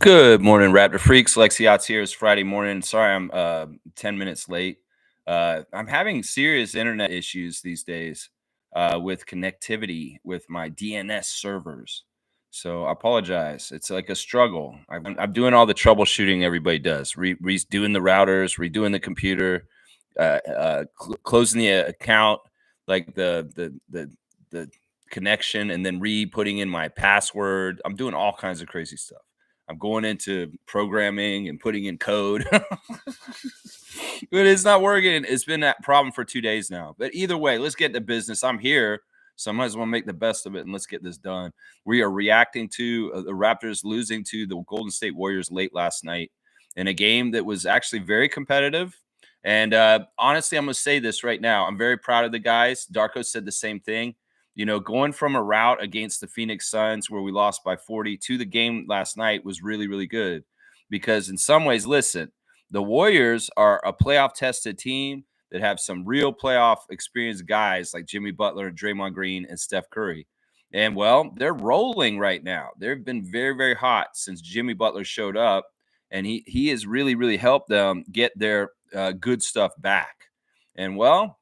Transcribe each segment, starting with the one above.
Good morning, Raptor Freaks. Lexi Yachts here. It's Friday morning. Sorry, I'm 10 minutes late. I'm having serious internet issues these days with connectivity with my DNS servers. So I apologize. It's like a struggle. I'm doing all the troubleshooting everybody does, redoing the routers, redoing the computer, closing the account, like the connection, and then re-putting in my password. I'm doing all kinds of crazy stuff. I'm going into programming and putting in code. But it's not working. It's been that problem for 2 days now. But either way, let's get to business. I'm here, so I might as well make the best of it and let's get this done. We are reacting to the Raptors losing to the Golden State Warriors late last night in a game that was actually very competitive. And honestly, I'm going to say this right now. I'm very proud of the guys. Darko said the same thing. Going from a route against the Phoenix Suns where we lost by 40 to the game last night was really, really good because in some ways, listen, the Warriors are a playoff tested team that have some real playoff experienced guys like Jimmy Butler, Draymond Green, and Steph Curry. And well, they're rolling right now. They've been very, very hot since Jimmy Butler showed up, and he has really, really helped them get their good stuff back. And well,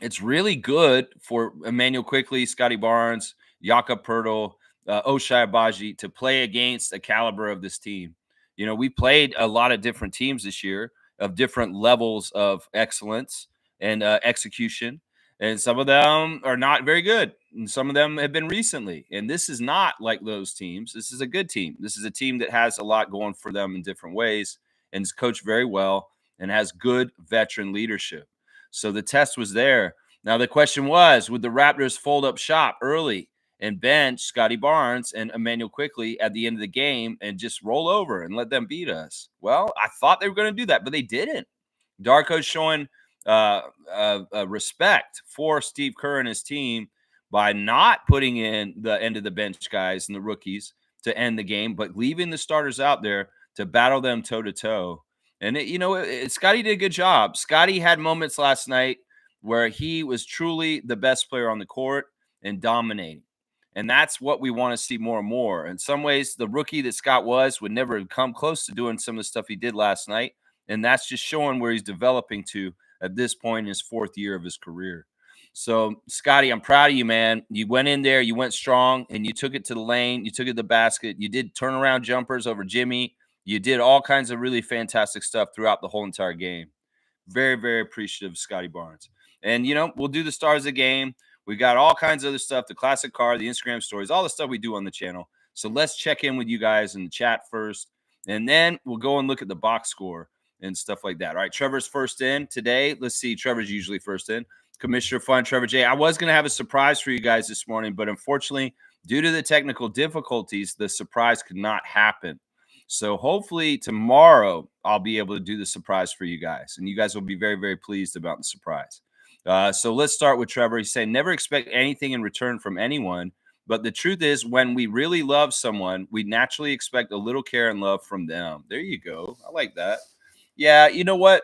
it's really good for Emmanuel Quickly, Scotty Barnes, Jakob Pertl, Oshai Abaji to play against a caliber of this team. We played a lot of different teams this year of different levels of excellence and execution. And some of them are not very good. And some of them have been recently. And this is not like those teams. This is a good team. This is a team that has a lot going for them in different ways and is coached very well and has good veteran leadership. So the test was there. Now the question was, would the Raptors fold up shop early and bench Scotty Barnes and Emmanuel Quickly at the end of the game and just roll over and let them beat us? Well, I thought they were going to do that, but they didn't. Darko's showing respect for Steve Kerr and his team by not putting in the end of the bench guys and the rookies to end the game, but leaving the starters out there to battle them toe to toe. And Scotty did a good job. Scotty had moments last night where he was truly the best player on the court and dominating. And that's what we want to see more and more. In some ways, the rookie that Scott would never come close to doing some of the stuff he did last night. And that's just showing where he's developing to at this point in his fourth year of his career. So, Scotty, I'm proud of you, man. You went in there, you went strong, and you took it to the lane. You took it to the basket. You did turnaround jumpers over Jimmy. You did all kinds of really fantastic stuff throughout the whole entire game. Very, very appreciative of Scotty Barnes. And, we'll do the stars of the game. We got all kinds of other stuff, the classic card, the Instagram stories, all the stuff we do on the channel. So let's check in with you guys in the chat first, and then we'll go and look at the box score and stuff like that. All right, Trevor's first in today. Let's see. Trevor's usually first in. Commissioner Fun, Trevor J. I was going to have a surprise for you guys this morning, but unfortunately, due to the technical difficulties, the surprise could not happen. So hopefully tomorrow I'll be able to do the surprise for you guys, and you guys will be very, very pleased about the surprise. So let's start with Trevor. He's saying, never expect anything in return from anyone. But the truth is, when we really love someone, we naturally expect a little care and love from them. There you go. I like that. Yeah, you know what?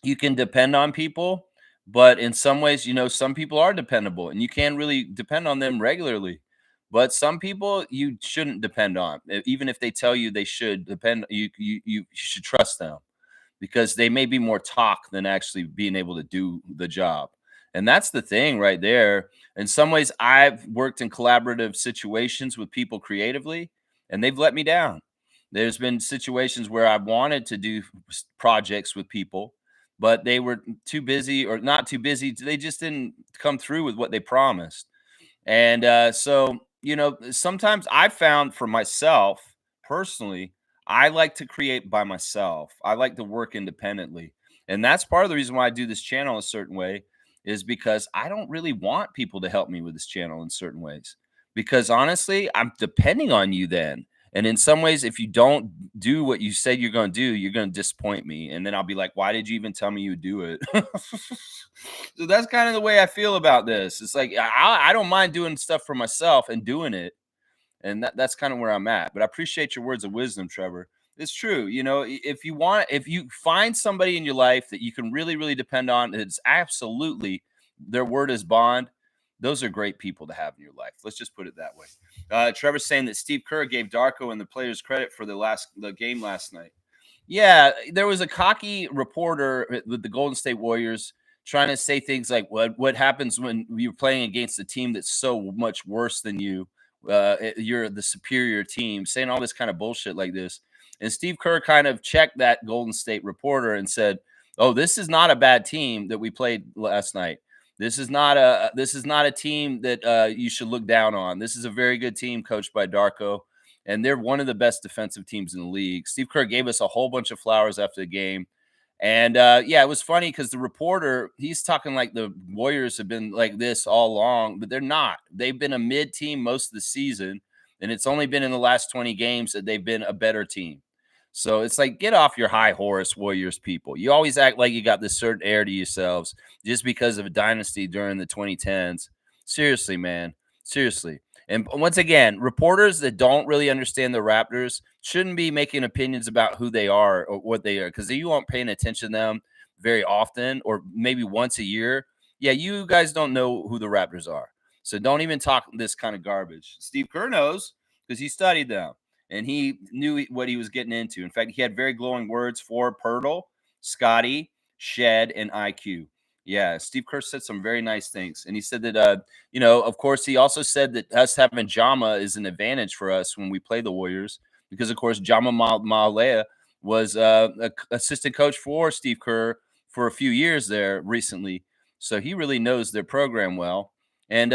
You can depend on people, but in some ways, some people are dependable and you can really depend on them regularly. But some people you shouldn't depend on, even if they tell you they should depend. You should trust them because they may be more talk than actually being able to do the job. And that's the thing right there. In some ways, I've worked in collaborative situations with people creatively, and they've let me down. There's been situations where I wanted to do projects with people, but they were too busy or not too busy. They just didn't come through with what they promised. And sometimes I found for myself personally, I like to create by myself. I like to work independently. And that's part of the reason why I do this channel a certain way is because I don't really want people to help me with this channel in certain ways. Because honestly, I'm depending on you then. And in some ways, if you don't do what you said you're going to do, you're going to disappoint me. And then I'll be like, why did you even tell me you would do it? So that's kind of the way I feel about this. It's like, I don't mind doing stuff for myself and doing it. And that's kind of where I'm at. But I appreciate your words of wisdom, Trevor. It's true. If you find somebody in your life that you can really, really depend on, it's absolutely their word is bond. Those are great people to have in your life. Let's just put it that way. Trevor's saying that Steve Kerr gave Darko and the players credit for the game last night. Yeah, there was a cocky reporter with the Golden State Warriors trying to say things like, "What happens when you're playing against a team that's so much worse than you? You're the superior team," saying all this kind of bullshit like this. And Steve Kerr kind of checked that Golden State reporter and said, "Oh, this is not a bad team that we played last night. This is not a team that you should look down on. This is a very good team coached by Darko, and they're one of the best defensive teams in the league." Steve Kerr gave us a whole bunch of flowers after the game. And yeah, it was funny because the reporter, he's talking like the Warriors have been like this all along, but they're not. They've been a mid team most of the season, and it's only been in the last 20 games that they've been a better team. So it's like, get off your high horse, Warriors people. You always act like you got this certain air to yourselves just because of a dynasty during the 2010s. Seriously, man. Seriously. And once again, reporters that don't really understand the Raptors shouldn't be making opinions about who they are or what they are, because you aren't paying attention to them very often or maybe once a year. Yeah, you guys don't know who the Raptors are. So don't even talk this kind of garbage. Steve Kerr knows because he studied them and he knew what he was getting into. In fact, he had very glowing words for Pirtle, Scotty, Shed, and IQ. Yeah, Steve Kerr said some very nice things. And he said that of course, he also said that us having Jama is an advantage for us when we play the Warriors because, of course, Jama Malea was assistant coach for Steve Kerr for a few years there recently. So he really knows their program well. And,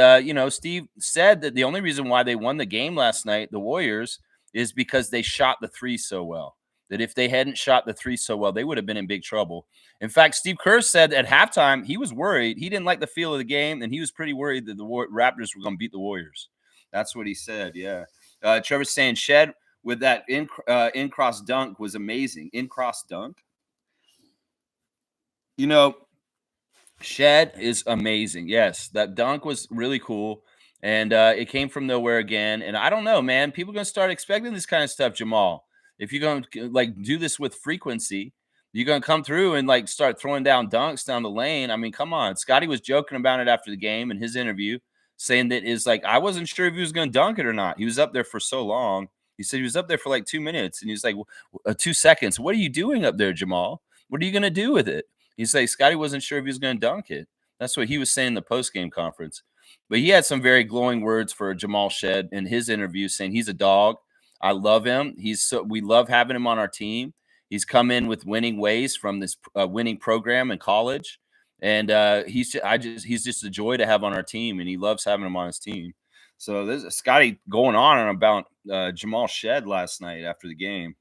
Steve said that the only reason why they won the game last night, the Warriors, is because they shot the three so well. That if they hadn't shot the three so well, they would have been in big trouble. In fact, Steve Kerr said at halftime he was worried. He didn't like the feel of the game, and he was pretty worried that the Raptors were going to beat the Warriors. That's what he said. Yeah. Trevor's saying Shed with that in cross dunk was amazing. In cross dunk. Shed is amazing. Yes, that dunk was really cool, and it came from nowhere again. And I don't know, man. People are gonna start expecting this kind of stuff, Jamal. If you're gonna like do this with frequency, you're gonna come through and like start throwing down dunks down the lane. I mean, come on. Scotty was joking about it after the game in his interview, saying that is like I wasn't sure if he was gonna dunk it or not. He was up there for so long. He said he was up there for like 2 minutes, and he's like, 2 seconds. What are you doing up there, Jamal? What are you gonna do with it? He's like, Scotty wasn't sure if he was going to dunk it. That's what he was saying in the post game conference. But he had some very glowing words for Jamal Shed in his interview, saying he's a dog. I love him. We love having him on our team. He's come in with winning ways from this winning program in college, and he's just a joy to have on our team, and he loves having him on his team. So this is Scotty going on and about Jamal Shed last night after the game.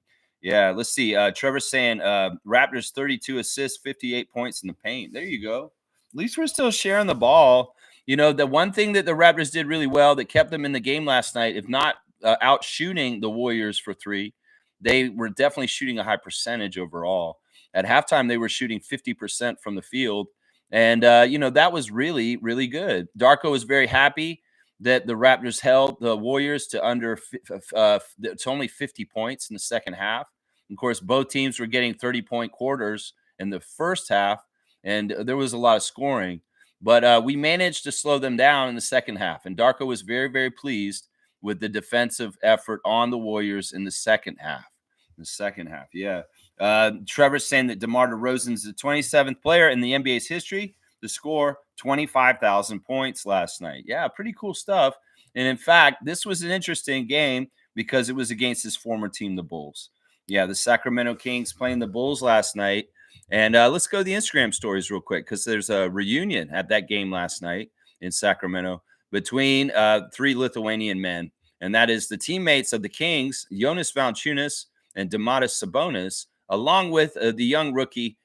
Yeah, let's see. Trevor's saying Raptors 32 assists, 58 points in the paint. There you go. At least we're still sharing the ball. The one thing that the Raptors did really well that kept them in the game last night, if not out shooting the Warriors for three, they were definitely shooting a high percentage overall. At halftime, they were shooting 50% from the field. And, that was really, really good. Darko was very happy that the Raptors held the Warriors to only 50 points in the second half. Of course, both teams were getting 30-point quarters in the first half, and there was a lot of scoring. But we managed to slow them down in the second half, and Darko was very, very pleased with the defensive effort on the Warriors in the second half. Yeah. Trevor's saying that DeMar DeRozan is the 27th player in the NBA's history to score 25,000 points last night. Yeah, pretty cool stuff. And in fact, this was an interesting game because it was against his former team, the Bulls. Yeah, the Sacramento Kings playing the Bulls last night. And let's go to the Instagram stories real quick because there's a reunion at that game last night in Sacramento between three Lithuanian men. And that is the teammates of the Kings, Jonas Valanciunas and Domantas Sabonis, along with the young rookie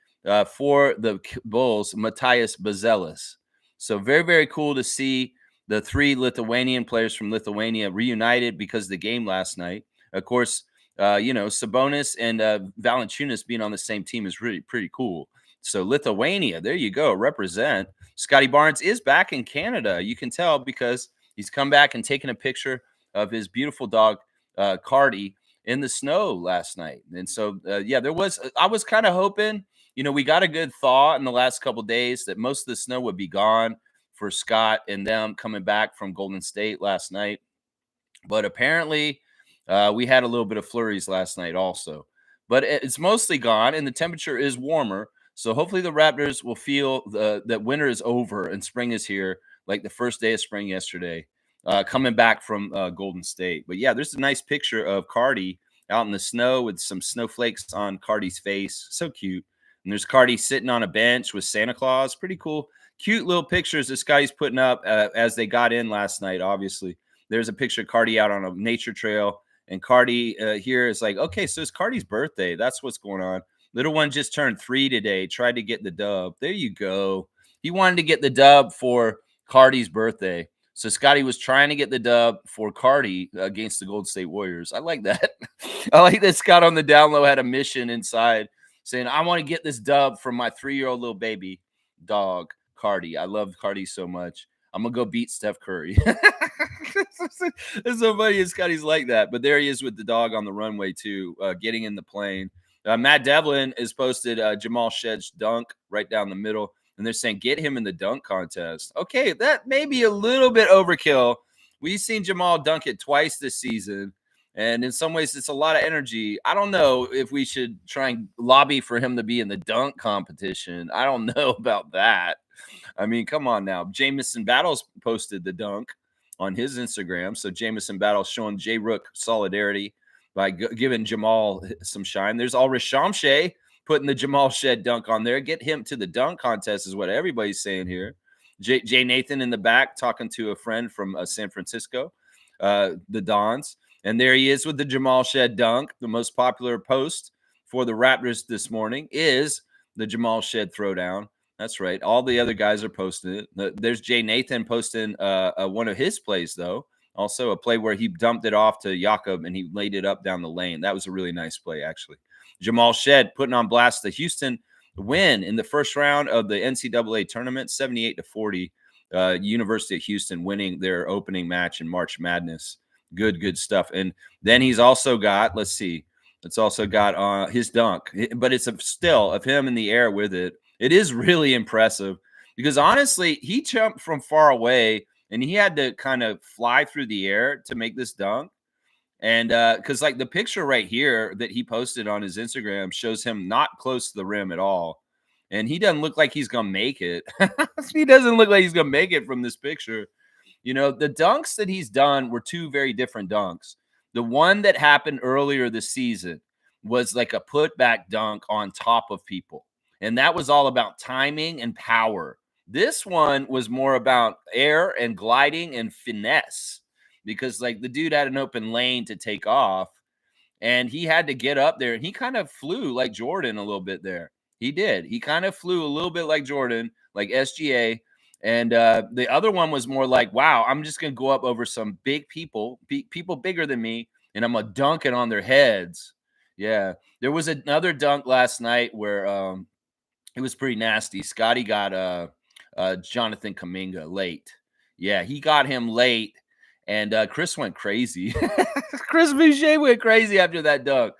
for the Bulls, Matthias Bazelis. So very, very cool to see the three Lithuanian players from Lithuania reunited because of the game last night. Of course, Sabonis and Valanciunas being on the same team is really pretty cool. So Lithuania, there you go, represent. Scotty Barnes is back in Canada. You can tell because he's come back and taken a picture of his beautiful dog, Cardi, in the snow last night. And so, I was kind of hoping, we got a good thaw in the last couple of days that most of the snow would be gone for Scott and them coming back from Golden State last night. But apparently, we had a little bit of flurries last night also. But it's mostly gone, and the temperature is warmer. So hopefully the Raptors will feel that winter is over and spring is here, like the first day of spring yesterday, coming back from Golden State. But yeah, there's a nice picture of Cardi out in the snow with some snowflakes on Cardi's face. So cute. And there's Cardi sitting on a bench with Santa Claus. Pretty cool. Cute little pictures this guy's putting up as they got in last night, obviously. There's a picture of Cardi out on a nature trail. And Cardi here is like, okay, so it's Cardi's birthday. That's what's going on. Little one just turned 3 today, tried to get the dub. There you go. He wanted to get the dub for Cardi's birthday. So Scotty was trying to get the dub for Cardi against the Golden State Warriors. I like that. I like that Scott on the down low had a mission inside saying, I want to get this dub from my 3-year-old little baby dog, Cardi. I love Cardi so much. I'm gonna go beat Steph Curry. It's so funny. Scotty's like that, but there he is with the dog on the runway too, getting in the plane. Matt Devlin has posted Jamal Shedd's dunk right down the middle, and they're saying get him in the dunk contest. Okay, that may be a little bit overkill. We've seen Jamal dunk it twice this season, and in some ways, it's a lot of energy. I don't know if we should try and lobby for him to be in the dunk competition. I don't know about that. I mean, come on now. Jamison Battles posted the dunk on his Instagram. So Jamison Battles showing J Rook solidarity by giving Jamal some shine. There's Ulrich Shamshay putting the Jamal Shed dunk on there. Get him to the dunk contest is what everybody's saying here. Jay Nathan in the back talking to a friend from San Francisco, the Dons. And there he is with the Jamal Shed dunk. The most popular post for the Raptors this morning is the Jamal Shed throwdown. That's right. All the other guys are posting it. There's Jay Nathan posting one of his plays, though. Also, a play where he dumped it off to Jakob and he laid it up down the lane. That was a really nice play, actually. Jamal Shed putting on blast the Houston win in the first round of the NCAA tournament, 78-40. University of Houston winning their opening match in March Madness. Good stuff. And then he's also got, let's see, it's also got his dunk, but it's still of him in the air with it. It is really impressive because honestly, he jumped from far away and he had to kind of fly through the air to make this dunk. And because like the picture right here that he posted on his Instagram shows him not close to the rim at all. And he doesn't look like he's going to make it. He doesn't look like he's going to make it from this picture. You know, the dunks that he's done were two very different dunks. The one that happened earlier this season was like a putback dunk on top of people. And that was all about timing and power. This one was more about air and gliding and finesse because like the dude had an open lane to take off and he had to get up there and he kind of flew like Jordan a little bit there. He did. He kind of flew a little bit like Jordan, like SGA. And the other one was more like, wow, I'm just going to go up over some big people, people bigger than me, and I'm going to dunk it on their heads. Yeah. There was another dunk last night where it was pretty nasty. Scotty got Jonathan Kuminga late. Yeah, he got him late, and Chris went crazy. Chris Boucher went crazy after that dunk.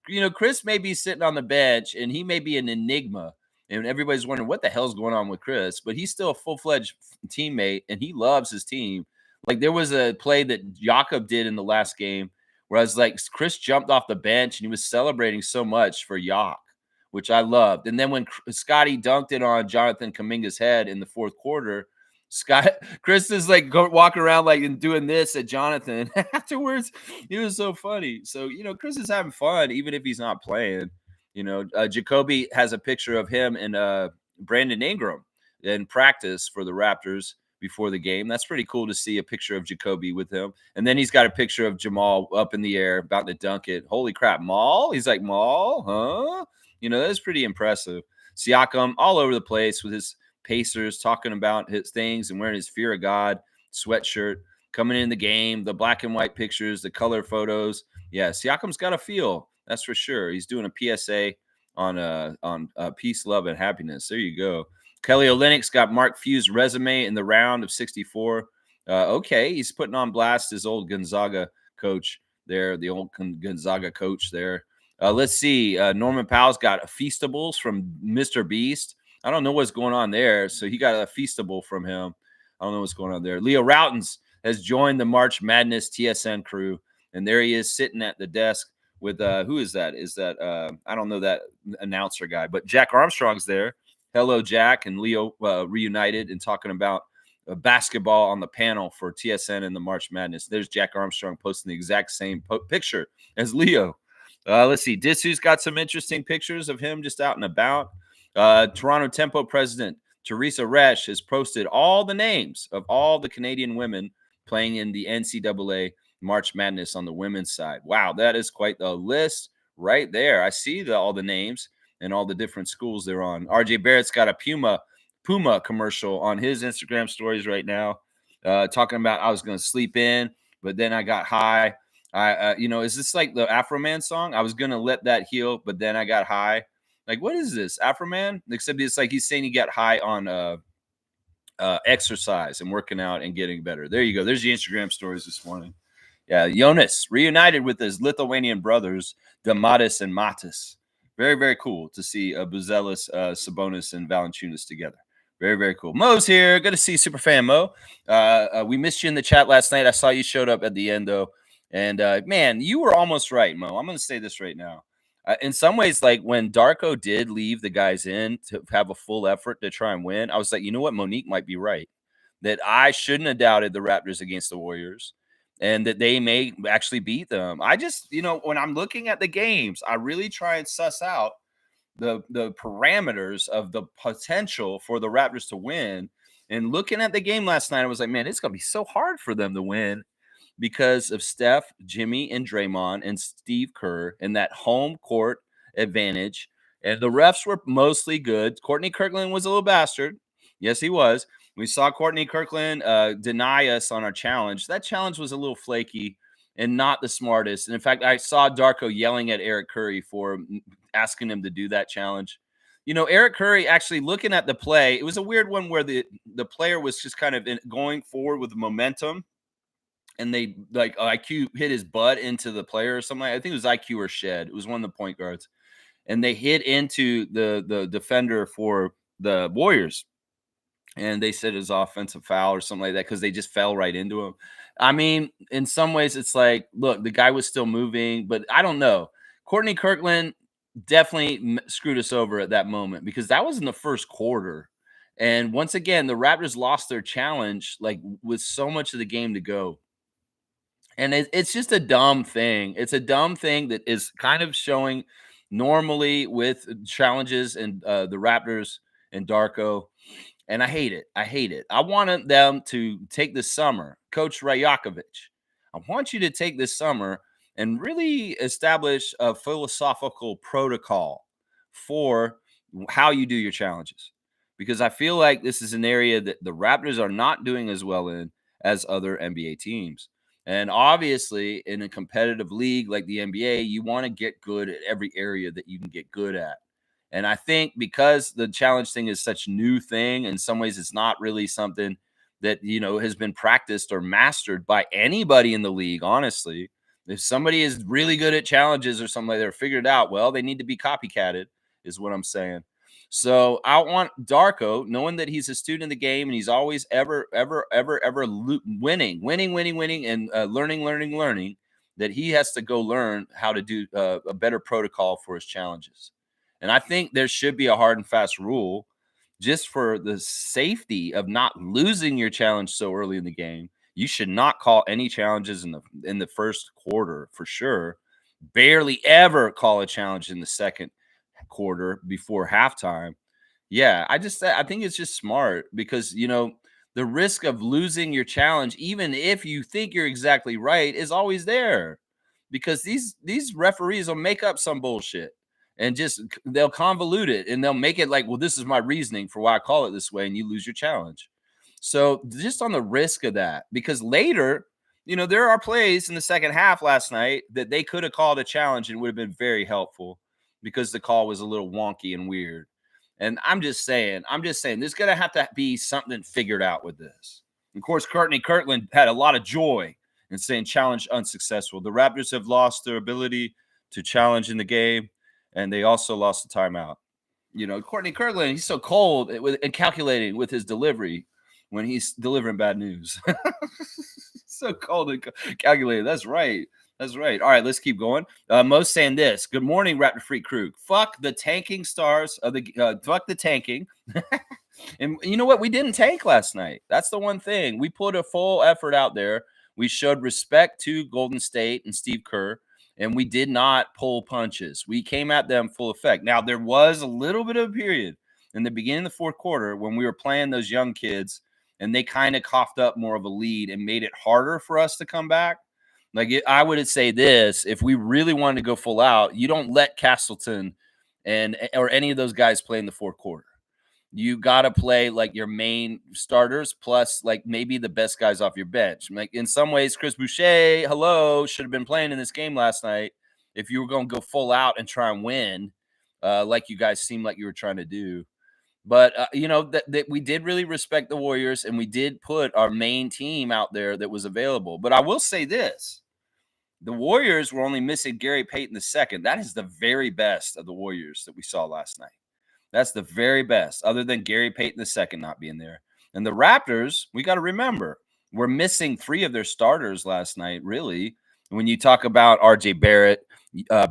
You know, Chris may be sitting on the bench, and he may be an enigma, and everybody's wondering what the hell's going on with Chris, but he's still a full-fledged teammate, and he loves his team. Like, there was a play that Jakob did in the last game where I was like, Chris jumped off the bench, and he was celebrating so much for Yak, which I loved. And then when Scotty dunked it on Jonathan Kuminga's head in the fourth quarter, Chris is like walking around like and doing this at Jonathan. Afterwards, it was so funny. So, you know, Chris is having fun, even if he's not playing. You know, Jacoby has a picture of him and Brandon Ingram in practice for the Raptors before the game. That's pretty cool to see a picture of Jacoby with him. And then he's got a picture of Jamal up in the air about to dunk it. Holy crap, Maul? He's like, Maul? Huh? You know, that's pretty impressive. Siakam all over the place with his Pacers talking about his things and wearing his Fear of God sweatshirt, coming in the game, the black and white pictures, the color photos. Yeah, Siakam's got a feel. That's for sure. He's doing a PSA on peace, love, and happiness. There you go. Kelly Olynyk's got Mark Few's resume in the round of 64. Okay, he's putting on blast his old Gonzaga coach there, the old Gonzaga coach there. Let's see. Norman Powell's got Feastables from Mr. Beast. I don't know what's going on there. So he got a Feastable from him. I don't know what's going on there. Leo Routen's has joined the March Madness TSN crew, and there he is sitting at the desk with who is that? Is that I don't know that announcer guy, but Jack Armstrong's there. Hello, Jack and Leo reunited and talking about basketball on the panel for TSN and the March Madness. There's Jack Armstrong posting the exact same picture as Leo. Let's see. Disu's got some interesting pictures of him just out and about. Toronto Tempo president Teresa Resch has posted all the names of all the Canadian women playing in the NCAA March Madness on the women's side. Wow, that is quite the list right there. I see all the names and all the different schools they're on. RJ Barrett's got a Puma commercial on his Instagram stories right now, talking about I was going to sleep in, but then I got high. Is this like the Afro Man song? I was going to let that heal, but then I got high. Like, what is this, Afro Man? Except it's like he's saying he got high on exercise and working out and getting better. There you go. There's the Instagram stories this morning. Yeah, Jonas reunited with his Lithuanian brothers, Damatis and Matis. Very, very cool to see Buzelis, Sabonis, and Valanciunas together. Very, very cool. Mo's here. Good to see Superfan Mo. We missed you in the chat last night. I saw you showed up at the end, though. And, man, you were almost right, Mo. I'm going to say this right now. In some ways, like when Darko did leave the guys in to have a full effort to try and win, I was like, you know what? Monique might be right. That I shouldn't have doubted the Raptors against the Warriors and that they may actually beat them. I just, when I'm looking at the games, I really try and suss out the parameters of the potential for the Raptors to win. And looking at the game last night, I was like, man, it's going to be so hard for them to win because of Steph, Jimmy, and Draymond and Steve Kerr and that home court advantage. And the refs were mostly good. Courtney Kirkland was a little bastard. Yes, he was. We saw Courtney Kirkland deny us on our challenge. That challenge was a little flaky and not the smartest. And in fact, I saw Darko yelling at Eric Curry for asking him to do that challenge. Eric Curry actually looking at the play, it was a weird one where the player was just kind of going forward with momentum. And they like IQ hit his butt into the player or something. I think it was IQ or Shed. It was one of the point guards. And they hit into the defender for the Warriors. And they said it was offensive foul or something like that because they just fell right into him. I mean, in some ways, it's like, look, the guy was still moving, but I don't know. Courtney Kirkland definitely screwed us over at that moment because that was in the first quarter. And once again, the Raptors lost their challenge like with so much of the game to go. And it's just a dumb thing. It's a dumb thing that is kind of showing normally with challenges and the Raptors and Darko. And I hate it. I hate it. I wanted them to take this summer, Coach Rajakovic. I want you to take this summer and really establish a philosophical protocol for how you do your challenges. Because I feel like this is an area that the Raptors are not doing as well in as other NBA teams. And obviously, in a competitive league like the NBA, you want to get good at every area that you can get good at. And I think because the challenge thing is such a new thing, in some ways, it's not really something that, has been practiced or mastered by anybody in the league, honestly. If somebody is really good at challenges or something like that, or figured out, well, they need to be copycatted, is what I'm saying. So I want Darko, knowing that he's a student in the game and he's always ever winning, and learning, that he has to go learn how to do a better protocol for his challenges. And I think there should be a hard and fast rule just for the safety of not losing your challenge so early in the game. You should not call any challenges in the first quarter for sure. Barely ever call a challenge in the second quarter before halftime. Yeah, I think it's just smart because, the risk of losing your challenge, even if you think you're exactly right, is always there because these referees will make up some bullshit and they'll convolute it and they'll make it like, well, this is my reasoning for why I call it this way, and you lose your challenge. So just on the risk of that, because later, there are plays in the second half last night that they could have called a challenge and it would have been very helpful because the call was a little wonky and weird. And I'm just saying, there's going to have to be something figured out with this. Of course, Courtney Kirkland had a lot of joy in saying challenge unsuccessful. The Raptors have lost their ability to challenge in the game, and they also lost the timeout. Courtney Kirkland, he's so cold and calculating with his delivery when he's delivering bad news. So cold and calculated. That's right. That's right. All right, let's keep going. Mo's saying this. Good morning, Raptor Freak crew. Fuck the tanking stars of the fuck the tanking. And you know what? We didn't tank last night. That's the one thing. We put a full effort out there. We showed respect to Golden State and Steve Kerr, and we did not pull punches. We came at them full effect. Now, there was a little bit of a period in the beginning of the fourth quarter when we were playing those young kids, and they kind of coughed up more of a lead and made it harder for us to come back. I would say this: if we really wanted to go full out, you don't let Castleton or any of those guys play in the fourth quarter. You got to play like your main starters plus like maybe the best guys off your bench. Like in some ways, Chris Boucher, should have been playing in this game last night if you were going to go full out and try and win, like you guys seemed like you were trying to do. But that we did really respect the Warriors, and we did put our main team out there that was available. But I will say this: the Warriors were only missing Gary Payton II. That is the very best of the Warriors that we saw last night. That's the very best, other than Gary Payton II not being there. And the Raptors, we got to remember, we're missing 3 of their starters last night, really. When you talk about RJ Barrett,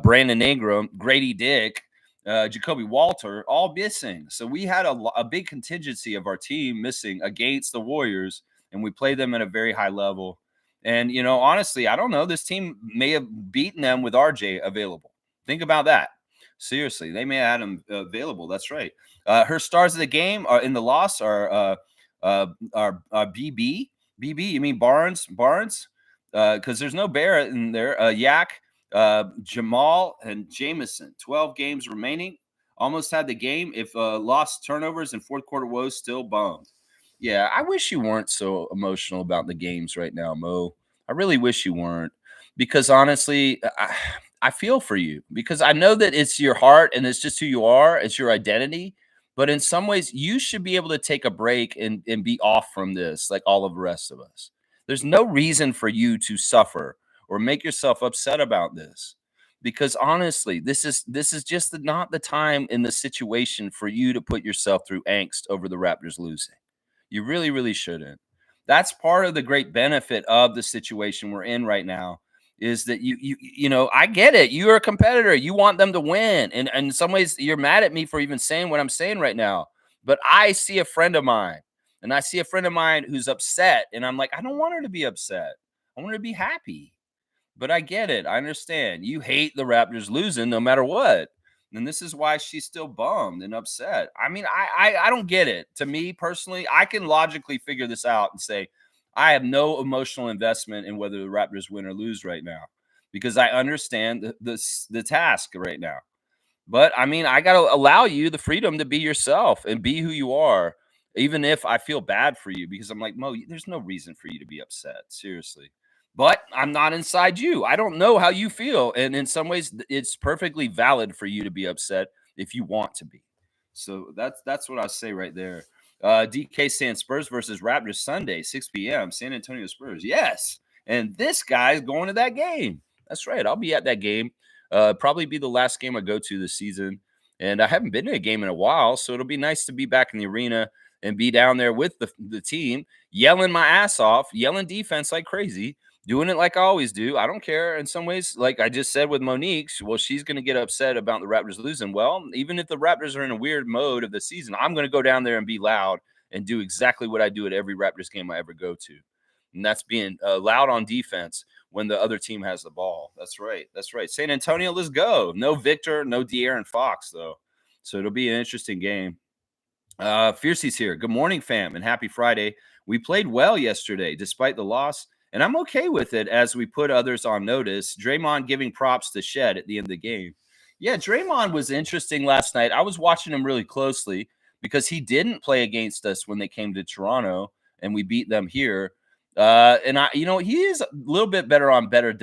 Brandon Ingram, Grady Dick, Jacoby Walter, all missing. So we had a big contingency of our team missing against the Warriors, and we played them at a very high level. And, honestly, I don't know. This team may have beaten them with RJ available. Think about that. Seriously, they may have had him available. That's right. Her stars of the game are in the loss are BB. You mean Barnes? Because there's no Barrett in there. Yak, Jamal, and Jameson. 12 games remaining. Almost had the game. If lost turnovers and fourth quarter woes, still bummed. Yeah, I wish you weren't so emotional about the games right now, Mo. I really wish you weren't, because honestly, I feel for you, because I know that it's your heart and it's just who you are. It's your identity. But in some ways, you should be able to take a break and be off from this like all of the rest of us. There's no reason for you to suffer or make yourself upset about this, because honestly, this is just not the time in the situation for you to put yourself through angst over the Raptors losing. You really, really shouldn't. That's part of the great benefit of the situation we're in right now, is that I get it. You're a competitor. You want them to win. And in some ways, you're mad at me for even saying what I'm saying right now. But I see a friend of mine, and I see a friend of mine who's upset. And I'm like, I don't want her to be upset. I want her to be happy. But I get it. I understand. You hate the Raptors losing no matter what. And this is why she's still bummed and upset. I mean, I don't get it. To me personally, I can logically figure this out and say, I have no emotional investment in whether the Raptors win or lose right now, because I understand the task right now. But I mean, I got to allow you the freedom to be yourself and be who you are, even if I feel bad for you, because I'm like, Mo, there's no reason for you to be upset. Seriously. But I'm not inside you. I don't know how you feel. And in some ways, it's perfectly valid for you to be upset if you want to be. So that's what I say right there. DK saying Spurs versus Raptors Sunday, 6 p.m. San Antonio Spurs. Yes. And this guy's going to that game. That's right. I'll be at that game. Probably be the last game I go to this season. And I haven't been to a game in a while, so it'll be nice to be back in the arena and be down there with the team, yelling my ass off, yelling defense like crazy, doing it like I always do. I don't care. In some ways, like I just said with Monique, well, she's going to get upset about the Raptors losing. Well, even if the Raptors are in a weird mode of the season, I'm going to go down there and be loud and do exactly what I do at every Raptors game I ever go to. And that's being loud on defense when the other team has the ball. That's right. That's right. San Antonio, let's go. No Victor, no De'Aaron Fox, though. So it'll be an interesting game. Fiercey's here. Good morning, fam, and happy Friday. We played well yesterday, despite the loss, and I'm okay with it as we put others on notice. Draymond giving props to Shed at the end of the game. Yeah, Draymond was interesting last night. I was watching him really closely because he didn't play against us when they came to Toronto, and we beat them here. And he is a little bit better on better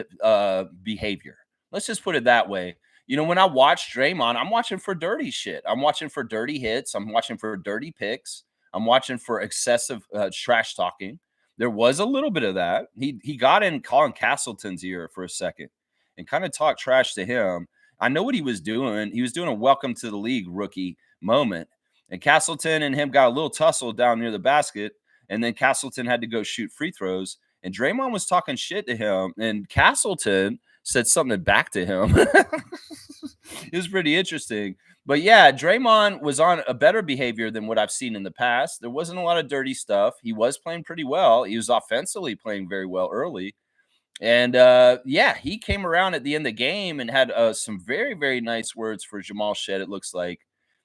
behavior. Let's just put it that way. When I watch Draymond, I'm watching for dirty shit. I'm watching for dirty hits. I'm watching for dirty picks. I'm watching for excessive trash talking. There was a little bit of that. He got in Colin Castleton's ear for a second and kind of talked trash to him. I know what he was doing. He was doing a welcome to the league rookie moment. And Castleton and him got a little tussle down near the basket. And then Castleton had to go shoot free throws. And Draymond was talking shit to him, and Castleton said something back to him. It was pretty interesting. But yeah, Draymond was on a better behavior than what I've seen in the past. There wasn't a lot of dirty stuff. He was playing pretty well. He was offensively playing very well early. And yeah, he came around at the end of the game and had some very, very nice words for Jamal Shed. It looks like,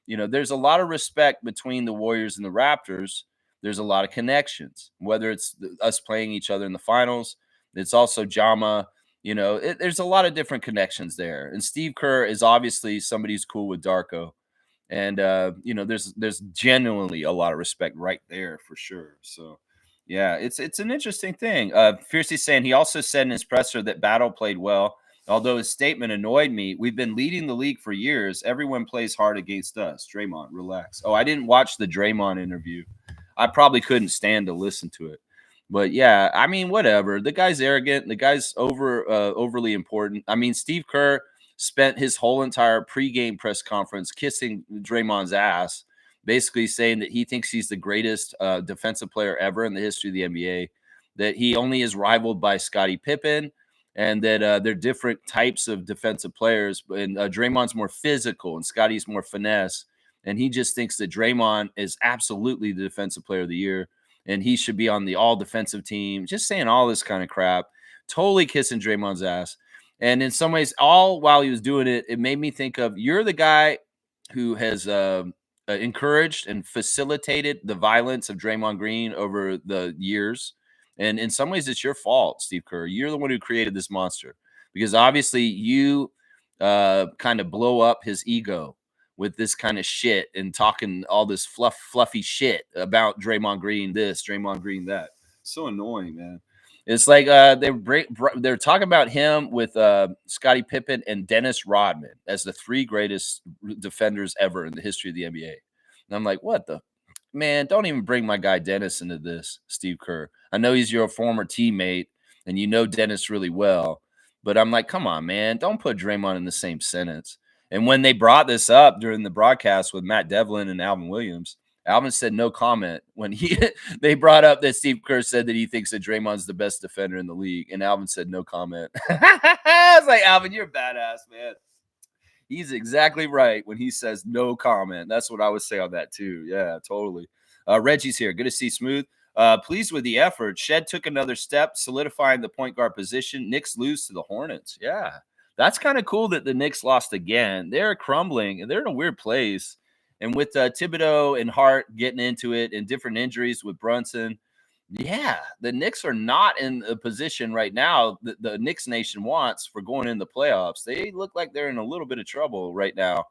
there's a lot of respect between the Warriors and the Raptors. There's a lot of connections, whether it's us playing each other in the finals. It's also Jama. There's a lot of different connections there. And Steve Kerr is obviously somebody who's cool with Darko. And there's genuinely a lot of respect right there for sure. So yeah, it's an interesting thing. Fiercely saying he also said in his presser that Battle played well, although his statement annoyed me. We've been leading the league for years. Everyone plays hard against us. Draymond, relax. Oh, I didn't watch the Draymond interview. I probably couldn't stand to listen to it. But yeah, I mean, whatever. The guy's arrogant. The guy's overly important. I mean, Steve Kerr spent his whole entire pregame press conference kissing Draymond's ass, basically saying that he thinks he's the greatest defensive player ever in the history of the NBA, that he only is rivaled by Scottie Pippen, and that they're different types of defensive players. And Draymond's more physical and Scottie's more finesse. And he just thinks that Draymond is absolutely the defensive player of the year and he should be on the all defensive team, just saying all this kind of crap, totally kissing Draymond's ass. And in some ways, all while he was doing it, it made me think of you're the guy who has encouraged and facilitated the violence of Draymond Green over the years. And in some ways, it's your fault, Steve Kerr. You're the one who created this monster because obviously you kind of blow up his ego with this kind of shit and talking all this fluffy shit about Draymond Green, this, Draymond Green, that. So annoying, man. It's like they're talking about him with Scottie Pippen and Dennis Rodman as the three greatest defenders ever in the history of the NBA. And I'm like, what the man? Don't even bring my guy Dennis into this, Steve Kerr. I know he's your former teammate and you know Dennis really well, but I'm like, come on, man, don't put Draymond in the same sentence. And when they brought this up during the broadcast with Matt Devlin and Alvin Williams, Alvin said no comment when they brought up that Steve Kerr said that he thinks that Draymond's the best defender in the league, and Alvin said no comment. I was like, Alvin, you're a badass, man. He's exactly right when he says no comment. That's what I would say on that too. Yeah, totally. Reggie's here. Good to see Smooth. Pleased with the effort. Shed took another step, solidifying the point guard position. Knicks lose to the Hornets. Yeah. That's kind of cool that the Knicks lost again. They're crumbling and they're in a weird place. And with Thibodeau and Hart getting into it and different injuries with Brunson, yeah, the Knicks are not in a position right now that the Knicks Nation wants for going into the playoffs. They look like they're in a little bit of trouble right now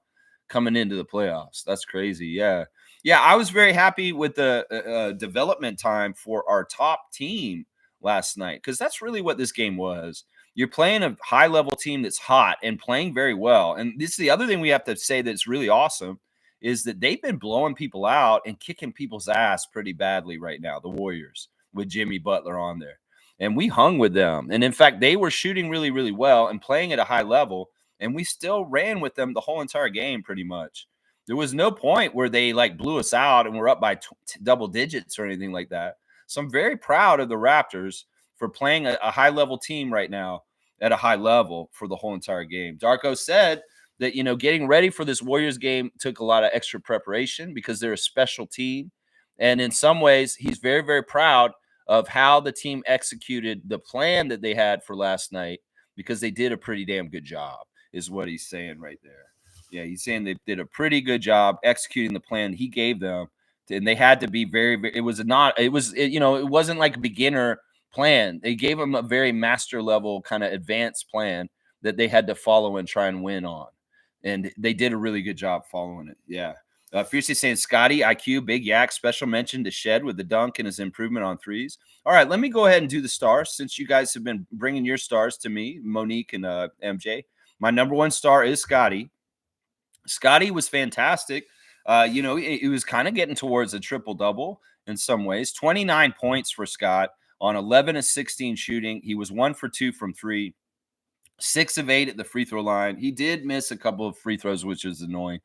coming into the playoffs. That's crazy. Yeah. Yeah, I was very happy with the development time for our top team last night because that's really what this game was. You're playing a high-level team that's hot and playing very well. And this is the other thing we have to say that's really awesome is that they've been blowing people out and kicking people's ass pretty badly right now, the Warriors, with Jimmy Butler on there. And we hung with them. And in fact, they were shooting really, really well and playing at a high level. And we still ran with them the whole entire game pretty much. There was no point where they like blew us out and we're up by double digits or anything like that. So I'm very proud of the Raptors for playing a high-level team right now at a high level for the whole entire game. Darko said that, getting ready for this Warriors game took a lot of extra preparation because they're a special team. And in some ways, he's very, very proud of how the team executed the plan that they had for last night because they did a pretty damn good job, is what he's saying right there. Yeah, he's saying they did a pretty good job executing the plan he gave them. And they had to be very, very, it wasn't like a beginner plan. They gave them a very master level kind of advanced plan that they had to follow and try and win on. And they did a really good job following it. Yeah. Fiercely saying Scottie, IQ, Big Yak, special mention to Shed with the dunk and his improvement on threes. All right, let me go ahead and do the stars since you guys have been bringing your stars to me, Monique and MJ. My number one star is Scottie. Scottie was fantastic. He was kind of getting towards a triple-double in some ways. 29 points for Scott on 11 of 16 shooting. He was 1 for 2 from 3, 6 of 8 at the free throw line. He did miss a couple of free throws, which is annoying.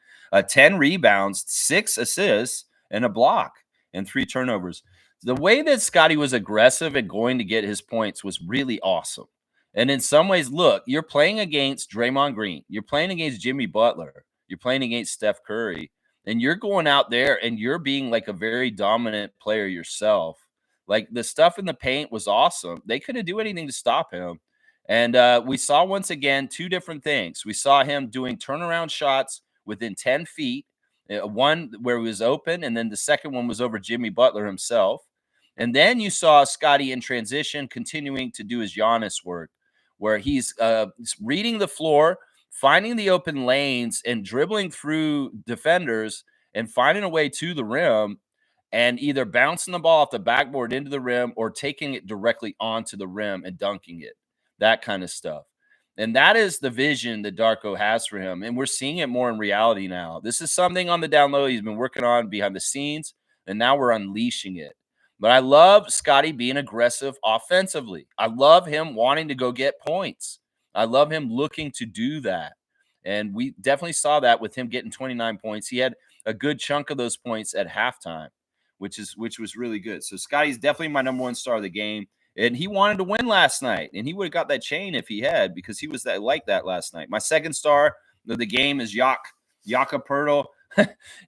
10 rebounds, 6 assists, and a block, and 3 turnovers. The way that Scotty was aggressive and going to get his points was really awesome. And in some ways, look, you're playing against Draymond Green, you're playing against Jimmy Butler, you're playing against Steph Curry, and you're going out there and you're being like a very dominant player yourself. Like the stuff in the paint was awesome. They couldn't do anything to stop him. And we saw once again two different things. We saw him doing turnaround shots within 10 feet, one where he was open, and then the second one was over Jimmy Butler himself. And then you saw Scotty in transition continuing to do his Giannis work, where he's reading the floor, finding the open lanes, and dribbling through defenders and finding a way to the rim and either bouncing the ball off the backboard into the rim or taking it directly onto the rim and dunking it, that kind of stuff. And that is the vision that Darko has for him. And we're seeing it more in reality now. This is something on the down low he's been working on behind the scenes, and now we're unleashing it. But I love Scotty being aggressive offensively. I love him wanting to go get points. I love him looking to do that. And we definitely saw that with him getting 29 points. He had a good chunk of those points at halftime, which was really good. So Scotty's definitely my number one star of the game. And he wanted to win last night, and he would have got that chain if he had, because he was that like that last night. My second star of the game is Jakob Poeltl.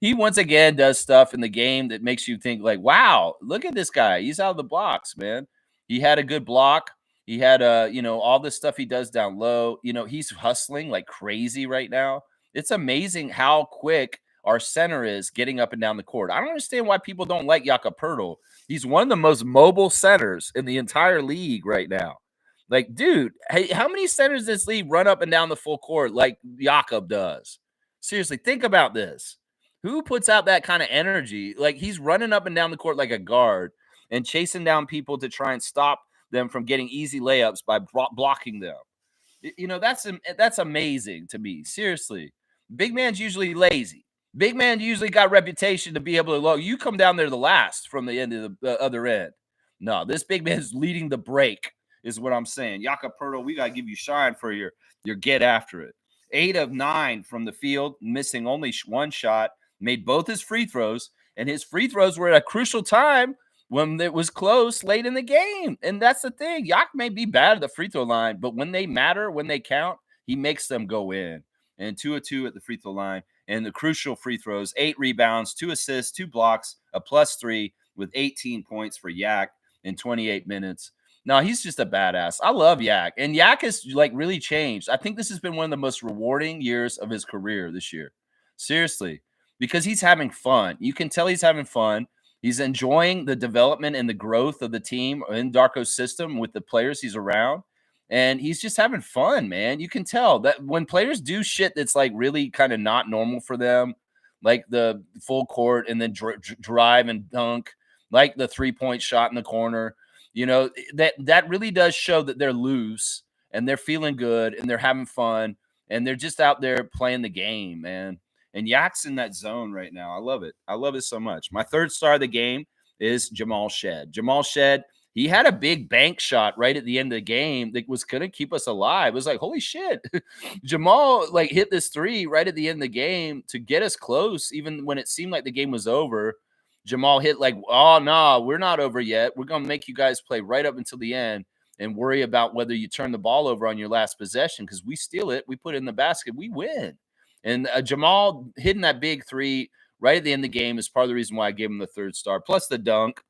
He once again does stuff in the game that makes you think like, wow, look at this guy. He's out of the blocks, man. He had a good block. He had all the stuff he does down low. He's hustling like crazy right now. It's amazing how quick our center is getting up and down the court. I don't understand why people don't like Jakob Poeltl. He's one of the most mobile centers in the entire league right now. Like, dude, hey, how many centers in this league run up and down the full court like Jakob does? Seriously, think about this. Who puts out that kind of energy? Like, he's running up and down the court like a guard and chasing down people to try and stop them from getting easy layups by blocking them. That's amazing to me. Seriously, big man's usually lazy. Big man usually got reputation to be able to low. You come down there the last from the end of the other end. No, this big man's leading the break, is what I'm saying. Jakob Poeltl, we gotta give you shine for your get after it. 8 of 9 from the field, missing only one shot. Made both his free throws, and his free throws were at a crucial time when it was close late in the game. And that's the thing. Yak may be bad at the free throw line, but when they matter, when they count, he makes them go in. And 2 of 2 at the free throw line. And the crucial free throws, 8 rebounds, 2 assists, 2 blocks, a +3 with 18 points for Yak in 28 minutes. No, he's just a badass. I love Yak. And Yak has like really changed. I think this has been one of the most rewarding years of his career this year. Seriously, because he's having fun. You can tell he's having fun. He's enjoying the development and the growth of the team in Darko's system with the players he's around. And he's just having fun, man. You can tell that when players do shit that's like really kind of not normal for them, like the full court and then drive and dunk, like the 3-point shot in the corner, that really does show that they're loose and they're feeling good and they're having fun and they're just out there playing the game, man. And Yak's in that zone right now. I love it. I love it so much. My third star of the game is Jamal Shead. Jamal Shead, he had a big bank shot right at the end of the game that was going to keep us alive. It was like, holy shit. Jamal like hit this 3 right at the end of the game to get us close, even when it seemed like the game was over. Jamal hit like, oh, no, we're not over yet. We're going to make you guys play right up until the end and worry about whether you turn the ball over on your last possession, because we steal it, we put it in the basket, we win. And Jamal hitting that big 3 right at the end of the game is part of the reason why I gave him the third star, plus the dunk.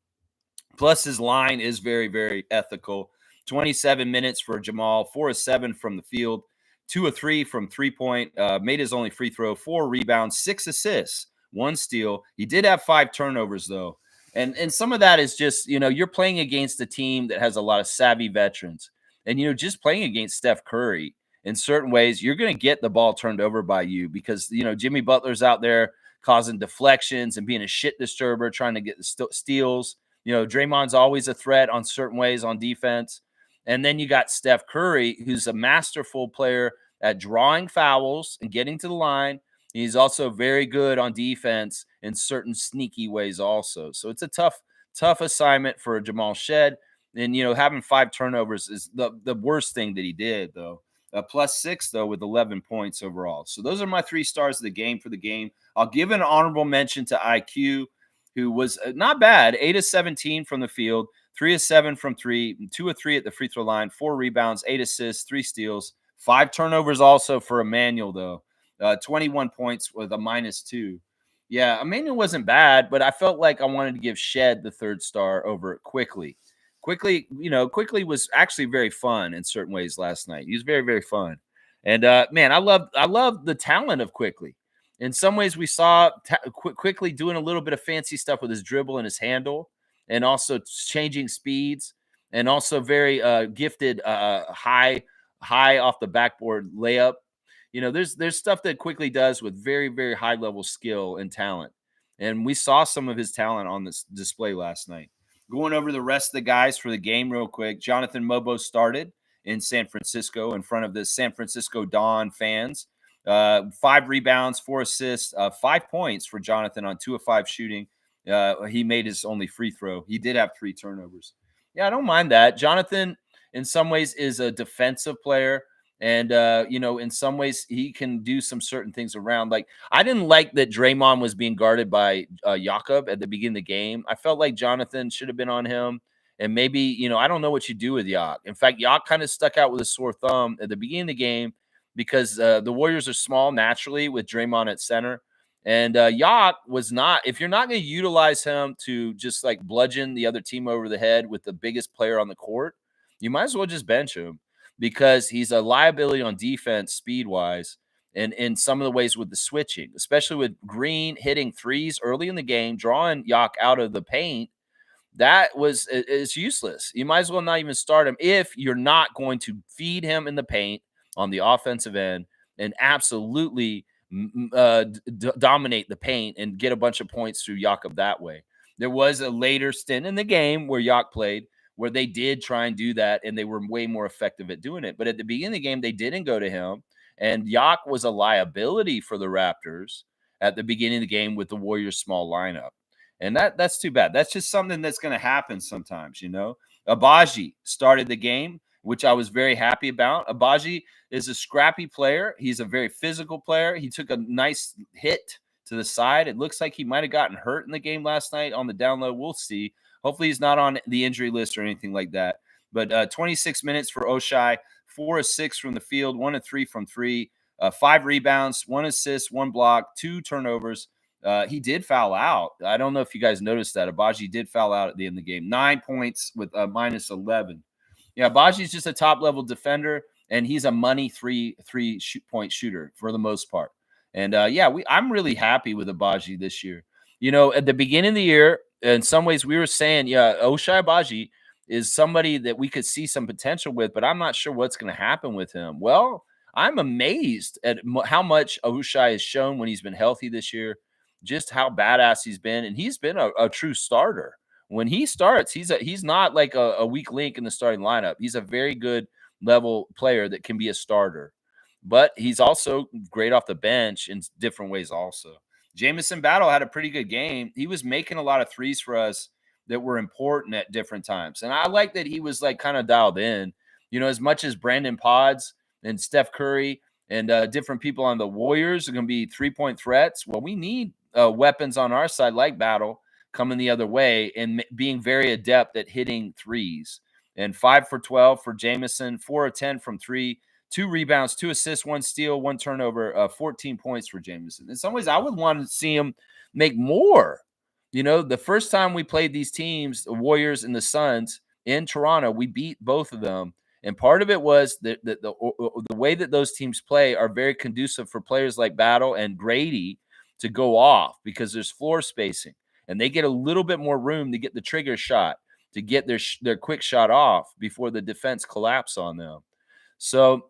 Plus, his line is very, very ethical. 27 minutes for Jamal, 4 of 7 from the field, 2 of 3 from 3-point, made his only free throw, 4 rebounds, 6 assists, 1 steal. He did have 5 turnovers, though. And some of that is just, you're playing against a team that has a lot of savvy veterans. And, just playing against Steph Curry, in certain ways, you're going to get the ball turned over by you because, Jimmy Butler's out there causing deflections and being a shit disturber, trying to get the steals. Draymond's always a threat on certain ways on defense. And then you got Steph Curry, who's a masterful player at drawing fouls and getting to the line. He's also very good on defense in certain sneaky ways also. So it's a tough assignment for Jamal Shead. And, having 5 turnovers is the worst thing that he did, though. +6, though, with 11 points overall. So those are my 3 stars of the game for the game. I'll give an honorable mention to IQ. who was not bad, 8 of 17 from the field, 3 of 7 from three, 2 of 3 at the free throw line, 4 rebounds, 8 assists, 3 steals, 5 turnovers also for Emmanuel, though. 21 points with a -2. Yeah, Emmanuel wasn't bad, but I felt like I wanted to give Shed the third star over Quickly. Quickly was actually very fun in certain ways last night. He was very, very fun. And man, I love the talent of Quickly. In some ways, we saw Quickly doing a little bit of fancy stuff with his dribble and his handle, and also changing speeds, and also very gifted high off the backboard layup. There's stuff that Quickly does with very, very high level skill and talent, and we saw some of his talent on this display last night. Going over the rest of the guys for the game real quick. Jonathan Mobo started in San Francisco in front of the San Francisco Dawn fans. 5 rebounds, 4 assists, 5 points for Jonathan on 2 of 5 shooting. He made his only free throw. He did have 3 turnovers. Yeah, I don't mind that. Jonathan, in some ways, is a defensive player. And, in some ways, he can do some certain things around. Like, I didn't like that Draymond was being guarded by Jakob at the beginning of the game. I felt like Jonathan should have been on him. And maybe, I don't know what you do with Yak. In fact, Yak kind of stuck out with a sore thumb at the beginning of the game because the Warriors are small naturally with Draymond at center. And Yak was not, if you're not going to utilize him to just like bludgeon the other team over the head with the biggest player on the court, you might as well just bench him, because he's a liability on defense speed wise, and in some of the ways with the switching, especially with Green hitting threes early in the game, drawing Yak out of the paint. That is useless. You might as well not even start him if you're not going to feed him in the paint on the offensive end and absolutely dominate the paint and get a bunch of points through Jakob that way. There was a later stint in the game where Yak played where they did try and do that, and they were way more effective at doing it. But at the beginning of the game, they didn't go to him, and Yak was a liability for the Raptors at the beginning of the game with the Warriors' small lineup. And that's too bad. That's just something that's going to happen sometimes, Agbaji started the game, which I was very happy about. Agbaji is a scrappy player. He's a very physical player. He took a nice hit to the side. It looks like he might have gotten hurt in the game last night on the down low. We'll see. Hopefully he's not on the injury list or anything like that. But 26 minutes for Oshai, 4 of 6 from the field, 1 of 3 from 3, 5 rebounds, 1 assist, 1 block, 2 turnovers. He did foul out. I don't know if you guys noticed that. Agbaji did foul out at the end of the game. 9 points with a -11. Yeah, Agbaji's just a top-level defender, and he's a money three-point shooter for the most part. And, I'm really happy with Agbaji this year. At the beginning of the year, in some ways, we were saying, Ochai Agbaji is somebody that we could see some potential with, but I'm not sure what's going to happen with him. Well, I'm amazed at how much Ochai has shown when he's been healthy this year, just how badass he's been, and he's been a true starter. When he starts, he's not like a weak link in the starting lineup. He's a very good level player that can be a starter, but he's also great off the bench in different ways also. Jamison Battle had a pretty good game. He was making a lot of threes for us that were important at different times. And I like that he was like kind of dialed in, as much as Brandon Pods and Steph Curry and different people on the Warriors are going to be 3-point threats. Well, we need weapons on our side like Battle coming the other way and being very adept at hitting threes. And 5 for 12 for Jamison, 4 of 10 from 3, 2 rebounds, 2 assists, 1 steal, 1 turnover, 14 points for Jamison. In some ways, I would want to see him make more. The first time we played these teams, the Warriors and the Suns in Toronto, we beat both of them. And part of it was that the way that those teams play are very conducive for players like Battle and Grady to go off because there's floor spacing. And they get a little bit more room to get the trigger shot, to get their quick shot off before the defense collapse on them. So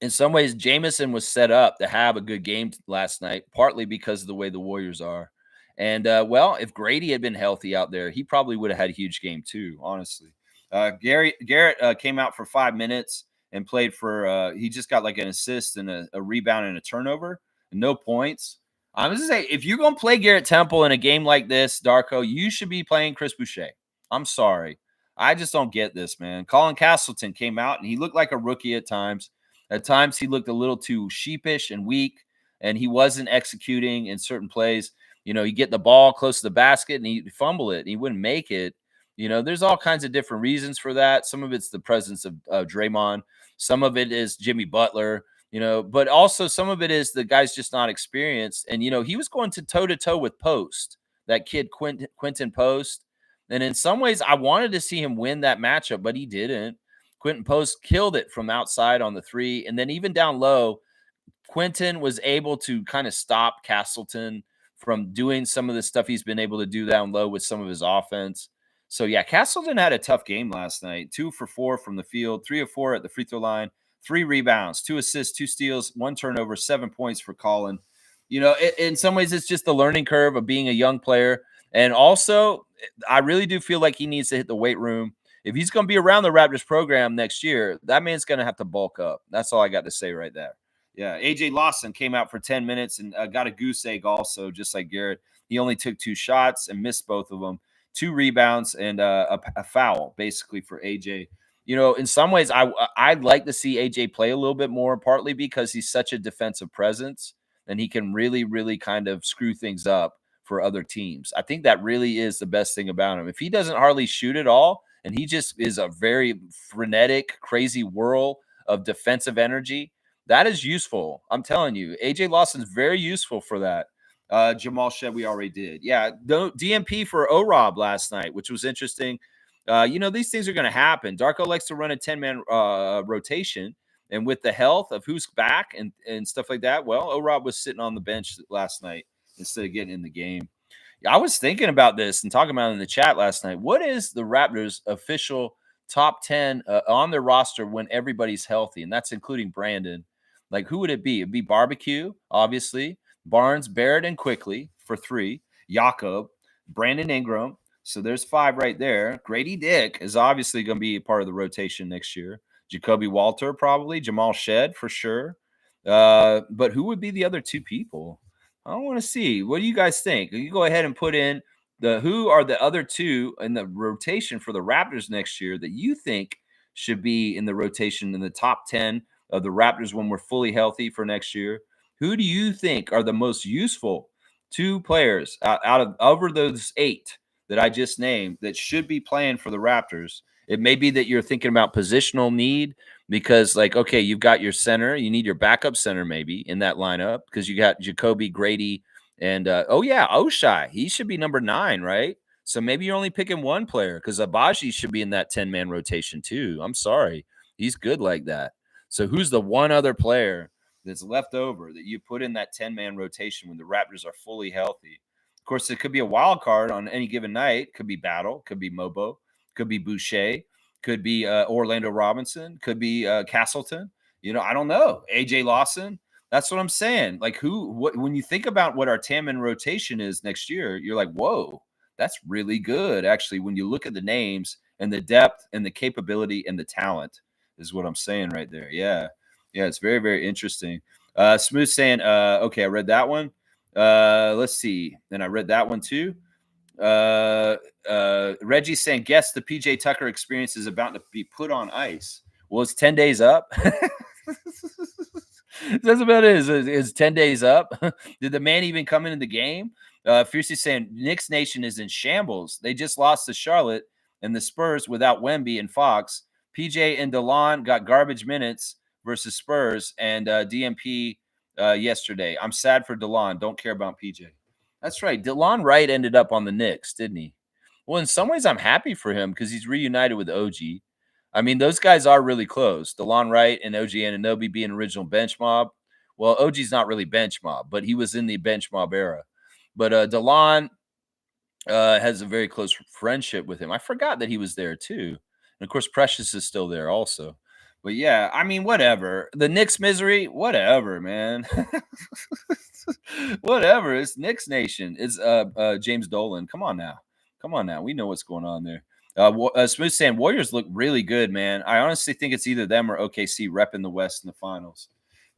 in some ways, Jamison was set up to have a good game last night, partly because of the way the Warriors are. And, if Grady had been healthy out there, he probably would have had a huge game too, honestly. Garrett came out for 5 minutes and played for he just got like an assist and a rebound and a turnover and no points. I'm going to say, if you're going to play Garrett Temple in a game like this, Darko, you should be playing Chris Boucher. I'm sorry. I just don't get this, man. Colin Castleton came out, and he looked like a rookie at times. At times, he looked a little too sheepish and weak, and he wasn't executing in certain plays. he'd get the ball close to the basket and he'd fumble it and he wouldn't make it. There's all kinds of different reasons for that. Some of it's the presence of Draymond. Some of it is Jimmy Butler, but also some of it is the guy's just not experienced. And, he was going to toe with Post, that kid, Quentin Post. And in some ways, I wanted to see him win that matchup, but he didn't. Quentin Post killed it from outside on the three. And then even down low, Quentin was able to kind of stop Castleton from doing some of the stuff he's been able to do down low with some of his offense. So, yeah, Castleton had a tough game last night. 2 for 4 from the field, 3 of 4 at the free throw line, 3 rebounds, 2 assists, 2 steals, 1 turnover, 7 points for Colin. In some ways, it's just the learning curve of being a young player. And also, I really do feel like he needs to hit the weight room. If he's going to be around the Raptors program next year, that man's going to have to bulk up. That's all I got to say right there. Yeah, A.J. Lawson came out for 10 minutes and got a goose egg also, just like Garrett. He only took 2 shots and missed both of them. 2 rebounds and a foul, basically, for A.J. In some ways, I'd like to see A.J. play a little bit more, partly because he's such a defensive presence and he can really, really kind of screw things up for other teams. I think that really is the best thing about him. If he doesn't hardly shoot at all and he just is a very frenetic, crazy whirl of defensive energy, that is useful. I'm telling you, A.J. Lawson's very useful for that. Jamal Shed, we already did. Yeah, DMP for O-Rob last night, which was interesting. These things are going to happen. Darko likes to run a 10-man rotation, and with the health of who's back and stuff like that, well, O-Rob was sitting on the bench last night instead of getting in the game. I was thinking about this and talking about it in the chat last night. What is the Raptors' official top 10 on their roster when everybody's healthy? And that's including Brandon. Like, who would it be? It'd be Barbecue, obviously. Barnes, Barrett, and Quickly for 3. Jakob, Brandon Ingram. So there's 5 right there. Grady Dick is obviously going to be a part of the rotation next year. Jacoby Walter, probably. Jamal Shed, for sure. But who would be the other 2 people? I want to see. What do you guys think? You go ahead and put in who are the other 2 in the rotation for the Raptors next year that you think should be in the rotation in the top 10 of the Raptors when we're fully healthy for next year. Who do you think are the most useful 2 players out of over those 8 that I just named that should be playing for the Raptors? It may be that you're thinking about positional need because, like, okay, you've got your center. You need your backup center maybe in that lineup because you got Jacoby, Grady, and, Oshai. He should be number 9, right? So maybe you're only picking 1 player because Abaji should be in that 10-man rotation too. I'm sorry. He's good like that. So who's the one other player that's left over that you put in that 10-man rotation when the Raptors are fully healthy? Of course, it could be a wild card on any given night. Could be Battle, could be Mobo, could be Boucher, could be Orlando Robinson, could be Castleton. I don't know. A.J. Lawson. That's what I'm saying. Like, when you think about what our 10-man rotation is next year, you're like, whoa, that's really good. Actually, when you look at the names and the depth and the capability and the talent, is what I'm saying right there. Yeah. It's very, very interesting. Smooth saying, okay, I read that one. Let's see. And I read that one too. Reggie saying, guess the PJ Tucker experience is about to be put on ice. Well, it's 10 days up. That's about it. Is 10 days up. Did the man even come into the game? Fiercely saying, Knicks Nation is in shambles. They just lost to Charlotte and the Spurs without Wemby and Fox. PJ and DeLon got garbage minutes versus Spurs and DMP yesterday. I'm sad for DeLon. Don't care about PJ. That's right. DeLon Wright ended up on the Knicks, didn't he? Well, in some ways, I'm happy for him because he's reunited with OG. I mean, those guys are really close. DeLon Wright and OG Anunoby being original bench mob. Well, OG's not really bench mob, but he was in the bench mob era. But DeLon has a very close friendship with him. I forgot that he was there too. And of course, Precious is still there also. But yeah, I mean, whatever. The Knicks misery, whatever, man. Whatever. It's Knicks Nation. It's James Dolan. Come on now. We know what's going on there. Smooth saying Warriors look really good, man. I honestly think it's either them or OKC repping the West in the finals.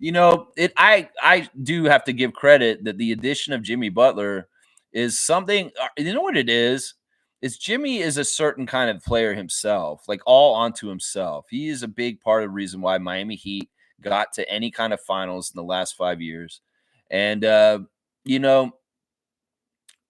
I do have to give credit that the addition of Jimmy Butler is something. You know what it is? Jimmy is a certain kind of player himself, like all onto himself. He is a big part of the reason why Miami Heat got to any kind of finals in the last 5 years. And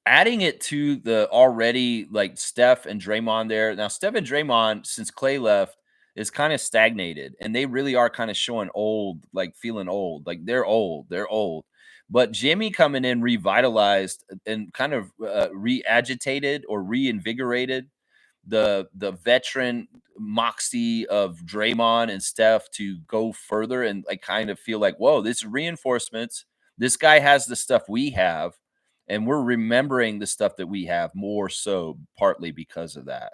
adding it to the already like Steph and Draymond there. Now, Steph and Draymond, since Clay left, is kind of stagnated, and they really are kind of showing old, like feeling old. Like they're old, they're old. But Jimmy coming in revitalized and kind of re-agitated or reinvigorated the veteran moxie of Draymond and Steph to go further and like kind of feel like, whoa, this is reinforcements. This guy has the stuff we have, and we're remembering the stuff that we have more so partly because of that.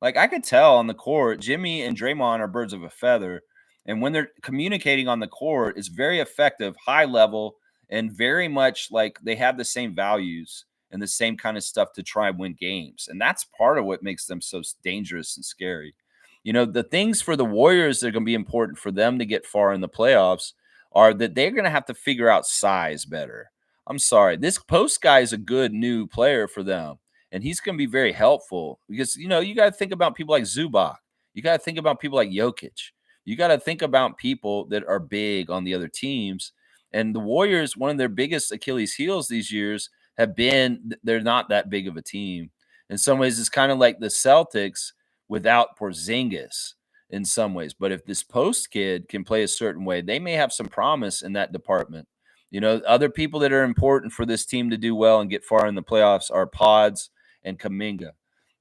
Like I could tell on the court, Jimmy and Draymond are birds of a feather. And when they're communicating on the court, it's very effective, high level, and very much like they have the same values and the same kind of stuff to try and win games. And that's part of what makes them so dangerous and scary. You know, the things for the Warriors that are going to be important for them to get far in the playoffs are that they're going to have to figure out size better. I'm sorry. This post guy is a good new player for them, and he's going to be very helpful because, you know, you got to think about people like Zubac. You got to think about people like Jokic. You got to think about people that are big on the other teams. And the Warriors, one of their biggest Achilles heels these years have been they're not that big of a team. In some ways, it's kind of like the Celtics without Porzingis in some ways. But if this post kid can play a certain way, they may have some promise in that department. You know, other people that are important for this team to do well and get far in the playoffs are Pods and Kaminga.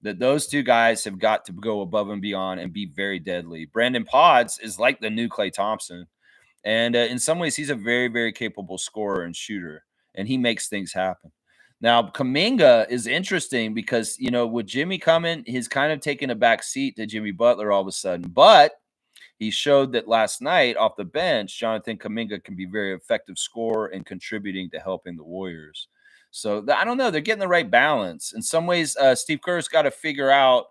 That those two guys have got to go above and beyond and be very deadly. Brandon Pods is like the new Klay Thompson. And in some ways, he's a very, very capable scorer and shooter, and he makes things happen. Now, Kaminga is interesting because, you know, with Jimmy coming, he's kind of taken a back seat to Jimmy Butler all of a sudden. But he showed that last night off the bench, Jonathan Kaminga can be very effective scorer and contributing to helping the Warriors. So I don't know. They're getting the right balance. In some ways, Steve Kerr's got to figure out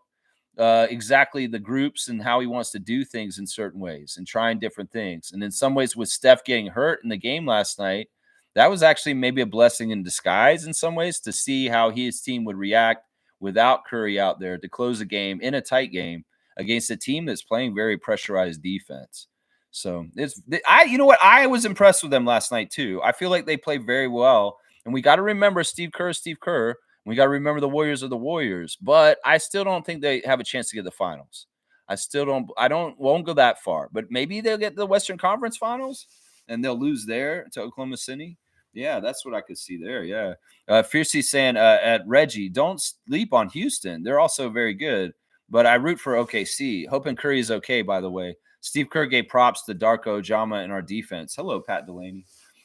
exactly the groups and how he wants to do things in certain ways and trying different things. And in some ways, with Steph getting hurt in the game last night, that was actually maybe a blessing in disguise in some ways to see how his team would react without Curry out there to close a game in a tight game against a team that's playing very pressurized defense. So you know what? I was impressed with them last night too. I feel like they played very well. And we got to remember Steve Kerr. We got to remember the Warriors are the Warriors, but I still don't think they have a chance to get the finals. Won't go that far, but maybe they'll get the Western Conference Finals and they'll lose there to Oklahoma City. Yeah, that's what I could see there. Yeah. Fiercey saying at Reggie, don't sleep on Houston. They're also very good, but I root for OKC. Hoping Curry is okay, by the way. Steve Kerr gave props to Darko Jama in our defense. Hello, Pat Delaney.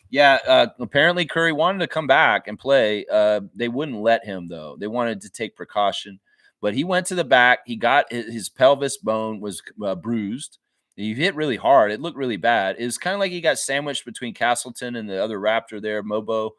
Yeah, apparently Curry wanted to come back and play. They wouldn't let him, though. They wanted to take precaution. But he went to the back. He got his pelvis bone was bruised. He hit really hard. It looked really bad. It was kind of like he got sandwiched between Castleton and the other Raptor there, Mobo.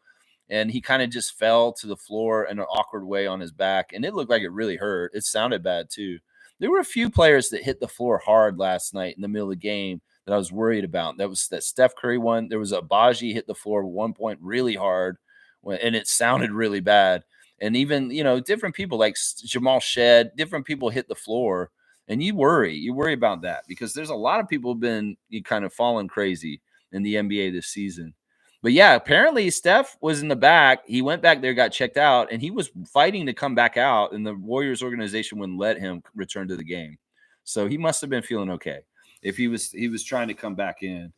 And he kind of just fell to the floor in an awkward way on his back. And it looked like it really hurt. It sounded bad, too. There were a few players that hit the floor hard last night in the middle of the game that I was worried about. That was that Steph Curry one. There was a Baji hit the floor at one point really hard, and it sounded really bad. And even, you know, different people like Jamal Shed, different people hit the floor. And you worry about that because there's a lot of people have been kind of falling crazy in the NBA this season. But yeah, apparently Steph was in the back. He went back there, got checked out, and he was fighting to come back out, and the Warriors organization wouldn't let him return to the game. So he must have been feeling okay if he was trying to come back in.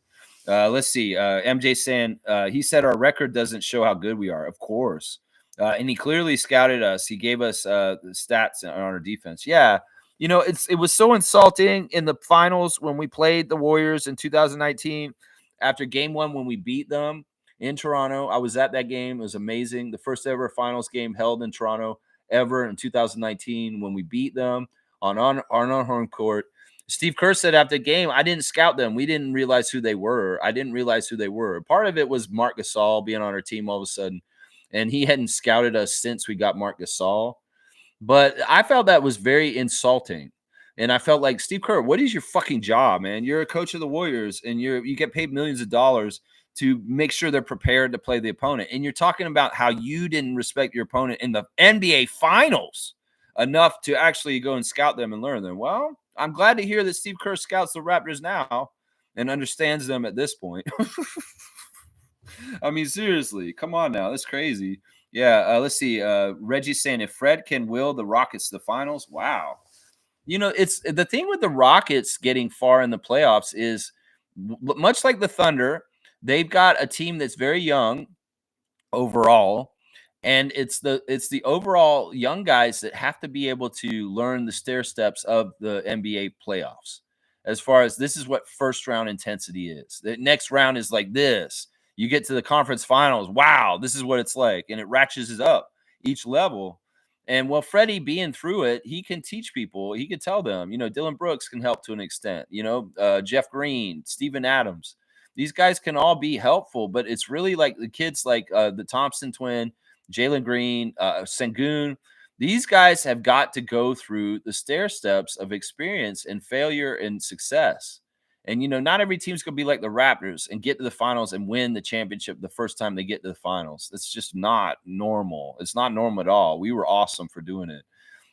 Let's see. MJ saying he said our record doesn't show how good we are. Of course. And he clearly scouted us. He gave us the stats on our defense. Yeah. You know, it was so insulting in the finals when we played the Warriors in 2019 after game one when we beat them in Toronto. I was at that game. It was amazing. The first ever finals game held in Toronto ever in 2019 when we beat them on our home court. Steve Kerr said after the game, I didn't scout them. We didn't realize who they were. I didn't realize who they were. Part of it was Marc Gasol being on our team all of a sudden, and he hadn't scouted us since we got Marc Gasol. But I felt that was very insulting. And I felt like, Steve Kerr, what is your fucking job, man? You're a coach of the Warriors, and you get paid millions of dollars to make sure they're prepared to play the opponent. And you're talking about how you didn't respect your opponent in the NBA Finals enough to actually go and scout them and learn them. Well, I'm glad to hear that Steve Kerr scouts the Raptors now and understands them at this point. I mean, seriously, come on now. That's crazy. Yeah, let's see. Reggie's saying if Fred can will the Rockets to the finals, wow. It's the thing with the Rockets getting far in the playoffs is much like the Thunder, they've got a team that's very young overall, and it's the overall young guys that have to be able to learn the stair steps of the NBA playoffs. As far as this is what first round intensity is. The next round is like this. You get to the conference finals. Wow, this is what it's like, and it ratchets up each level. And well, Freddie being through it, he can teach people. He can tell them. Dylan Brooks can help to an extent. Jeff Green, Steven Adams, these guys can all be helpful, but it's really like the kids like the Thompson twin, Jalen Green, Sengun. These guys have got to go through the stair steps of experience and failure and success. And not every team's gonna be like the Raptors and get to the finals and win the championship the first time they get to the finals. It's just not normal. It's not normal at all. We were awesome for doing it.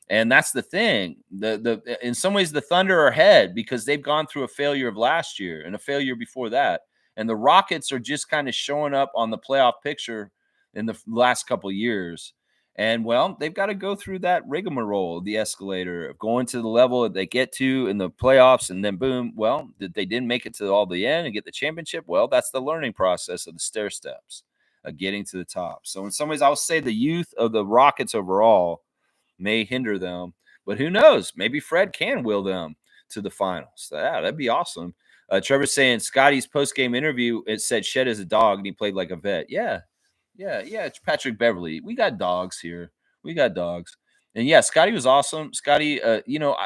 And that's the thing. The in some ways the Thunder are ahead because they've gone through a failure of last year and a failure before that. And the Rockets are just kind of showing up on the playoff picture in the last couple of years. And well, they've got to go through that rigmarole, the escalator of going to the level that they get to in the playoffs, and then boom, well, they didn't make it to all the end and get the championship. Well, that's the learning process of the stair steps of getting to the top. So in some ways, I'll say the youth of the Rockets overall may hinder them, but who knows? Maybe Fred can will them to the finals. Yeah, that'd be awesome. Trevor's saying Scotty's post-game interview, it said Shed is a dog and he played like a vet. Yeah. Yeah. It's Patrick Beverly. We got dogs here. We got dogs. And yeah, Scotty was awesome. Scotty,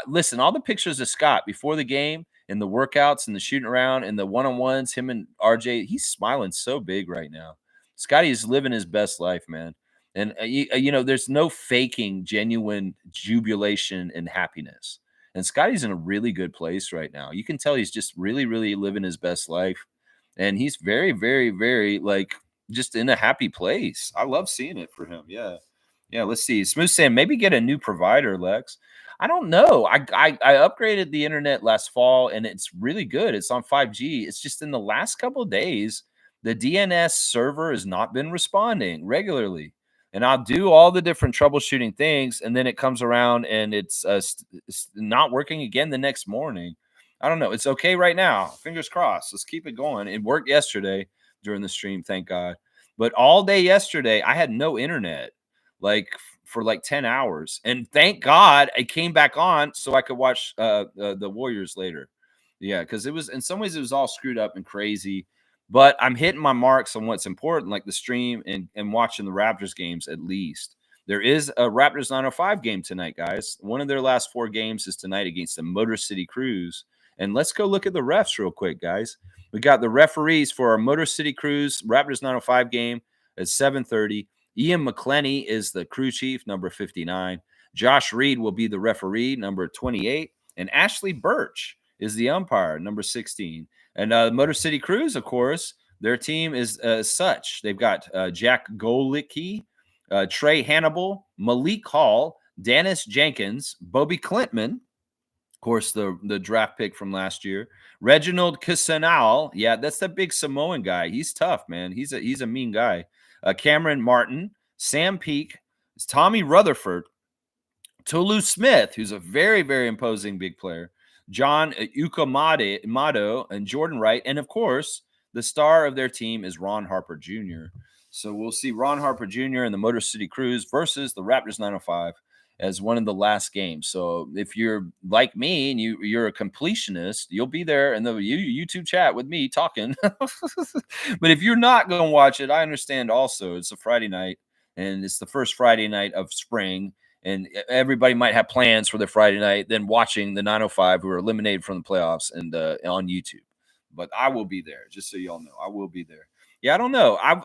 listen, all the pictures of Scott before the game and the workouts and the shooting around and the one-on-ones, him and RJ, he's smiling so big right now. Scotty is living his best life, man. And there's no faking genuine jubilation and happiness. And Scotty's in a really good place right now. You can tell he's just really, really living his best life. And he's very, very, very like just in a happy place. I love seeing it for him. Yeah. Yeah. Let's see. Smooth saying maybe get a new provider, Lex. I don't know. I upgraded the internet last fall and it's really good. It's on 5G. It's just in the last couple of days, the DNS server has not been responding regularly. And I'll do all the different troubleshooting things, and then it comes around and it's not working again the next morning. I don't know. It's okay right now. Fingers crossed. Let's keep it going. It worked yesterday during the stream, thank God. But all day yesterday, I had no internet, like for like 10 hours. And thank God it came back on so I could watch the Warriors later. Yeah, because it was in some ways it was all screwed up and crazy. But I'm hitting my marks on what's important, like the stream and watching the Raptors games at least. There is a Raptors 905 game tonight, guys. One of their last 4 games is tonight against the Motor City Cruise. And let's go look at the refs real quick, guys. We got the referees for our Motor City Cruise Raptors 905 game at 7:30. Ian McClenny is the crew chief, number 59. Josh Reed will be the referee, number 28. And Ashley Birch is the umpire, number 16. And Motor City Cruise, of course, their team is such. They've got Jack Golicki, Trey Hannibal, Malik Hall, Dennis Jenkins, Bobby Clintman, of course, the draft pick from last year, Reginald Casanal. Yeah, that's the big Samoan guy. He's tough, man. He's a mean guy. Cameron Martin, Sam Peake, Tommy Rutherford, Tolu Smith, who's a very, very imposing big player, John Ukamado and Jordan Wright. And of course, the star of their team is Ron Harper Jr. So we'll see Ron Harper Jr. and the Motor City Cruise versus the Raptors 905 as one of the last games. So if you're like me and you're a completionist, you'll be there in the YouTube chat with me talking. But if you're not going to watch it, I understand also. It's a Friday night, and it's the first Friday night of spring. And everybody might have plans for their Friday night, then watching the 905 who are eliminated from the playoffs and on YouTube. But I will be there, just so y'all know. I will be there. Yeah, I don't know. I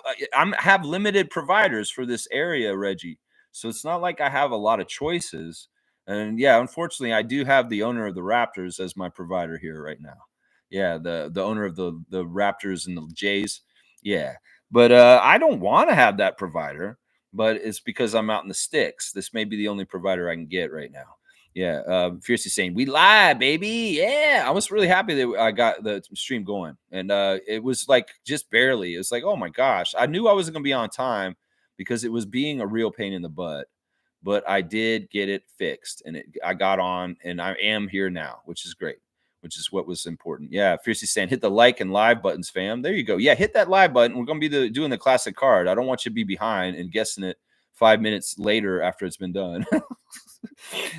have limited providers for this area, Reggie. So it's not like I have a lot of choices. And yeah, unfortunately, I do have the owner of the Raptors as my provider here right now. Yeah, the owner of the Raptors and the Jays. Yeah. But I don't want to have that provider. But it's because I'm out in the sticks. This may be the only provider I can get right now. Yeah. Fiercely saying, we lie, baby. Yeah. I was really happy that I got the stream going. And it was like just barely. It's like, oh my gosh. I knew I wasn't going to be on time because it was being a real pain in the butt. But I did get it fixed, and I got on, and I am here now, which is great, which is what was important. Yeah, Fiercely saying, hit the like and live buttons, fam. There you go. Yeah, hit that live button. We're gonna be doing the classic card. I don't want you to be behind and guessing it 5 minutes later after it's been done.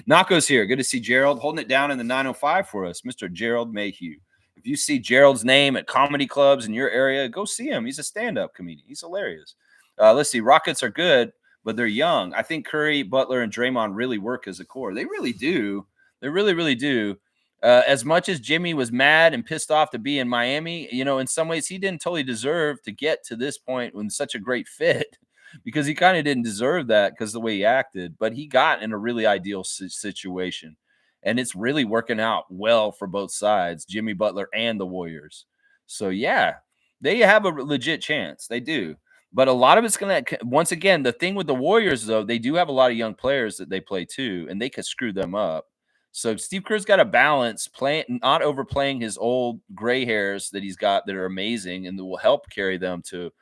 Nako's here. Good to see Gerald holding it down in the 905 for us, Mr. Gerald Mayhew. If you see Gerald's name at comedy clubs in your area, go see him. He's a stand-up comedian. He's hilarious. Let's see. Rockets are good, but they're young. I think Curry, Butler, and Draymond really work as a core. They really do. They really, really do. As much as Jimmy was mad and pissed off to be in Miami, in some ways he didn't totally deserve to get to this point when such a great fit because he kind of didn't deserve that because the way he acted, but he got in a really ideal situation. And it's really working out well for both sides, Jimmy Butler and the Warriors. So, yeah, they have a legit chance. They do. But a lot of it's going to, once again, the thing with the Warriors, though, they do have a lot of young players that they play too, and they could screw them up. So Steve Kerr's got to balance not overplaying his old gray hairs that he's got that are amazing and that will help carry them to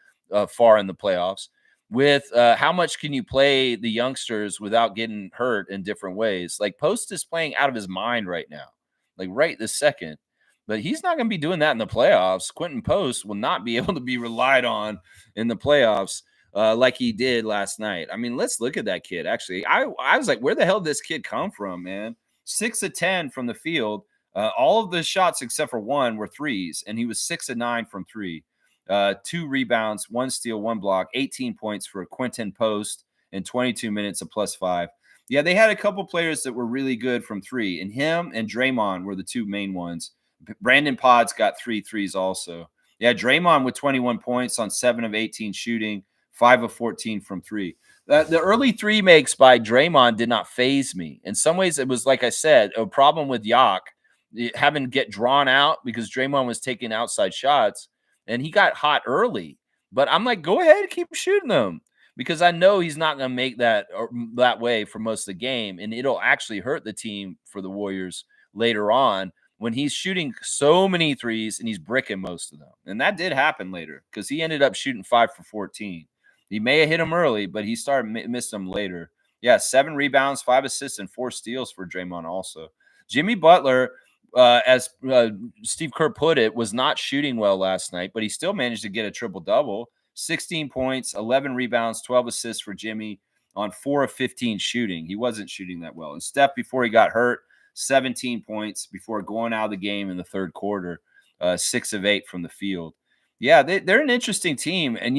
far in the playoffs with how much can you play the youngsters without getting hurt in different ways. Like Post is playing out of his mind right now, like right this second. But he's not going to be doing that in the playoffs. Quentin Post will not be able to be relied on in the playoffs like he did last night. I mean, let's look at that kid. Actually, I was like, where the hell did this kid come from, man? 6 of 10 from the field. All of the shots except for one were threes, and he was 6 of 9 from three. 2 rebounds, 1 steal, 1 block, 18 points for Quentin Post in 22 minutes of +5. Yeah, they had a couple players that were really good from three, and him and Draymond were the two main ones. Brandon Pod's got 3 threes also. Yeah, Draymond with 21 points on 7 of 18 shooting, 5 of 14 from three. The early three makes by Draymond did not phase me. In some ways, it was, like I said, a problem with Yak having to get drawn out because Draymond was taking outside shots, and he got hot early. But I'm like, go ahead, keep shooting them because I know he's not going to make that way for most of the game, and it'll actually hurt the team for the Warriors later on when he's shooting so many threes and he's bricking most of them. And that did happen later because he ended up shooting 5 for 14. He may have hit him early, but he started missed them later. Yeah, 7 rebounds, 5 assists, and 4 steals for Draymond also. Jimmy Butler, as Steve Kerr put it, was not shooting well last night, but he still managed to get a triple-double. 16 points, 11 rebounds, 12 assists for Jimmy on 4 of 15 shooting. He wasn't shooting that well. And Steph, before he got hurt, 17 points before going out of the game in the third quarter, 6 of 8 from the field. Yeah, they're an interesting team. And,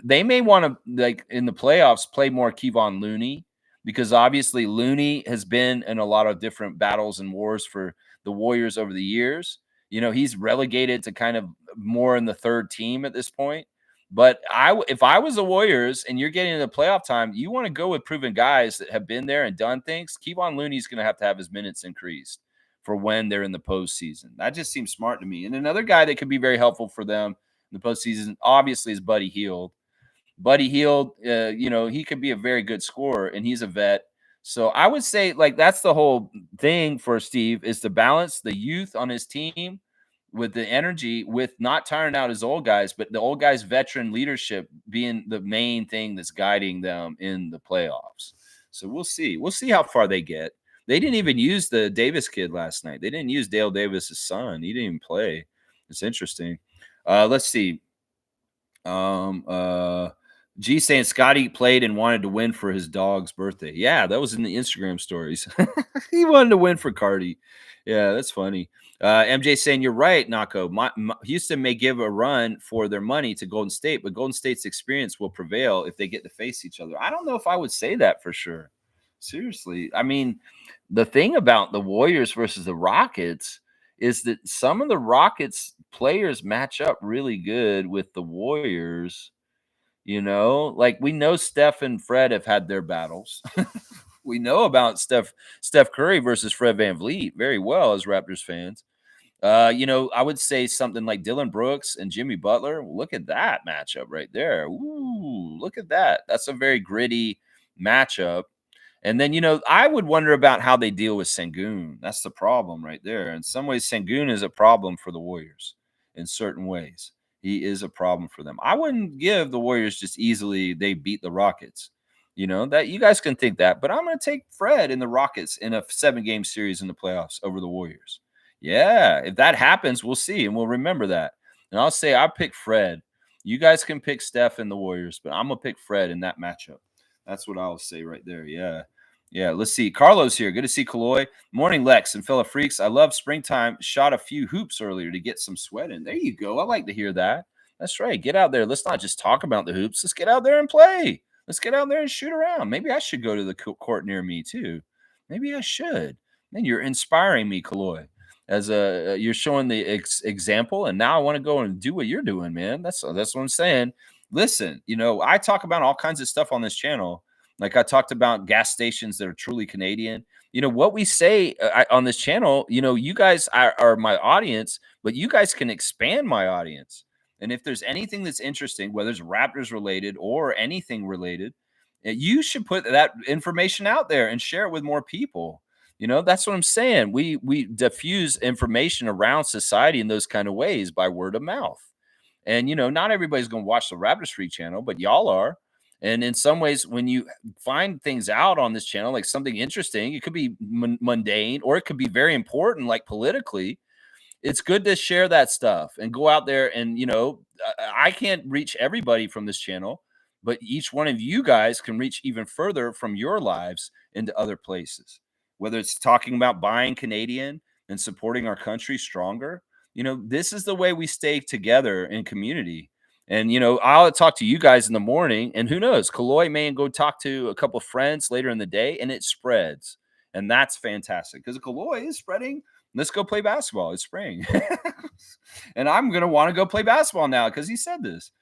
they may want to, like in the playoffs, play more Kevon Looney because obviously Looney has been in a lot of different battles and wars for the Warriors over the years. He's relegated to kind of more in the third team at this point. But if I was the Warriors and you're getting into playoff time, you want to go with proven guys that have been there and done things. Kevon Looney's going to have his minutes increased for when they're in the postseason. That just seems smart to me. And another guy that could be very helpful for them in the postseason, obviously, is Buddy Hield. Buddy Hield, he could be a very good scorer, and he's a vet. So I would say, like, that's the whole thing for Steve is to balance the youth on his team with the energy, with not tiring out his old guys, but the old guys' veteran leadership being the main thing that's guiding them in the playoffs. So we'll see. We'll see how far they get. They didn't even use the Davis kid last night. They didn't use Dale Davis's son. He didn't even play. It's interesting. Let's see. G saying Scotty played and wanted to win for his dog's birthday. Yeah, that was in the Instagram stories. He wanted to win for Cardi. Yeah, that's funny. MJ saying you're right, Nako. Houston may give a run for their money to Golden State, but Golden State's experience will prevail if they get to face each other. I don't know if I would say that for sure. Seriously. I mean, the thing about the Warriors versus the Rockets is that some of the Rockets players match up really good with the Warriors. Like we know Steph and Fred have had their battles. We know about Steph Curry versus Fred VanVleet very well as Raptors fans. I would say something like Dylan Brooks and Jimmy Butler. Look at that matchup right there. Ooh, look at that. That's a very gritty matchup. And then, I would wonder about how they deal with Sengun. That's the problem right there. In some ways, Sengun is a problem for the Warriors in certain ways. He is a problem for them. I wouldn't give the Warriors just easily they beat the Rockets. You know, that you guys can think that, but I'm going to take Fred and the Rockets in a 7-game series in the playoffs over the Warriors. Yeah, if that happens, we'll see and we'll remember that. And I'll say I pick Fred. You guys can pick Steph and the Warriors, but I'm going to pick Fred in that matchup. That's what I'll say right there. Yeah. Yeah, let's see. Carlos here. Good to see Kaloy. Morning, Lex and fellow freaks. I love springtime. Shot a few hoops earlier to get some sweat in. There you go. I like to hear that. That's right. Get out there. Let's not just talk about the hoops. Let's get out there and play. Let's get out there and shoot around. Maybe I should go to the court near me too. Maybe I should. Man, you're inspiring me, Kaloy. As you're showing the example, and now I want to go and do what you're doing, man. That's what I'm saying. Listen, you know, I talk about all kinds of stuff on this channel. Like I talked about gas stations that are truly Canadian. You know, what we say on this channel, you know, you guys are my audience, but you guys can expand my audience. And if there's anything that's interesting, whether it's Raptors related or anything related, you should put that information out there and share it with more people. You know, that's what I'm saying. We diffuse information around society in those kind of ways by word of mouth. And you know, not everybody's going to watch the Raptors Freak channel, but y'all are. And in some ways, when you find things out on this channel, like something interesting, it could be mundane or it could be very important, like politically. It's good to share that stuff and go out there. And, you know, I can't reach everybody from this channel, but each one of you guys can reach even further from your lives into other places, whether it's talking about buying Canadian and supporting our country stronger. You know, this is the way we stay together in community. And, you know, I'll talk to you guys in the morning, and who knows, Kaloy may go talk to a couple of friends later in the day, and it spreads. And that's fantastic because Kaloy is spreading. Let's go play basketball. It's spring. And I'm going to want to go play basketball now because he said this.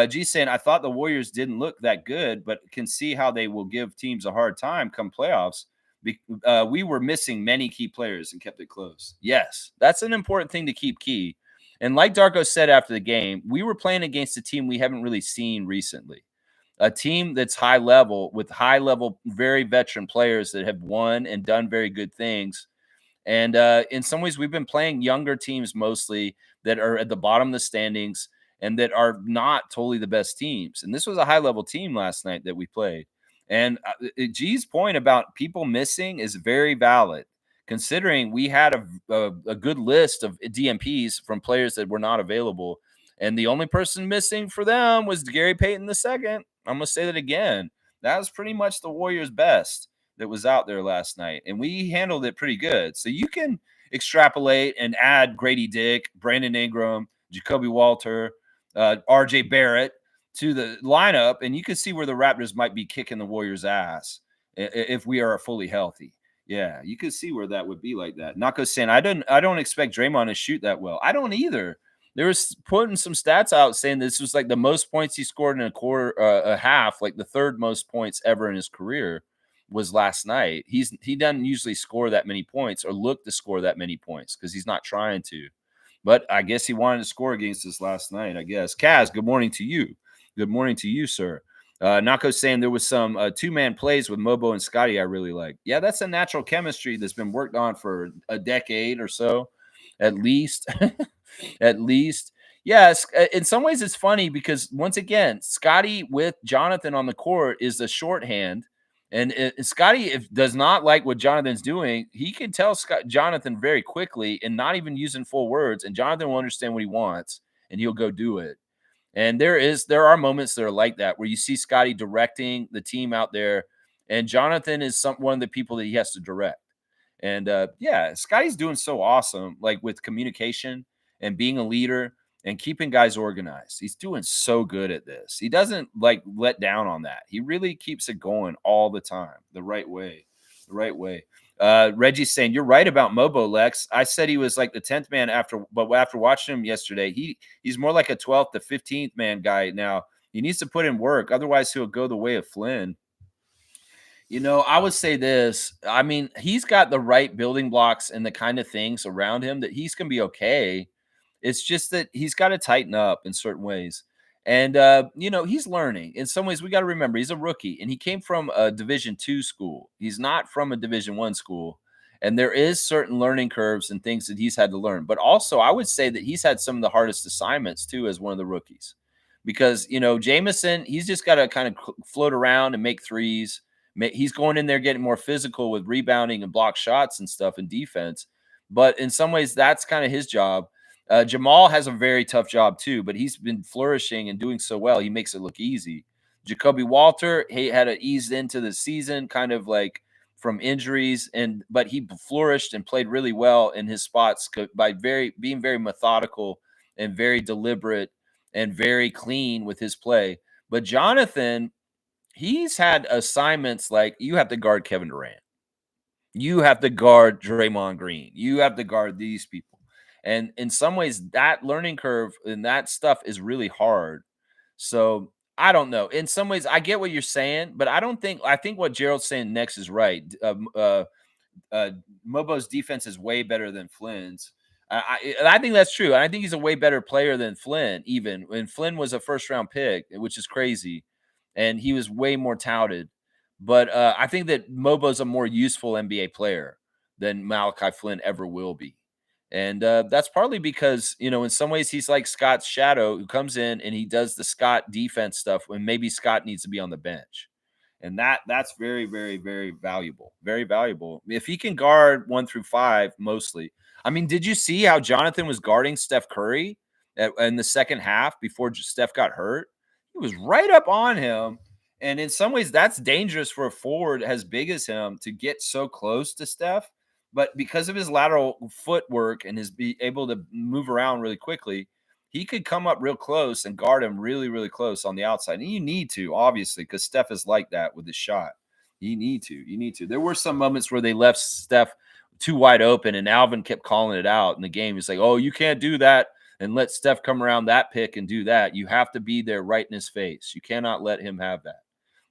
G saying, I thought the Warriors didn't look that good, but can see how they will give teams a hard time come playoffs. We were missing many key players and kept it close. Yes, that's an important thing to keep key. And like Darko said after the game, we were playing against a team we haven't really seen recently. A team that's high level with high level, very veteran players that have won and done very good things. And in some ways, we've been playing younger teams mostly that are at the bottom of the standings and that are not totally the best teams. And this was a high level team last night that we played. And G's point about people missing is very valid, considering we had a good list of DMPs from players that were not available. And the only person missing for them was Gary Payton II. I'm going to say that again. That was pretty much the Warriors' best that was out there last night. And we handled it pretty good. So you can extrapolate and add Grady Dick, Brandon Ingram, Jacoby Walter, RJ Barrett to the lineup, and you can see where the Raptors might be kicking the Warriors' ass if we are fully healthy. Yeah, you can see where that would be like that. Nako saying, I don't expect Draymond to shoot that well. I don't either. There was putting some stats out saying this was like the most points he scored in a quarter, a half, like the third most points ever in his career was last night. He doesn't usually score that many points or look to score that many points because he's not trying to. But I guess he wanted to score against us last night, I guess. Kaz, good morning to you. Good morning to you, sir. Nako saying there was some two-man plays with Mobo and Scotty I really like. Yeah, that's a natural chemistry that's been worked on for a decade or so, at least. At least. Yes, in some ways it's funny because, once again, Scotty with Jonathan on the court is the shorthand. And Scotty does not like what Jonathan's doing. He can tell Jonathan very quickly and not even using full words. And Jonathan will understand what he wants, and he'll go do it. And there are moments that are like that where you see Scotty directing the team out there, and Jonathan is one of the people that he has to direct. And yeah, Scotty's doing so awesome, like with communication and being a leader and keeping guys organized. He's doing so good at this. He doesn't like let down on that. He really keeps it going all the time, the right way, the right way. Reggie's saying, you're right about Mobo, Lex. I said he was like the 10th man but after watching him yesterday, he's more like a 12th to 15th man guy now. He needs to put in work. Otherwise, he'll go the way of Flynn. You know, I would say this. I mean, he's got the right building blocks and the kind of things around him that he's going to be okay. It's just that he's got to tighten up in certain ways. And, you know, he's learning. In some ways, we got to remember he's a rookie and he came from a Division II school. He's not from a Division I school. And there is certain learning curves and things that he's had to learn. But also, I would say that he's had some of the hardest assignments too as one of the rookies. Because, Jameson, he's just got to kind of float around and make threes. He's going in there getting more physical with rebounding and block shots and stuff and defense. But in some ways, that's kind of his job. Jamal has a very tough job too, but he's been flourishing and doing so well. He makes it look easy. Jacoby Walter, he had to ease into the season, kind of like from injuries, but he flourished and played really well in his spots by being very methodical and very deliberate and very clean with his play. But Jonathan, he's had assignments like you have to guard Kevin Durant. You have to guard Draymond Green. You have to guard these people. And in some ways, that learning curve and that stuff is really hard. So I don't know. In some ways, I get what you're saying, but I think what Gerald's saying next is right. Mobo's defense is way better than Flynn's. I think that's true. I think he's a way better player than Flynn, even when Flynn was a first round pick, which is crazy. And he was way more touted. But I think that Mobo's a more useful NBA player than Malachi Flynn ever will be. And that's partly because, in some ways he's like Scott's shadow who comes in and he does the Scott defense stuff when maybe Scott needs to be on the bench. And that's very, very, very valuable. Very valuable. If he can guard 1 through 5 mostly. I mean, did you see how Jonathan was guarding Steph Curry in the second half before Steph got hurt? He was right up on him. And in some ways, that's dangerous for a forward as big as him to get so close to Steph. But because of his lateral footwork and his be able to move around really quickly, he could come up real close and guard him really, really close on the outside. And you need to, obviously, because Steph is like that with his shot. You need to. There were some moments where they left Steph too wide open, and Alvin kept calling it out in the game. He's like, oh, you can't do that and let Steph come around that pick and do that. You have to be there right in his face. You cannot let him have that.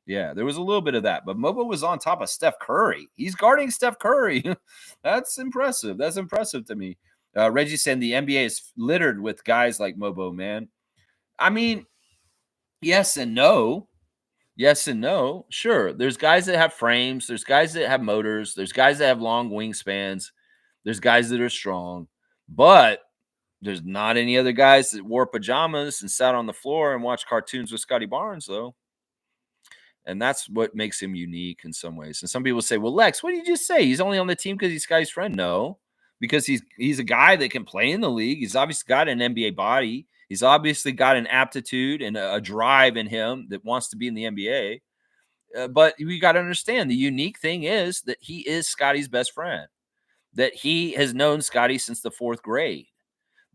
Yeah, there was a little bit of that, but Mobo was on top of Steph Curry. He's guarding Steph Curry. That's impressive. That's impressive to me. Reggie saying the NBA is littered with guys like Mobo, man. I mean, yes and no. Yes and no. Sure. There's guys that have frames. There's guys that have motors. There's guys that have long wingspans. There's guys that are strong. But there's not any other guys that wore pajamas and sat on the floor and watched cartoons with Scotty Barnes, though. And that's what makes him unique in some ways. And some people say, well, Lex, what did you just say? He's only on the team because he's Scotty's friend. No, because he's a guy that can play in the league. He's obviously got an NBA body. He's obviously got an aptitude and a drive in him that wants to be in the NBA. But we got to understand the unique thing is that he is Scotty's best friend, that he has known Scotty since the 4th grade,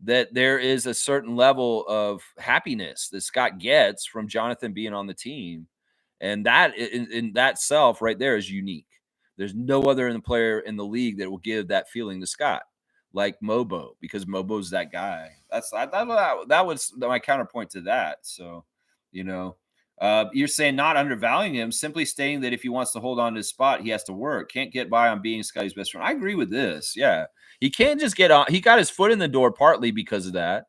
that there is a certain level of happiness that Scott gets from Jonathan being on the team. And that in that self right there is unique. There's no other player in the league that will give that feeling to Scott like Mobo, because Mobo's that guy. That was my counterpoint to that. So, you're saying not undervaluing him, simply stating that if he wants to hold on to his spot, he has to work. Can't get by on being Scotty's best friend. I agree with this. Yeah. He can't just get on. He got his foot in the door partly because of that,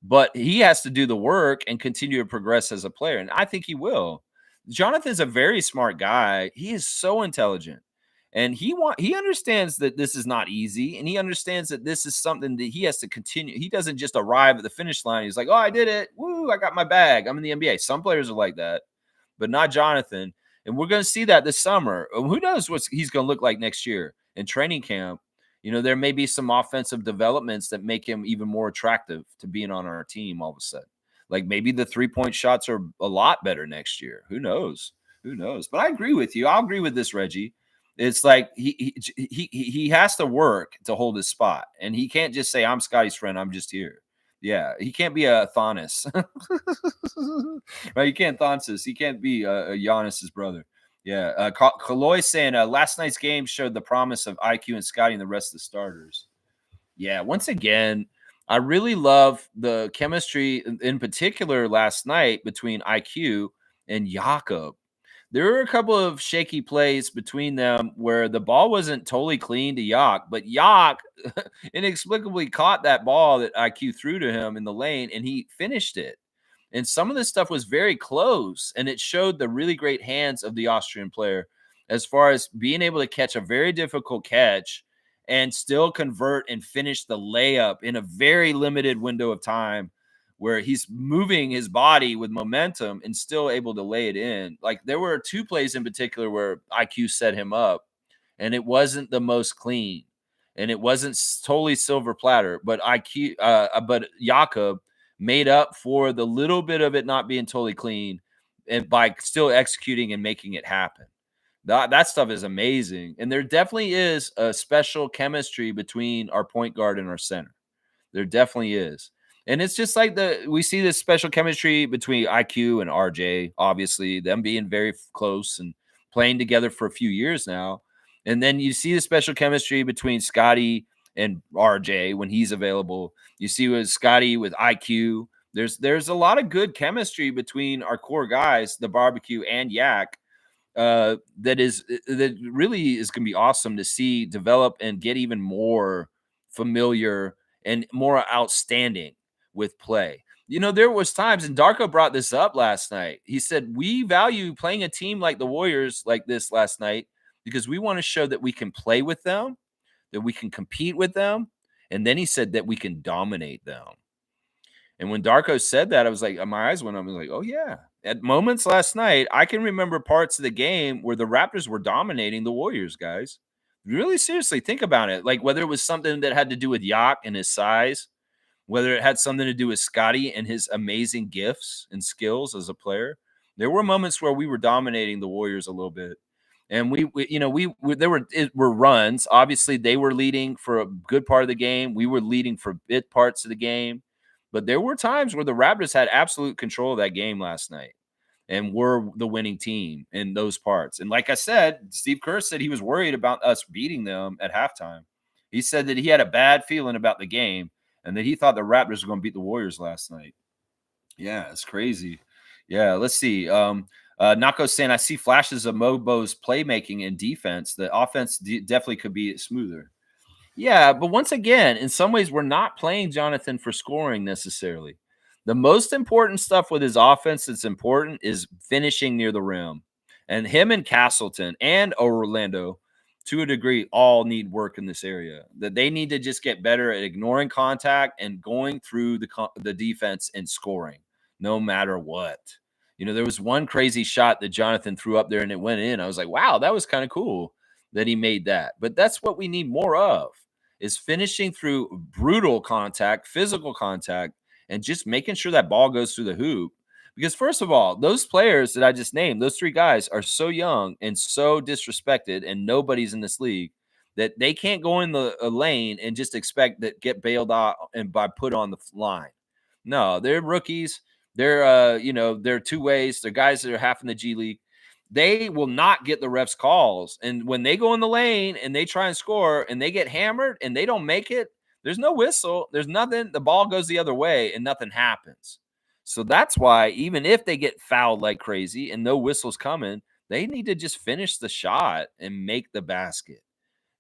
but he has to do the work and continue to progress as a player. And I think he will. Jonathan's a very smart guy. He is so intelligent. And he understands that this is not easy, and he understands that this is something that he has to continue. He doesn't just arrive at the finish line. He's like, "Oh, I did it. Woo, I got my bag. I'm in the NBA." Some players are like that, but not Jonathan. And we're going to see that this summer. Who knows what he's going to look like next year in training camp? There may be some offensive developments that make him even more attractive to being on our team all of a sudden. Like maybe the 3-point shots are a lot better next year. Who knows? Who knows? But I agree with you. I'll agree with this, Reggie. It's like he has to work to hold his spot, and he can't just say, "I'm Scotty's friend. I'm just here." Yeah, he can't be a Thonis. Right? He can't Thonsis. He can't be a Giannis's brother. Yeah. Kaloy saying last night's game showed the promise of IQ and Scotty and the rest of the starters. Yeah. Once again, I really love the chemistry in particular last night between IQ and Jakob. There were a couple of shaky plays between them where the ball wasn't totally clean to Yak, but Yak inexplicably caught that ball that IQ threw to him in the lane and he finished it. And some of this stuff was very close, and it showed the really great hands of the Austrian player as far as being able to catch a very difficult catch and still convert and finish the layup in a very limited window of time where he's moving his body with momentum and still able to lay it in. Like there were 2 plays in particular where IQ set him up, and it wasn't the most clean, and it wasn't totally silver platter, but but Jakob made up for the little bit of it not being totally clean, and by still executing and making it happen. That stuff is amazing, and there definitely is a special chemistry between our point guard and our center. There definitely is. And it's just like we see this special chemistry between IQ and RJ, obviously, them being very close and playing together for a few years now. And then you see the special chemistry between Scotty and RJ when he's available. You see with Scotty with IQ. There's a lot of good chemistry between our core guys, the barbecue and Yak, that really is going to be awesome to see develop and get even more familiar and more outstanding with play. There was times, and Darko brought this up last night. He said, we value playing a team like the Warriors like this last night because we want to show that we can play with them, that we can compete with them. And then he said that we can dominate them. And when Darko said that, I was like, my eyes went up. I was like, oh, yeah. At moments last night, I can remember parts of the game where the Raptors were dominating the Warriors, guys. Really seriously think about it. Like whether it was something that had to do with Yak and his size, whether it had something to do with Scotty and his amazing gifts and skills as a player. There were moments where we were dominating the Warriors a little bit. And there were runs. Obviously, they were leading for a good part of the game. We were leading for bit parts of the game. But there were times where the Raptors had absolute control of that game last night and were the winning team in those parts. And like I said, Steve Kerr said he was worried about us beating them at halftime. He said that he had a bad feeling about the game and that he thought the Raptors were going to beat the Warriors last night. Yeah, it's crazy. Yeah, let's see. Nako's saying, I see flashes of Mobo's playmaking and defense. The offense definitely could be smoother. Yeah, but once again, in some ways, we're not playing Jonathan for scoring necessarily. The most important stuff with his offense that's important is finishing near the rim. And him and Castleton and Orlando, to a degree, all need work in this area. That they need to just get better at ignoring contact and going through the defense and scoring, no matter what. There was one crazy shot that Jonathan threw up there and it went in. I was like, wow, that was kind of cool that he made that. But that's what we need more of, is finishing through brutal contact, physical contact, and just making sure that ball goes through the hoop. Because first of all, those players that I just named, those 3 guys are so young and so disrespected, and nobody's in this league, that they can't go in the lane and just expect that get bailed out and by put on the line. No, they're rookies. They're they're 2 ways. They're guys that are half in the G League. They will not get the refs' calls. And when they go in the lane and they try and score and they get hammered and they don't make it, there's no whistle. There's nothing. The ball goes the other way and nothing happens. So that's why even if they get fouled like crazy and no whistle's coming, they need to just finish the shot and make the basket,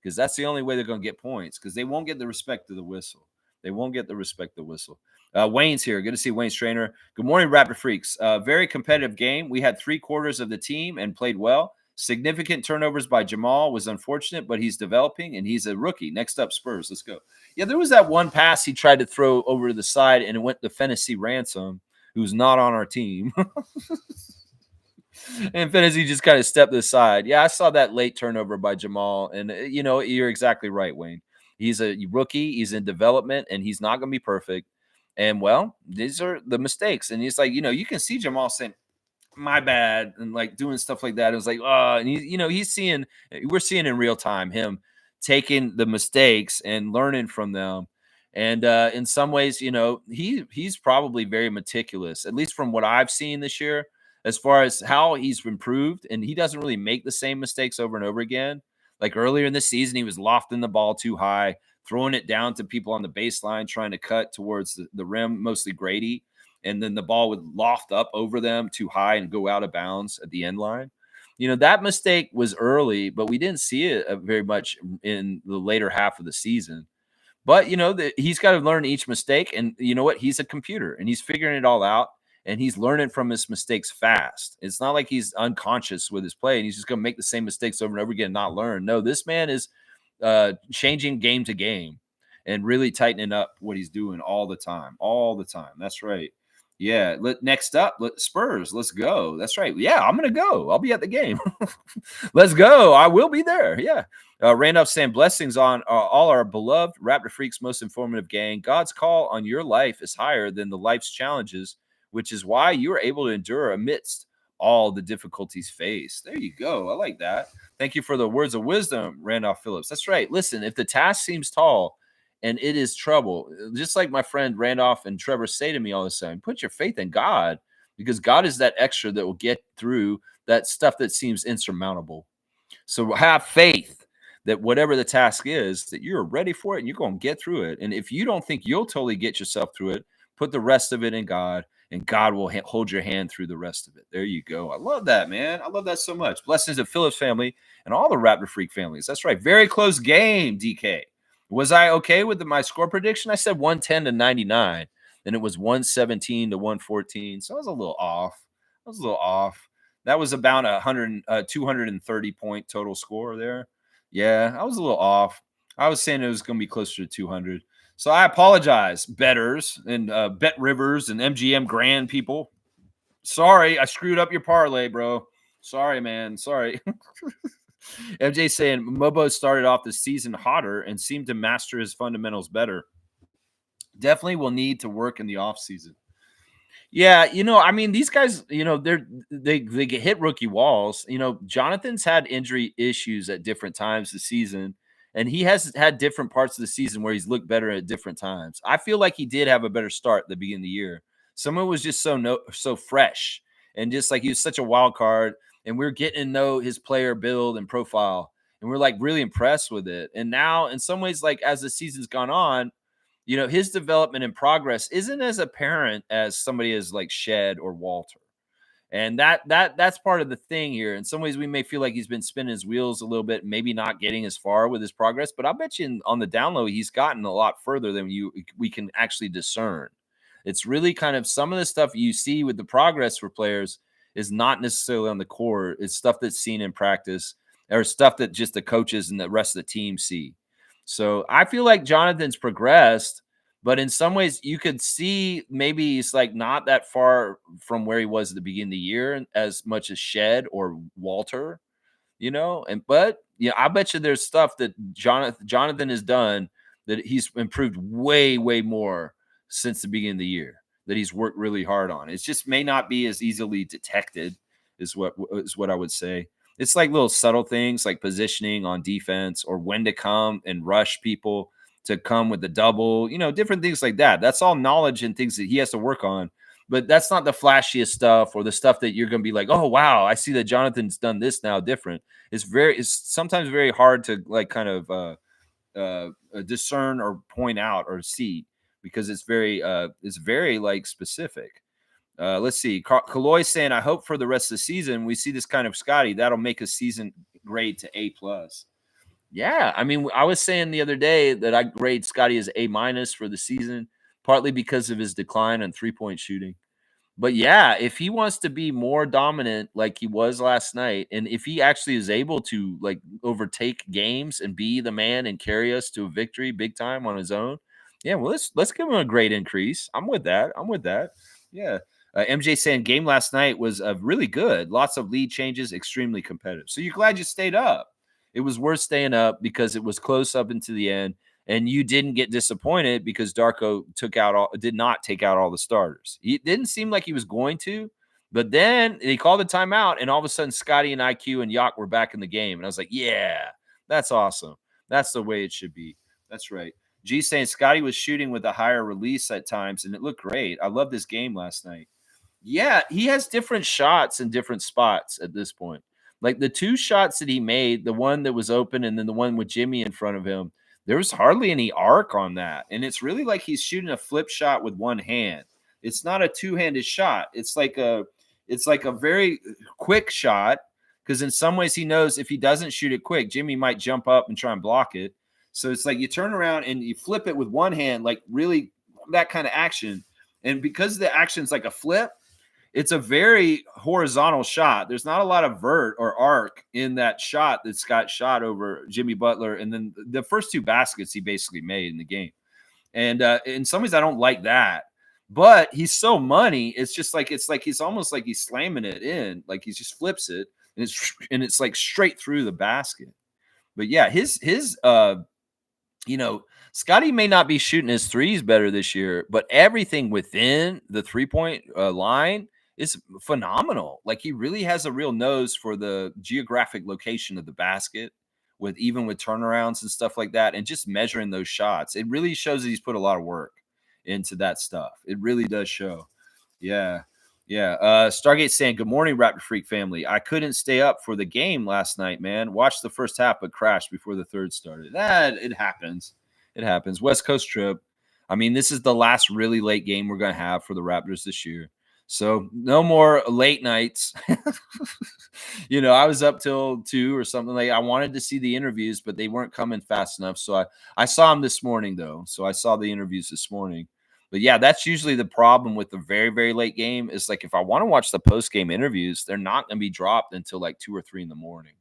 because that's the only way they're going to get points, because they won't get the respect of the whistle. They won't get the respect of the whistle. Wayne's here. Good to see Wayne's trainer. Good morning, Raptor Freaks. Very competitive game. We had 3/4 of the team and played well. Significant turnovers by Jamal was unfortunate, but he's developing and he's a rookie. Next up, Spurs. Let's go. Yeah, there was that one pass he tried to throw over to the side and it went to Fantasy Ransom, who's not on our team. And Fantasy just kind of stepped aside. Yeah, I saw that late turnover by Jamal. And, you're exactly right, Wayne. He's a rookie. He's in development, and he's not going to be perfect. And, well, these are the mistakes. And he's like, you can see Jamal saying, my bad, and like doing stuff like that. It was like, oh, and we're seeing in real time him taking the mistakes and learning from them. And in some ways, he's probably very meticulous, at least from what I've seen this year, as far as how he's improved. And he doesn't really make the same mistakes over and over again. Like earlier in the season, he was lofting the ball too high, throwing it down to people on the baseline, trying to cut towards the rim, mostly Grady. And then the ball would loft up over them too high and go out of bounds at the end line. That mistake was early, but we didn't see it very much in the later half of the season. But, he's got to learn each mistake. And you know what? He's a computer, and he's figuring it all out. And he's learning from his mistakes fast. It's not like he's unconscious with his play and he's just going to make the same mistakes over and over again and not learn. No, this man is changing game to game and really tightening up what he's doing all the time. All the time. That's right. Yeah. Next up, Spurs. Let's go. That's right. Yeah, I'm gonna go. I'll be at the game. Let's go. I will be there. Yeah. Randolph saying blessings on all our beloved Raptor Freaks most informative gang. God's call on your life is higher than the life's challenges, which is why you are able to endure amidst all the difficulties faced. There you go. I like that. Thank you for the words of wisdom, Randolph Phillips. That's right. Listen, if the task seems tall and it is trouble, just like my friend Randolph and Trevor say to me all the time, put your faith in God, because God is that extra that will get through that stuff that seems insurmountable. So have faith that whatever the task is, that you're ready for it and you're going to get through it. And if you don't think you'll totally get yourself through it, put the rest of it in God, and God will hold your hand through the rest of it. There you go. I love that, man. I love that so much. Blessings to Phillips family and all the Raptor Freak families. That's right. Very close game, DK. Was I okay with my score prediction? I said 110 to 99, and it was 117 to 114. So I was a little off. That was about 230 point total score there. Yeah, I was a little off. I was saying it was going to be closer to 200. So I apologize, betters and Bet Rivers and MGM Grand people. Sorry, I screwed up your parlay, bro. Sorry, man. Sorry. MJ saying Mobo started off the season hotter and seemed to master his fundamentals better. Definitely will need to work in the offseason. Yeah, I mean, these guys, they get hit rookie walls. Jonathan's had injury issues at different times this season, and he has had different parts of the season where he's looked better at different times. I feel like he did have a better start at the beginning of the year. Someone was just so fresh, and just like he was such a wild card, and we're getting to know his player build and profile, and we're like really impressed with it. And now, in some ways, like as the season's gone on, his development and progress isn't as apparent as somebody as like Shed or Walter. And that's part of the thing here. In some ways, we may feel like he's been spinning his wheels a little bit, maybe not getting as far with his progress. But I bet you on the down low, he's gotten a lot further than we can actually discern. It's really kind of some of the stuff you see with the progress for players is not necessarily on the court. It's stuff that's seen in practice or stuff that just the coaches and the rest of the team see. So I feel like Jonathan's progressed, but in some ways you could see maybe he's like not that far from where he was at the beginning of the year as much as Shed or Walter, but I bet you there's stuff that Jonathan has done that he's improved way, way more since the beginning of the year, that he's worked really hard on. It just may not be as easily detected is what I would say. It's like little subtle things like positioning on defense or when to come and rush people to come with the double, different things like that. That's all knowledge and things that he has to work on. But that's not the flashiest stuff or the stuff that you're going to be like, oh, wow, I see that Jonathan's done this now different. It's sometimes very hard to like kind of discern or point out or see because it's very like specific. Let's see. Kaloy saying, I hope for the rest of the season we see this kind of Scotty. That'll make a season grade to A+. Yeah, I mean, I was saying the other day that I grade Scotty as A- for the season, partly because of his decline on 3-point shooting. But yeah, if he wants to be more dominant like he was last night, and if he actually is able to like overtake games and be the man and carry us to a victory big time on his own, yeah, well, let's give him a great increase. I'm with that. Yeah. MJ saying game last night was really good. Lots of lead changes, extremely competitive. So you're glad you stayed up. It was worth staying up because it was close up into the end, and you didn't get disappointed because Darko did not take out all the starters. It didn't seem like he was going to, but then he called the timeout, and all of a sudden Scotty and IQ and Yak were back in the game, and I was like, yeah, that's awesome. That's the way it should be. That's right. G saying Scotty was shooting with a higher release at times, and it looked great. I love this game last night. Yeah, he has different shots in different spots at this point. Like the two shots that he made, the one that was open and then the one with Jimmy in front of him, there was hardly any arc on that. And it's really like he's shooting a flip shot with one hand. It's not a two-handed shot. It's like a very quick shot because in some ways he knows if he doesn't shoot it quick, Jimmy might jump up and try and block it. So it's like you turn around and you flip it with one hand, like really that kind of action. And because the action's like a flip, it's a very horizontal shot. There's not a lot of vert or arc in that shot that Scott shot over Jimmy Butler. And then the first two baskets he basically made in the game. And in some ways, I don't like that. But he's so money. It's like he's almost like he's slamming it in, like he just flips it, and it's like straight through the basket. But yeah, Scotty may not be shooting his threes better this year, but everything within the 3-point line is phenomenal. Like he really has a real nose for the geographic location of the basket, with turnarounds and stuff like that, and just measuring those shots. It really shows that he's put a lot of work into that stuff. It really does show. Yeah. Yeah. Stargate saying, good morning, Raptor Freak family. I couldn't stay up for the game last night, man. Watched the first half, but crashed before the third started. It happens. It happens. West Coast trip. I mean, this is the last really late game we're going to have for the Raptors this year. So no more late nights. I was up till 2 or something. Like I wanted to see the interviews, but they weren't coming fast enough. So I saw them this morning, though. So I saw the interviews this morning. But yeah, that's usually the problem with the very, very late game is like if I want to watch the post-game interviews, they're not going to be dropped until like 2 or 3 in the morning.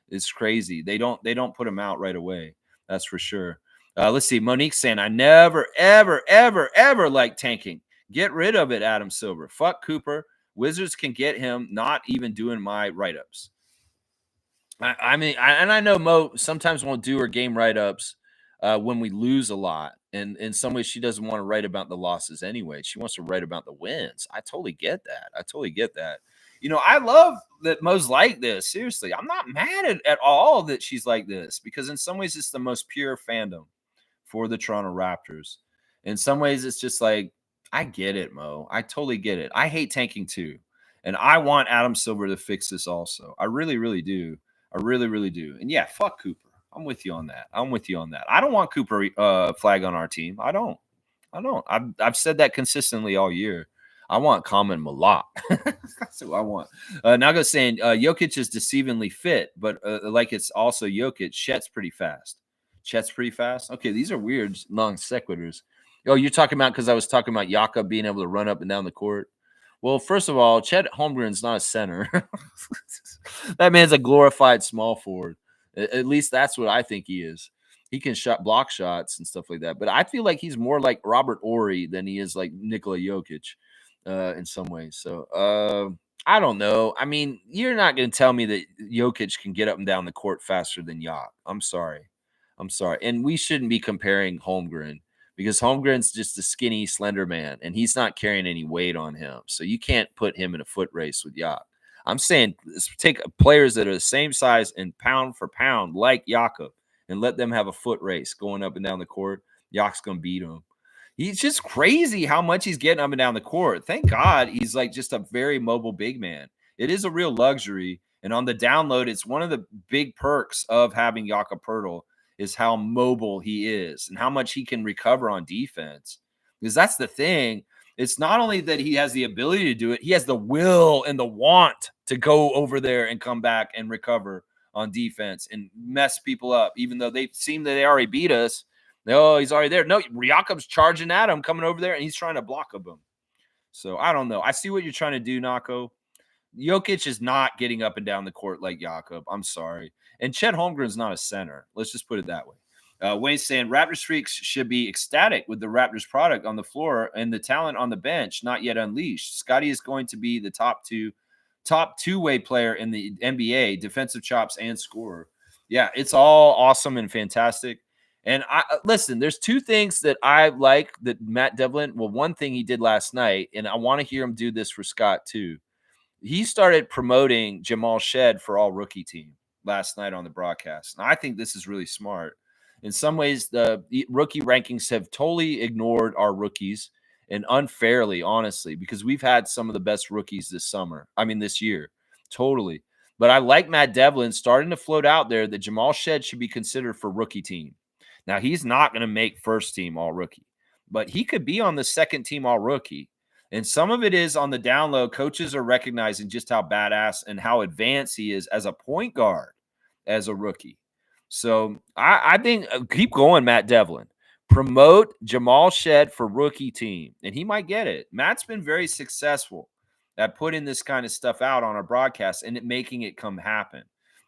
It's crazy. They don't put them out right away. That's for sure. Let's see. Monique saying, I never, ever, ever, ever like tanking. Get rid of it, Adam Silver. Fuck Cooper. Wizards can get him, not even doing my write-ups. I know Mo sometimes won't do her game write-ups when we lose a lot. And in some ways, she doesn't want to write about the losses anyway. She wants to write about the wins. I totally get that. I love that Mo's like this. Seriously, I'm not mad at all that she's like this because in some ways, it's the most pure fandom for the Toronto Raptors. In some ways, it's just like, I get it, Mo. I totally get it. I hate tanking too. And I want Adam Silver to fix this also. I really, really do. I really, really do. And yeah, fuck Cooper. I'm with you on that. I don't want Cooper flag on our team. I don't. I've said that consistently all year. I want Common Malak. That's who I want. Nago saying Jokic is deceivingly fit, but like it's also Jokic. Chet's pretty fast. Okay, these are weird long sequiturs. Oh, you're talking about because I was talking about Jakob being able to run up and down the court. Well, first of all, Chet Holmgren's not a center. That man's a glorified small forward. At least that's what I think he is. He can block shots and stuff like that. But I feel like he's more like Robert Horry than he is like Nikola Jokic in some ways. So I don't know. I mean, you're not going to tell me that Jokic can get up and down the court faster than Jokic. I'm sorry. And we shouldn't be comparing Holmgren because Holmgren's just a skinny, slender man, and he's not carrying any weight on him. So you can't put him in a foot race with Jokic. I'm saying take players that are the same size and pound for pound like Jakob and let them have a foot race going up and down the court. Jokic's going to beat him. He's just crazy how much he's getting up and down the court. Thank God he's like just a very mobile big man. It is a real luxury. And on the download, it's one of the big perks of having Jakob Poeltl is how mobile he is and how much he can recover on defense. Because that's the thing. It's not only that he has the ability to do it, he has the will and the want to go over there and come back and recover on defense and mess people up, even though they seem that they already beat us. Oh, he's already there. No, Jakob's charging at him, coming over there, and he's trying to block him. So I don't know. I see what you're trying to do, Nako. Jokic is not getting up and down the court like Jakob. I'm sorry. And Chet Holmgren's not a center. Let's just put it that way. Wayne's saying Raptors freaks should be ecstatic with the Raptors product on the floor and the talent on the bench not yet unleashed. Scotty is going to be the top two-way player in the NBA, defensive chops and scorer. Yeah, it's all awesome and fantastic. And listen, there's two things that I like that Matt Devlin, well, one thing he did last night, and I want to hear him do this for Scott too. He started promoting Jamal Shed for all rookie team last night on the broadcast. And I think this is really smart. In some ways, the rookie rankings have totally ignored our rookies and unfairly, honestly, because we've had some of the best rookies this year. Totally. But I like Matt Devlin starting to float out there that Jamal Shed should be considered for rookie team. Now, he's not going to make first team all rookie, but he could be on the second team all rookie. And some of it is on the down low. Coaches are recognizing just how badass and how advanced he is as a point guard, as a rookie. So I think keep going, Matt Devlin. Promote Jamal Shed for rookie team, and he might get it. Matt's been very successful at putting this kind of stuff out on our broadcast and making it come happen.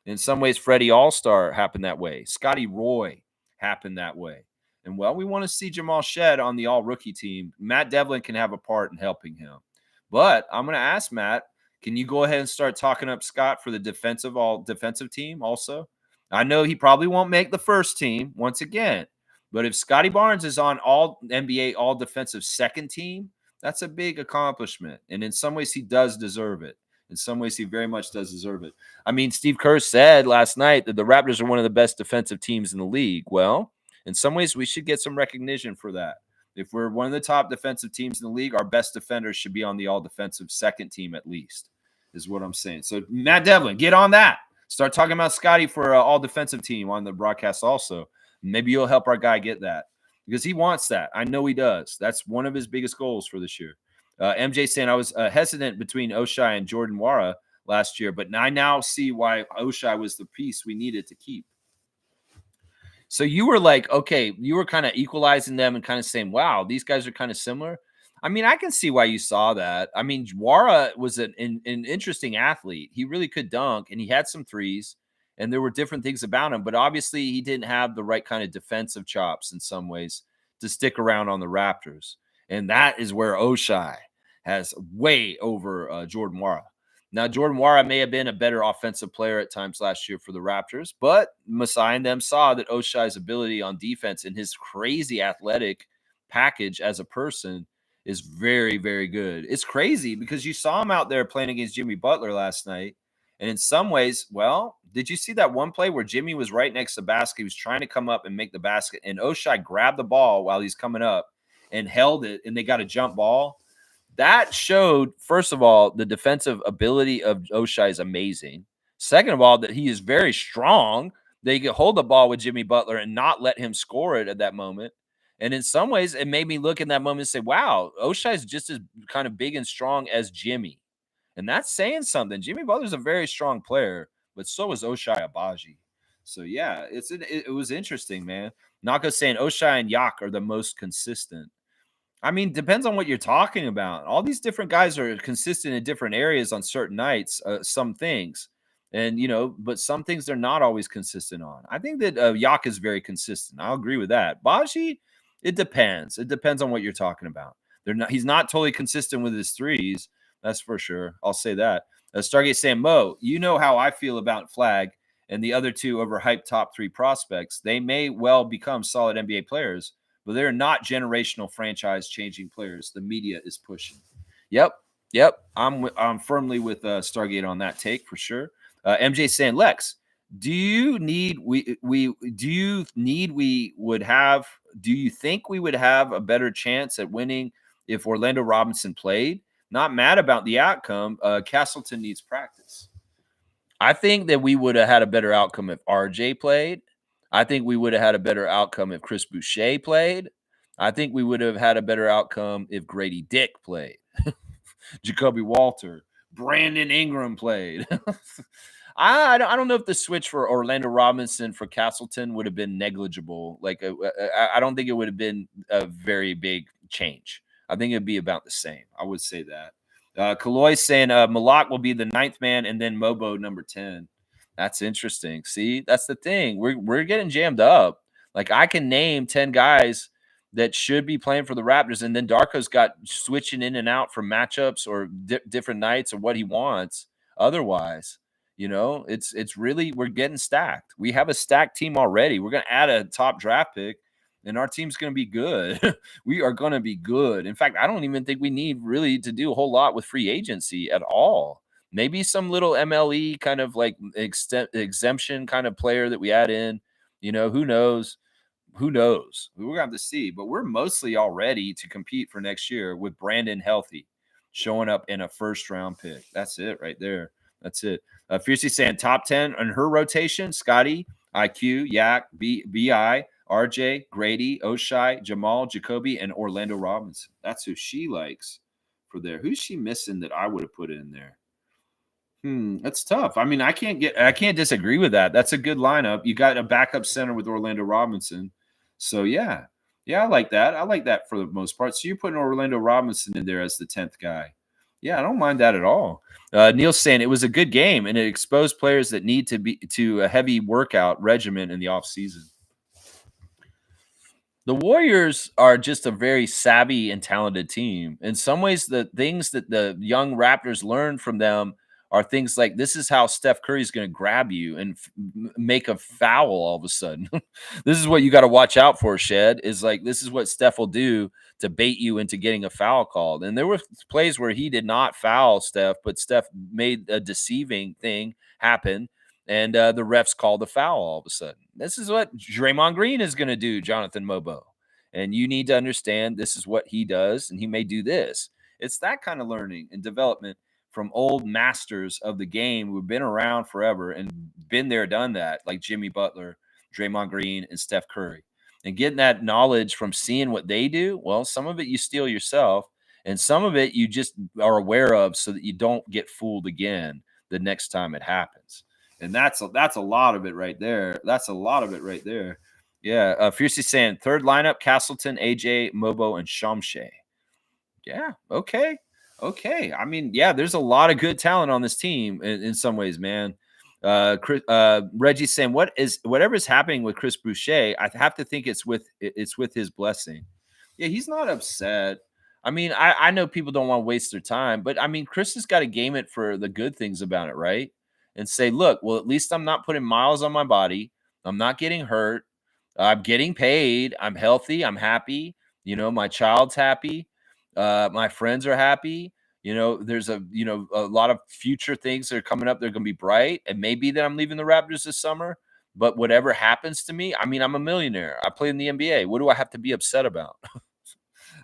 In some ways, Freddie All-Star happened that way. Scotty Roy happened that way. And well, we want to see Jamal Shead on the all-rookie team. Matt Devlin can have a part in helping him. But I'm going to ask Matt, can you go ahead and start talking up Scott for the defensive team also? I know he probably won't make the first team once again, but if Scotty Barnes is on all NBA all defensive second team, that's a big accomplishment. And in some ways, he does deserve it. In some ways, he very much does deserve it. I mean, Steve Kerr said last night that the Raptors are one of the best defensive teams in the league. Well, in some ways, we should get some recognition for that. If we're one of the top defensive teams in the league, our best defenders should be on the all-defensive second team at least, is what I'm saying. So, Matt Devlin, get on that. Start talking about Scotty for an all-defensive team on the broadcast also. Maybe you'll help our guy get that because he wants that. I know he does. That's one of his biggest goals for this year. MJ saying I was hesitant between Oshai and Jordan Nwora last year, but I now see why Oshai was the piece we needed to keep. So you were like, okay, you were kind of equalizing them and kind of saying, wow, these guys are kind of similar. I mean, I can see why you saw that. I mean, Nwora was an interesting athlete. He really could dunk, and he had some threes, and there were different things about him. But obviously, he didn't have the right kind of defensive chops in some ways to stick around on the Raptors. And that is where Oshai has way over Jordan Nwora. Now, Jordan Nwora may have been a better offensive player at times last year for the Raptors, but Masai and them saw that Oshai's ability on defense and his crazy athletic package as a person is very, very good. It's crazy because you saw him out there playing against Jimmy Butler last night. And in some ways, well, did you see that one play where Jimmy was right next to the basket? He was trying to come up and make the basket, and Oshai grabbed the ball while he's coming up and held it, and they got a jump ball. That showed, first of all, the defensive ability of Oshai is amazing. Second of all, that he is very strong. They could hold the ball with Jimmy Butler and not let him score it at that moment. And in some ways, it made me look in that moment and say, wow, Oshai is just as kind of big and strong as Jimmy. And that's saying something. Jimmy Butler's a very strong player, but so is Oshai Abaji. So, yeah, it was interesting, man. Nako saying Oshai and Yak are the most consistent. I mean, depends on what you're talking about. All these different guys are consistent in different areas on certain nights, some things. And, but some things they're not always consistent on. I think that Yak is very consistent. I'll agree with that. Baji, it depends. It depends on what you're talking about. He's not totally consistent with his threes. That's for sure. I'll say that. Stargate saying, Mo, you know how I feel about Flag and the other two overhyped top three prospects. They may well become solid NBA players, but they're not generational franchise-changing players. The media is pushing. Yep. I'm firmly with Stargate on that take for sure. MJ saying, Lex, do you think we would have a better chance at winning if Orlando Robinson played? Not mad about the outcome. Castleton needs practice. I think that we would have had a better outcome if RJ played. I think we would have had a better outcome if Chris Boucher played. I think we would have had a better outcome if Grady Dick played. Jacoby Walter, Brandon Ingram played. I don't know if the switch for Orlando Robinson for Castleton would have been negligible. Like, I don't think it would have been a very big change. I think it'd be about the same. I would say that. Kaloy saying Malak will be the 9th man and then Mobo number 10. That's interesting. See, that's the thing. We're getting jammed up. Like, I can name 10 guys that should be playing for the Raptors, and then Darko's got switching in and out for matchups or different nights or what he wants. Otherwise, it's really, we're getting stacked. We have a stacked team already. We're going to add a top draft pick, and our team's going to be good. We are going to be good. In fact, I don't even think we need really to do a whole lot with free agency at all. Maybe some little MLE kind of like exemption kind of player that we add in. Who knows? We're going to have to see. But we're mostly all ready to compete for next year with Brandon healthy, showing up in a first-round pick. That's it right there. That's it. Fiercely saying top 10 on her rotation, Scotty, IQ, Yak, BI, RJ, Grady, Oshai, Jamal, Jacoby, and Orlando Robinson. That's who she likes for there. Who's she missing that I would have put in there? That's tough. I mean, I can't disagree with that. That's a good lineup. You got a backup center with Orlando Robinson. So yeah, I like that. I like that for the most part. So you're putting Orlando Robinson in there as the 10th guy. Yeah, I don't mind that at all. Neil's saying it was a good game and it exposed players that need to be to a heavy workout regimen in the off season. The Warriors are just a very savvy and talented team. In some ways, the things that the young Raptors learned from them are things like this is how Steph Curry is going to grab you and make a foul all of a sudden. This is what you got to watch out for, Shed. Is like this is what Steph will do to bait you into getting a foul called. And there were plays where he did not foul Steph, but Steph made a deceiving thing happen and the refs called the foul all of a sudden. This is what Draymond Green is going to do, Jonathan Mobo. And you need to understand this is what he does, and he may do this. It's that kind of learning and development from old masters of the game who've been around forever and been there, done that, like Jimmy Butler, Draymond Green, and Steph Curry. And getting that knowledge from seeing what they do, well, some of it you steal yourself, and some of it you just are aware of so that you don't get fooled again the next time it happens. And that's a lot of it right there. That's a lot of it right there. Yeah. Fiercely saying third lineup: Castleton, AJ, Mobo, and Shamshay. Yeah. Okay. Okay. I mean, yeah, there's a lot of good talent on this team in some ways, man. Reggie's saying whatever is happening with Chris Boucher, I have to think it's with his blessing. Yeah, he's not upset. I mean, I know people don't want to waste their time, but I mean, Chris has got to game it for the good things about it, right? And say, look, well, at least I'm not putting miles on my body. I'm not getting hurt. I'm getting paid. I'm healthy. I'm happy. You know, my child's happy. My friends are happy. You know, there's a lot of future things that are coming up. They're going to be bright, and maybe that I'm leaving the Raptors this summer. But whatever happens to me, I mean, I'm a millionaire. I play in the NBA. What do I have to be upset about?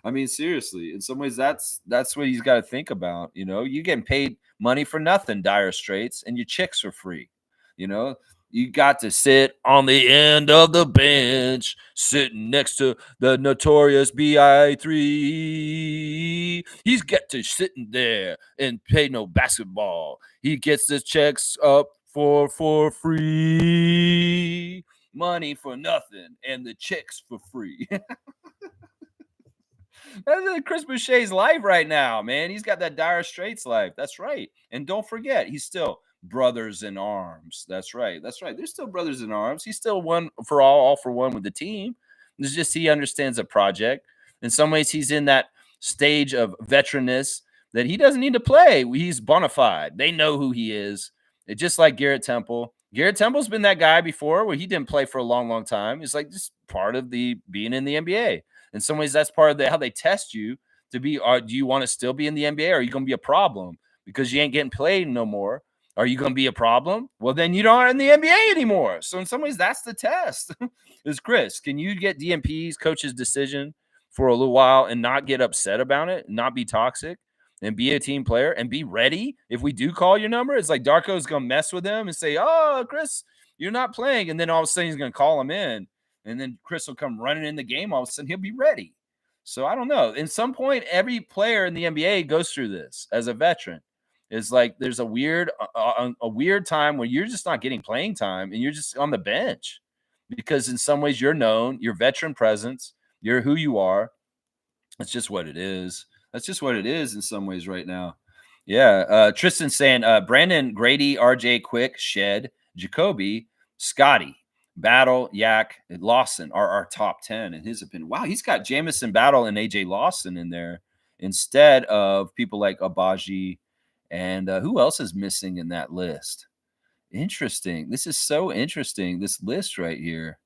I mean, seriously, in some ways, that's what he's got to think about. You know, you getting paid money for nothing, Dire Straits, and your chicks are free. You know, you got to sit on the end of the bench, sitting next to the notorious BI3. He's got to sitting there and play no basketball. He gets his checks up for free, money for nothing, and the chicks for free. That's Chris Boucher's life right now, man. He's got that Dire Straits life. That's right. And don't forget, he's still brothers in arms. That's right. That's right. They're still brothers in arms. He's still one for all for one with the team. It's just he understands the project. In some ways, he's in that stage of veteranness that he doesn't need to play. He's bona fide. They know who he is. It's just like Garrett Temple. Garrett Temple's been that guy before where he didn't play for a long, long time. It's like just part of the being in the NBA. In some ways, that's part of how they test you to be. Do you want to still be in the NBA? Or are you going to be a problem because you ain't getting played no more? Are you going to be a problem? Well, then you don't in the NBA anymore. So in some ways, that's the test. Is Chris, can you get DMP's coach's decision for a little while and not get upset about it, not be toxic, and be a team player and be ready if we do call your number? It's like Darko's going to mess with him and say, "Oh, Chris, you're not playing," and then all of a sudden he's going to call him in. And then Chris will come running in the game. All of a sudden, he'll be ready. So I don't know. In some point, every player in the NBA goes through this as a veteran. It's like there's a weird time when you're just not getting playing time and you're just on the bench because in some ways you're known, your veteran presence, you're who you are. That's just what it is. That's just what it is in some ways right now. Yeah. Tristan saying Brandon, Grady, RJ, Quick, Shed, Jacoby, Scotty, Battle, Yak, and Lawson are our top 10 in his opinion. Wow, he's got Jamison, Battle, and AJ Lawson in there instead of people like Abaji. And who else is missing in that list? Interesting. This is so interesting, this list right here.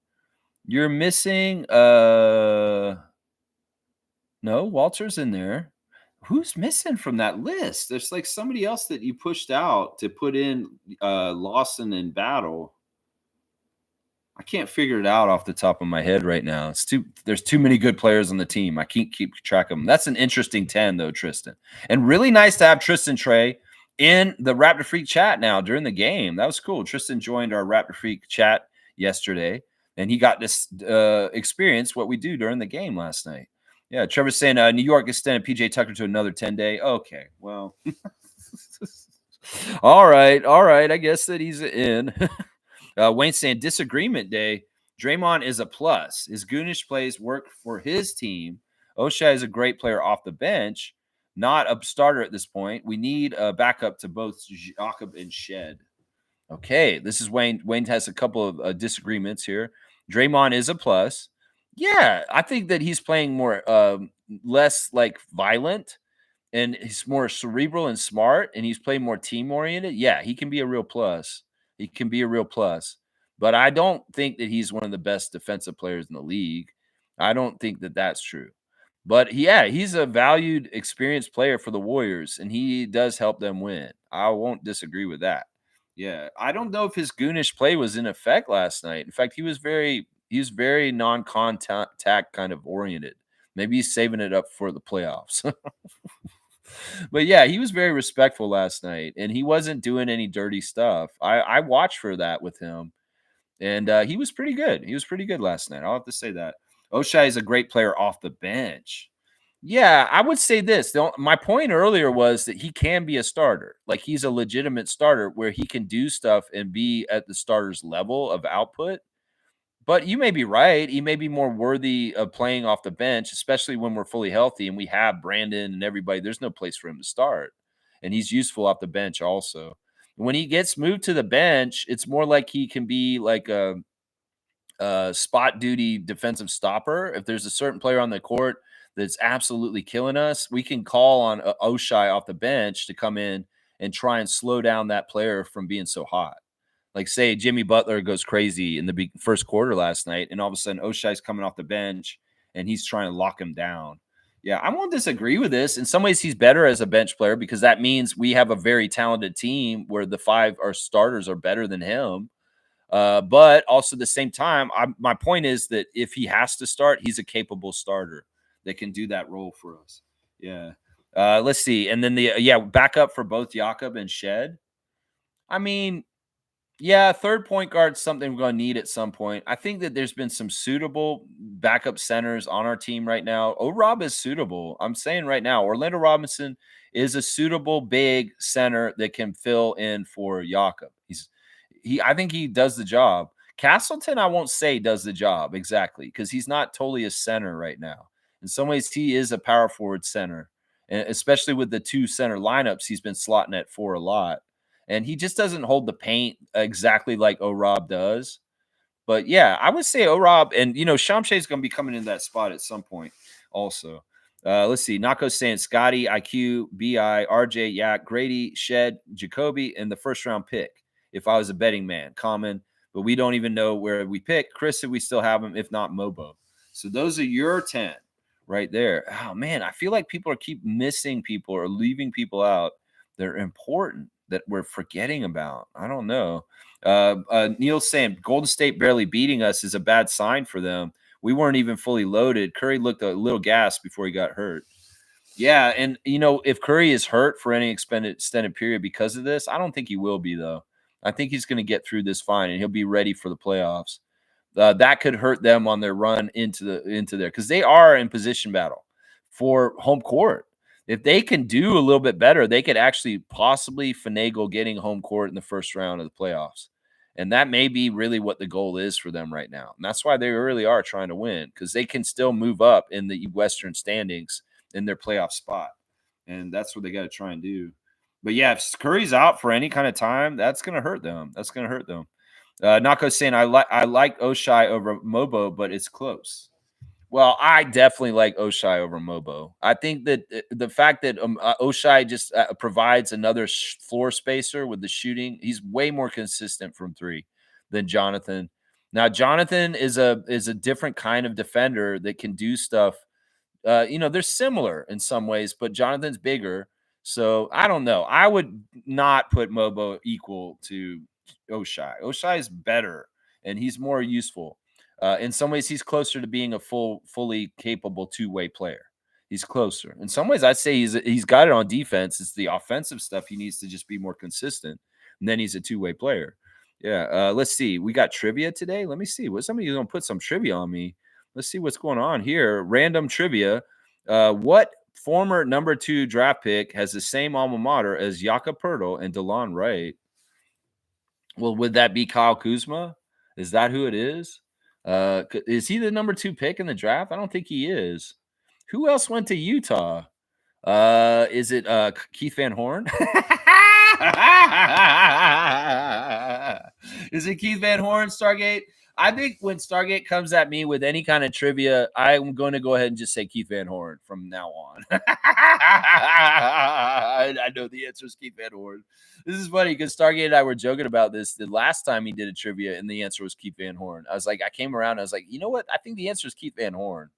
You're missing no, Walter's in there. Who's missing from that list? There's like somebody else that you pushed out to put in Lawson and Battle. I can't figure it out off the top of my head right now. There's too many good players on the team. I can't keep track of them. That's an interesting 10 though, Tristan. And really nice to have Tristan Trey in the Raptor Freak chat now during the game. That was cool. Tristan joined our Raptor Freak chat yesterday and he got this experience what we do during the game last night. Yeah, Trevor's saying New York extended PJ Tucker to another 10-day. Okay, well. All right. I guess that he's in. Wayne saying disagreement day. Draymond is a plus. His goonish plays work for his team. O'Shea is a great player off the bench, not a starter at this point. We need a backup to both Jakob and Shed. Okay, this is Wayne. Wayne has a couple of disagreements here. Draymond is a plus. Yeah, I think that he's playing more, less like violent, and he's more cerebral and smart, and he's playing more team oriented. Yeah, he can be a real plus. He can be a real plus. But I don't think that he's one of the best defensive players in the league. I don't think that that's true. But yeah, he's a valued, experienced player for the Warriors, and he does help them win. I won't disagree with that. Yeah, I don't know if his goonish play was in effect last night. In fact, he was very non-contact kind of oriented. Maybe he's saving it up for the playoffs. But yeah, he was very respectful last night, and he wasn't doing any dirty stuff. I watched for that with him, and he was pretty good. He was pretty good last night. I'll have to say that. Oshai is a great player off the bench. Yeah, I would say this. My point earlier was that he can be a starter. Like he's a legitimate starter where he can do stuff and be at the starter's level of output. But you may be right. He may be more worthy of playing off the bench, especially when we're fully healthy and we have Brandon and everybody. There's no place for him to start. And he's useful off the bench also. When he gets moved to the bench, it's more like he can be like a spot duty defensive stopper. If there's a certain player on the court that's absolutely killing us, we can call on Oshai off the bench to come in and try and slow down that player from being so hot. Like, say Jimmy Butler goes crazy in the first quarter last night, and all of a sudden Oshai's coming off the bench and he's trying to lock him down. Yeah, I won't disagree with this. In some ways, he's better as a bench player because that means we have a very talented team where the five our starters are better than him. But also at the same time, my point is that if he has to start, he's a capable starter that can do that role for us. Yeah. Let's see. And then backup for both Jakob and Shed. I mean, yeah, third point guard is something we're going to need at some point. I think that there's been some suitable backup centers on our team right now. O-Rob is suitable. I'm saying right now, Orlando Robinson is a suitable big center that can fill in for Jakob. I think he does the job. Castleton, I won't say does the job exactly because he's not totally a center right now. In some ways, he is a power forward center, and especially with the two center lineups, he's been slotting at four a lot. And he just doesn't hold the paint exactly like O-Rob does. But yeah, I would say O-Rob and Shamshay is going to be coming in that spot at some point also. Let's see. Nako's saying Scotty, IQ, BI, RJ, Yak, Grady, Shed, Jacoby, and the first round pick. If I was a betting man, common, but we don't even know where we pick. Chris, if we still have him, if not Mobo. So those are your 10 right there. Oh man, I feel like people keep missing people or leaving people out. They're important that we're forgetting about. I don't know. Neil's saying Golden State barely beating us is a bad sign for them. We weren't even fully loaded. Curry looked a little gassed before he got hurt. Yeah, and if Curry is hurt for any extended period because of this, I don't think he will be though. I think he's going to get through this fine and he'll be ready for the playoffs. That could hurt them on their run into there because they are in position battle for home court. If they can do a little bit better, they could actually possibly finagle getting home court in the first round of the playoffs. And that may be really what the goal is for them right now. And that's why they really are trying to win because they can still move up in the Western standings in their playoff spot. And that's what they got to try and do. But yeah, if Curry's out for any kind of time, that's going to hurt them. That's going to hurt them. Nako's saying, I like Oshai over Mobo, but it's close. Well, I definitely like Oshai over Mobo. I think that the fact that Oshai just provides another floor spacer with the shooting, he's way more consistent from three than Jonathan. Now, Jonathan is a different kind of defender that can do stuff. They're similar in some ways, but Jonathan's bigger. So I don't know. I would not put Mobo equal to Oshai. Oshai is better and he's more useful. In some ways, he's closer to being a fully capable two-way player. He's closer. In some ways, I'd say he's got it on defense. It's the offensive stuff he needs to just be more consistent. And then he's a two-way player. Yeah. Let's see. We got trivia today. Let me see. What somebody's gonna put some trivia on me. Let's see what's going on here. Random trivia. What former number 2 draft pick has the same alma mater as Jakob Poeltl and DeLon Wright? Well, would that be Kyle Kuzma? Is that who it is? Is he the number 2 pick in the draft? I don't think he is. Who else went to Utah? Is it Keith Van Horn? Is it Keith Van Horn, Stargate? I think when Stargate comes at me with any kind of trivia, I'm going to go ahead and just say Keith Van Horn from now on. I know the answer is Keith Van Horn. This is funny because Stargate and I were joking about this the last time he did a trivia, and the answer was Keith Van Horn. I was like, I came around, I was like, you know what? I think the answer is Keith Van Horn.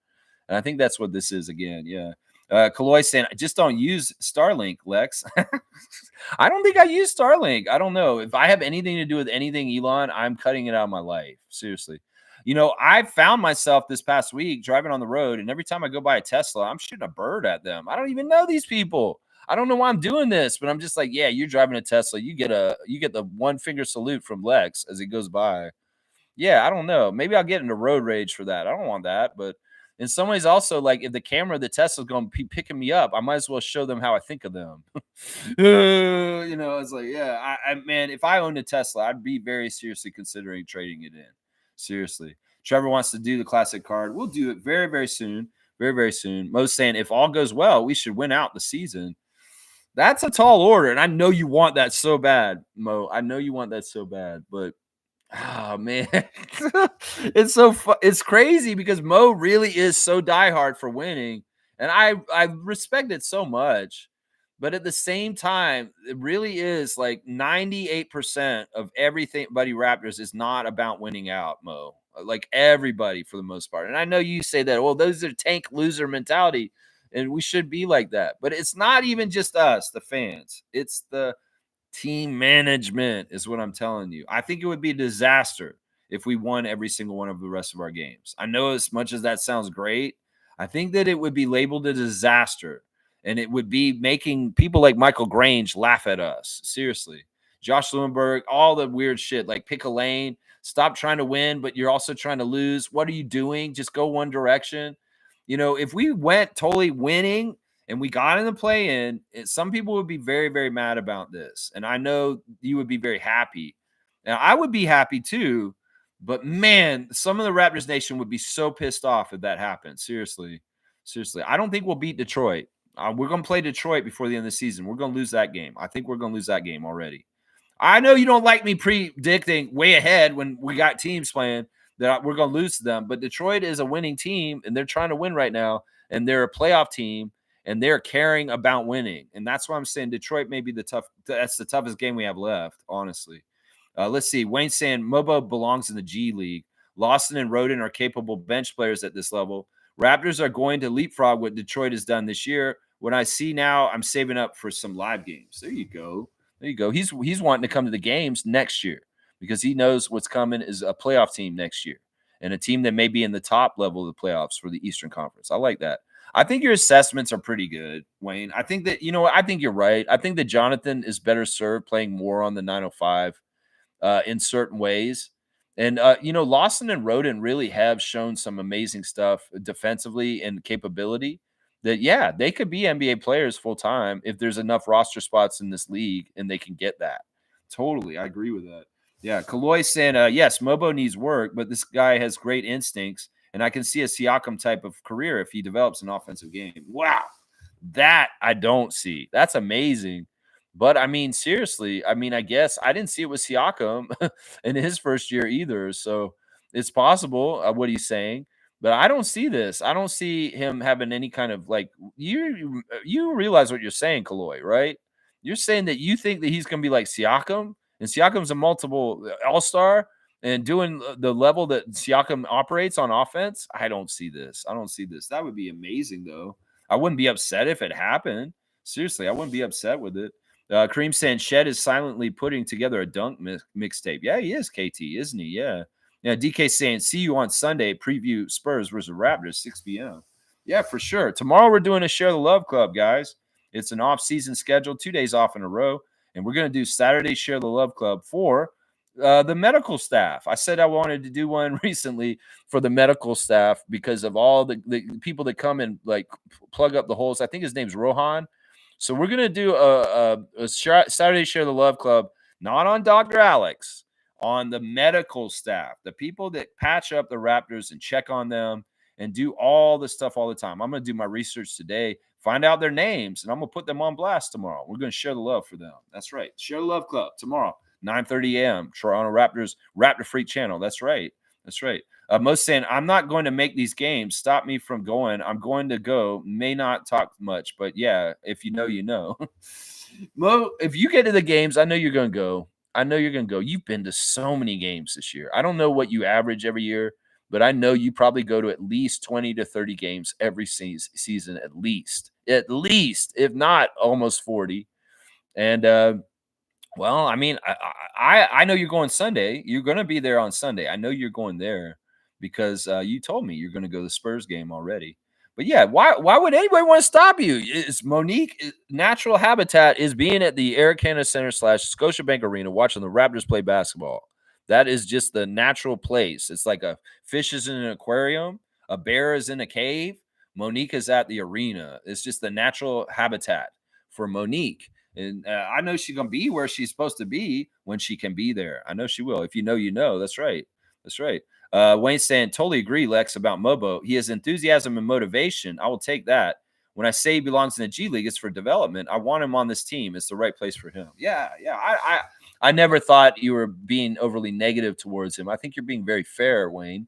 And I think that's what this is again. Yeah. Kaloy saying, I just don't use Starlink, Lex. I don't think I use Starlink. I don't know. If I have anything to do with anything Elon, I'm cutting it out of my life. Seriously. You know, I found myself this past week driving on the road, and every time I go by a Tesla, I'm shooting a bird at them. I don't even know these people. I don't know why I'm doing this, but I'm just like, yeah, you're driving a Tesla. You get the one finger salute from Lex as he goes by. Yeah, I don't know. Maybe I'll get into road rage for that. I don't want that, but in some ways, also like if the camera, the Tesla's going to be picking me up, I might as well show them how I think of them. You know, it's like, yeah, man, if I owned a Tesla, I'd be very seriously considering trading it in. Seriously, Trevor wants to do the classic card. We'll do it very, very soon. Very, very soon. Mo's saying if all goes well, we should win out the season. That's a tall order, and I know you want that so bad, Mo. I know you want that so bad, but oh man, it's crazy because Mo really is so diehard for winning, and I respect it so much. But at the same time, it really is like 98% of everything Buddy Raptors is not about winning out, Mo. Like everybody for the most part. And I know you say that, well, those are tank loser mentality, and we should be like that. But it's not even just us, the fans. It's the team management is what I'm telling you. I think it would be a disaster if we won every single one of the rest of our games. I know as much as that sounds great, I think that it would be labeled a disaster and it would be making people like Michael Grange laugh at us. Seriously. Josh Lewenberg, all the weird shit like pick a lane, stop trying to win, but you're also trying to lose. What are you doing? Just go one direction. You know, if we went totally winning and we got in the play in, some people would be very, very mad about this. And I know you would be very happy. Now, I would be happy too. But man, some of the Raptors Nation would be so pissed off if that happened. Seriously. Seriously. I don't think we'll beat Detroit. We're going to play Detroit before the end of the season. We're going to lose that game. I think we're going to lose that game already. I know you don't like me predicting way ahead when we got teams playing that we're going to lose to them, but Detroit is a winning team and they're trying to win right now, and they're a playoff team and they're caring about winning. And that's why I'm saying Detroit may be that's the toughest game we have left, honestly. Let's see. Wayne saying Mobo belongs in the G League. Lawson and Roden are capable bench players at this level. Raptors are going to leapfrog what Detroit has done this year. When I see now, I'm saving up for some live games. There you go. There you go. He's wanting to come to the games next year because he knows what's coming is a playoff team next year and a team that may be in the top level of the playoffs for the Eastern Conference. I like that. I think your assessments are pretty good, Wayne. I think that, you know what? I think you're right. I think that Jonathan is better served playing more on the 905 in certain ways. And, you know, Lawson and Roden really have shown some amazing stuff defensively and capability that, yeah, they could be NBA players full time if there's enough roster spots in this league and they can get that. Totally. I agree with that. Yeah. Kaloy saying, yes, Mobo needs work, but this guy has great instincts. And I can see a Siakam type of career if he develops an offensive game. Wow. That I don't see. That's amazing. But I mean, seriously, I mean, I guess I didn't see it with Siakam in his first year either. So it's possible what he's saying, but I don't see this. I don't see him having any kind of like you realize what you're saying, Kaloy, right? You're saying that you think that he's going to be like Siakam, and Siakam's a multiple all-star and doing the level that Siakam operates on offense. I don't see this. I don't see this. That would be amazing, though. I wouldn't be upset if it happened. Seriously, I wouldn't be upset with it. Kareem saying Shed is silently putting together a dunk mixtape. Yeah, he is, KT, isn't he? Yeah. Yeah, DK saying, see you on Sunday, preview Spurs versus Raptors, 6 p.m. Yeah, for sure. Tomorrow we're doing a Share the Love Club, guys. It's an off-season schedule, 2 days off in a row. And we're going to do Saturday Share the Love Club for the medical staff. I said I wanted to do one recently for the medical staff because of all the people that come and like plug up the holes. I think his name's Rohan. So we're going to do a Saturday Share the Love Club, not on Dr. Alex, on the medical staff, the people that patch up the Raptors and check on them and do all the stuff all the time. I'm going to do my research today, Find out their names, and I'm gonna put them on blast tomorrow. We're gonna share the love for them. That's right. Share the love club tomorrow, 9:30 a.m. Toronto Raptors Raptor Freak channel. That's right. That's right. Most saying, I'm not going to make these games stop me from going. I'm going to go. May not talk much, but yeah, if you know, you know. Mo, if you get to the games, I know you're going to go. I know you're going to go. You've been to so many games this year. I don't know what you average every year, but I know you probably go to at least 20 to 30 games every season, at least, if not almost 40. And, well, I mean, I know you're going Sunday. You're going to be there on Sunday. I know you're going there because you told me you're going to go to the Spurs game already. But yeah, why would anybody want to stop you? It's Monique. Natural habitat is being at the Eric Hanna Center / Scotiabank Arena watching the Raptors play basketball. That is just the natural place. It's like a fish is in an aquarium, a bear is in a cave. Monique is at the arena. It's just the natural habitat for Monique. And I know she's going to be where she's supposed to be when she can be there. I know she will. If you know, you know. That's right. That's right. Wayne's saying, totally agree, Lex, about Mobo. He has enthusiasm and motivation. I will take that. When I say he belongs in the G League, it's for development. I want him on this team. It's the right place for him. Yeah. I never thought you were being overly negative towards him. I think you're being very fair, Wayne.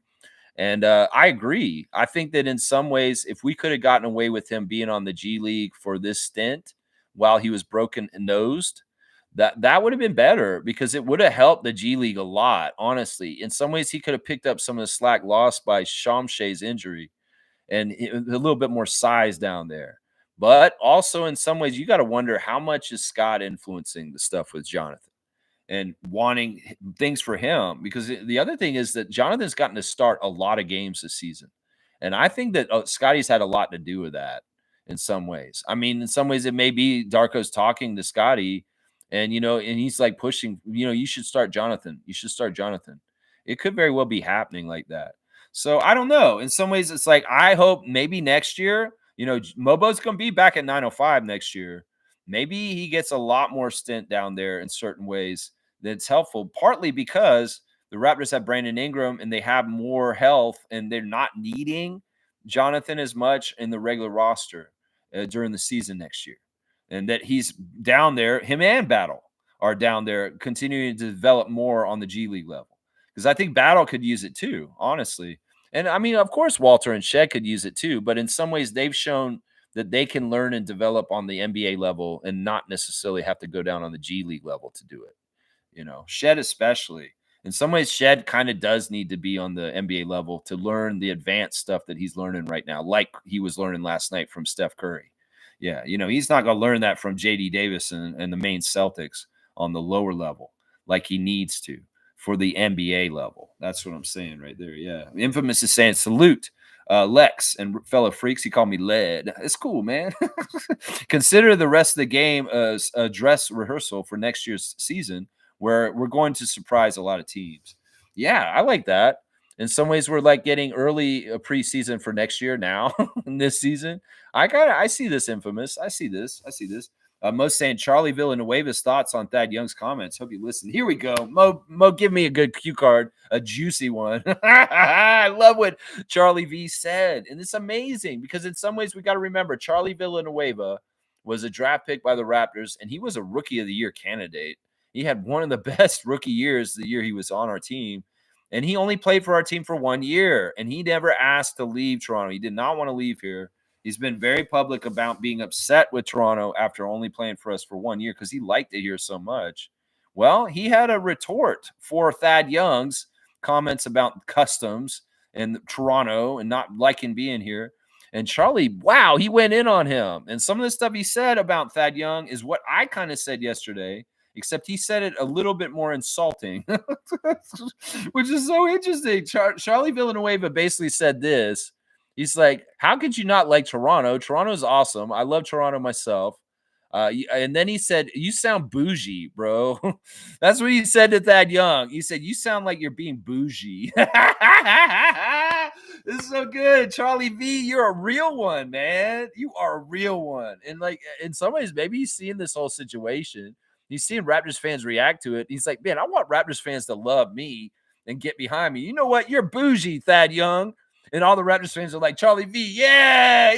And I agree. I think that in some ways, if we could have gotten away with him being on the G League for this stint while he was broken nosed, that would have been better because it would have helped the G League a lot, honestly. In some ways, he could have picked up some of the slack lost by Shamshay's injury and a little bit more size down there. But also in some ways, you got to wonder how much is Scott influencing the stuff with Jonathan and wanting things for him, because the other thing is that Jonathan's gotten to start a lot of games this season. And I think that Scotty's had a lot to do with that in some ways. I mean, in some ways, it may be Darko's talking to Scotty and, and he's like pushing, you should start Jonathan. You should start Jonathan. It could very well be happening like that. So I don't know. In some ways, it's like, I hope maybe next year, Mobo's going to be back at 905 next year. Maybe he gets a lot more stint down there in certain ways that's helpful, partly because the Raptors have Brandon Ingram and they have more health and they're not needing Jonathan as much in the regular roster during the season next year. And that he's down there, him and Battle are down there continuing to develop more on the G League level. Because I think Battle could use it too, honestly. And I mean, of course, Walter and Shed could use it too, but in some ways they've shown that they can learn and develop on the NBA level and not necessarily have to go down on the G League level to do it. Shed especially. In some ways, Shed kind of does need to be on the NBA level to learn the advanced stuff that he's learning right now, like he was learning last night from Steph Curry. Yeah, he's not going to learn that from J.D. Davis and the main Celtics on the lower level like he needs to for the NBA level. That's what I'm saying right there. Yeah. Infamous is saying salute. Lex and fellow freaks, he called me Lead. It's cool, man. Consider the rest of the game as a dress rehearsal for next year's season where we're going to surprise a lot of teams. Yeah, I like that. In some ways, we're like getting early preseason for next year now in this season. I see this, Infamous. I see this. Most saying Charlie Villanueva's thoughts on Thad Young's comments. Hope you listen. Here we go. Mo, give me a good cue card, a juicy one. I love what Charlie V said. And it's amazing because in some ways we got to remember Charlie Villanueva was a draft pick by the Raptors and he was a rookie of the year candidate. He had one of the best rookie years the year he was on our team. And he only played for our team for 1 year. And he never asked to leave Toronto. He did not want to leave here. He's been very public about being upset with Toronto after only playing for us for 1 year because he liked it here so much. Well, he had a retort for Thad Young's comments about customs and Toronto and not liking being here. And Charlie, wow, he went in on him. And some of the stuff he said about Thad Young is what I kind of said yesterday, except he said it a little bit more insulting, which is so interesting. Charlie Villanueva basically said this. He's like, how could you not like Toronto? Toronto's awesome. I love Toronto myself. And then he said, you sound bougie, bro. That's what he said to Thad Young. He said, you sound like you're being bougie. This is so good. Charlie V, you're a real one, man. You are a real one. And like, in some ways, maybe he's seeing this whole situation. He's seeing Raptors fans react to it. He's like, man, I want Raptors fans to love me and get behind me. You know what? You're bougie, Thad Young. And all the Raptors fans are like, Charlie V, yeah.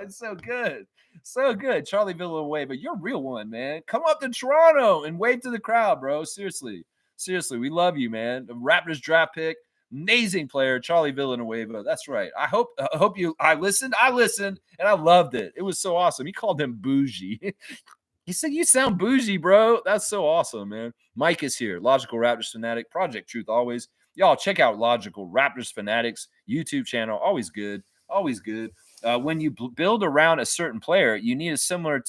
It's so good. So good. Charlie Villanueva, you're a real one, man. Come up to Toronto and wave to the crowd, bro. Seriously. Seriously, we love you, man. The Raptors draft pick, amazing player, Charlie Villanueva. That's right. I hope I listened, and I loved it. It was so awesome. He called him bougie. He said, "You sound bougie, bro." That's so awesome, man. Mike is here. Logical Raptors fanatic. Project Truth always. Y'all check out Logical Raptors Fanatics YouTube channel. Always good. Always good. When you build around a certain player, you need a similar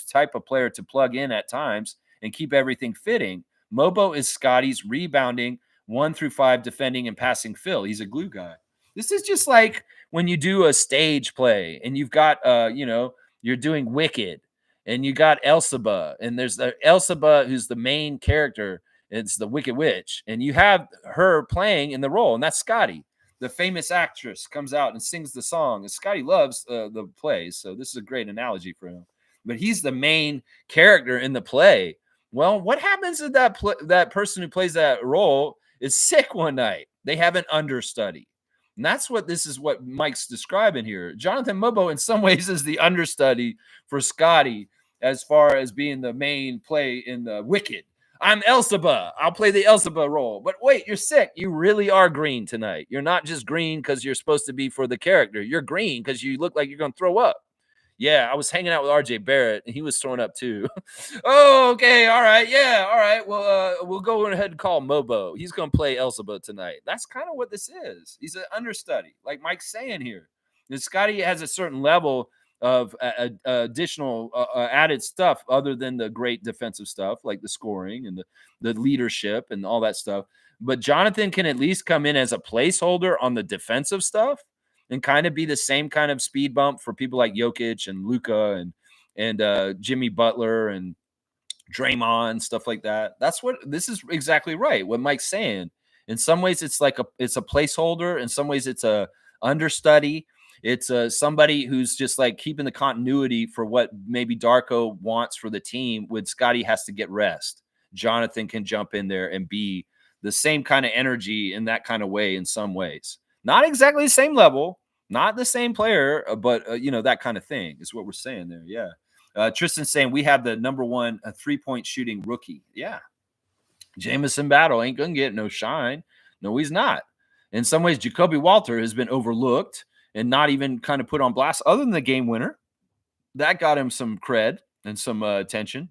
type of player to plug in at times and keep everything fitting. Mobo is Scotty's rebounding 1 through 5 defending and passing Phil. He's a glue guy. This is just like when you do a stage play and you've got you're doing Wicked and you got Elphaba, and there's the Elphaba who's the main character. It's the Wicked Witch, and you have her playing in the role, and that's Scotty. The famous actress comes out and sings the song, and Scotty loves the plays, so this is a great analogy for him. But he's the main character in the play. Well, what happens if that person who plays that role is sick one night? They have an understudy. And that's what this is what Mike's describing here. Jonathan Mobo, in some ways, is the understudy for Scotty as far as being the main play in the Wicked. I'm Elphaba. I'll play the Elphaba role. But wait, you're sick. You really are green tonight. You're not just green because you're supposed to be for the character. You're green because you look like you're going to throw up. Yeah, I was hanging out with RJ Barrett, and he was throwing up too. Oh, okay, all right, yeah, all right. Well, we'll go ahead and call Mobo. He's going to play Elphaba tonight. That's kind of what this is. He's an understudy, like Mike's saying here. And Scotty has a certain level of additional added stuff other than the great defensive stuff, like the scoring and the leadership and all that stuff. But Jonathan can at least come in as a placeholder on the defensive stuff and kind of be the same kind of speed bump for people like Jokic and Luka and Jimmy Butler and Draymond, stuff like that. That's what this is exactly right. What Mike's saying. In some ways, it's like it's a placeholder. In some ways, it's a understudy. It's somebody who's just like keeping the continuity for what maybe Darko wants for the team when Scotty has to get rest. Jonathan can jump in there and be the same kind of energy in that kind of way in some ways. Not exactly the same level, not the same player, but, that kind of thing is what we're saying there. Yeah. Tristan's saying we have the number one 3-point shooting rookie. Yeah. Jamison Battle ain't going to get no shine. No, he's not. In some ways, Jacoby Walter has been overlooked and not even kind of put on blast other than the game winner. That got him some cred and some attention.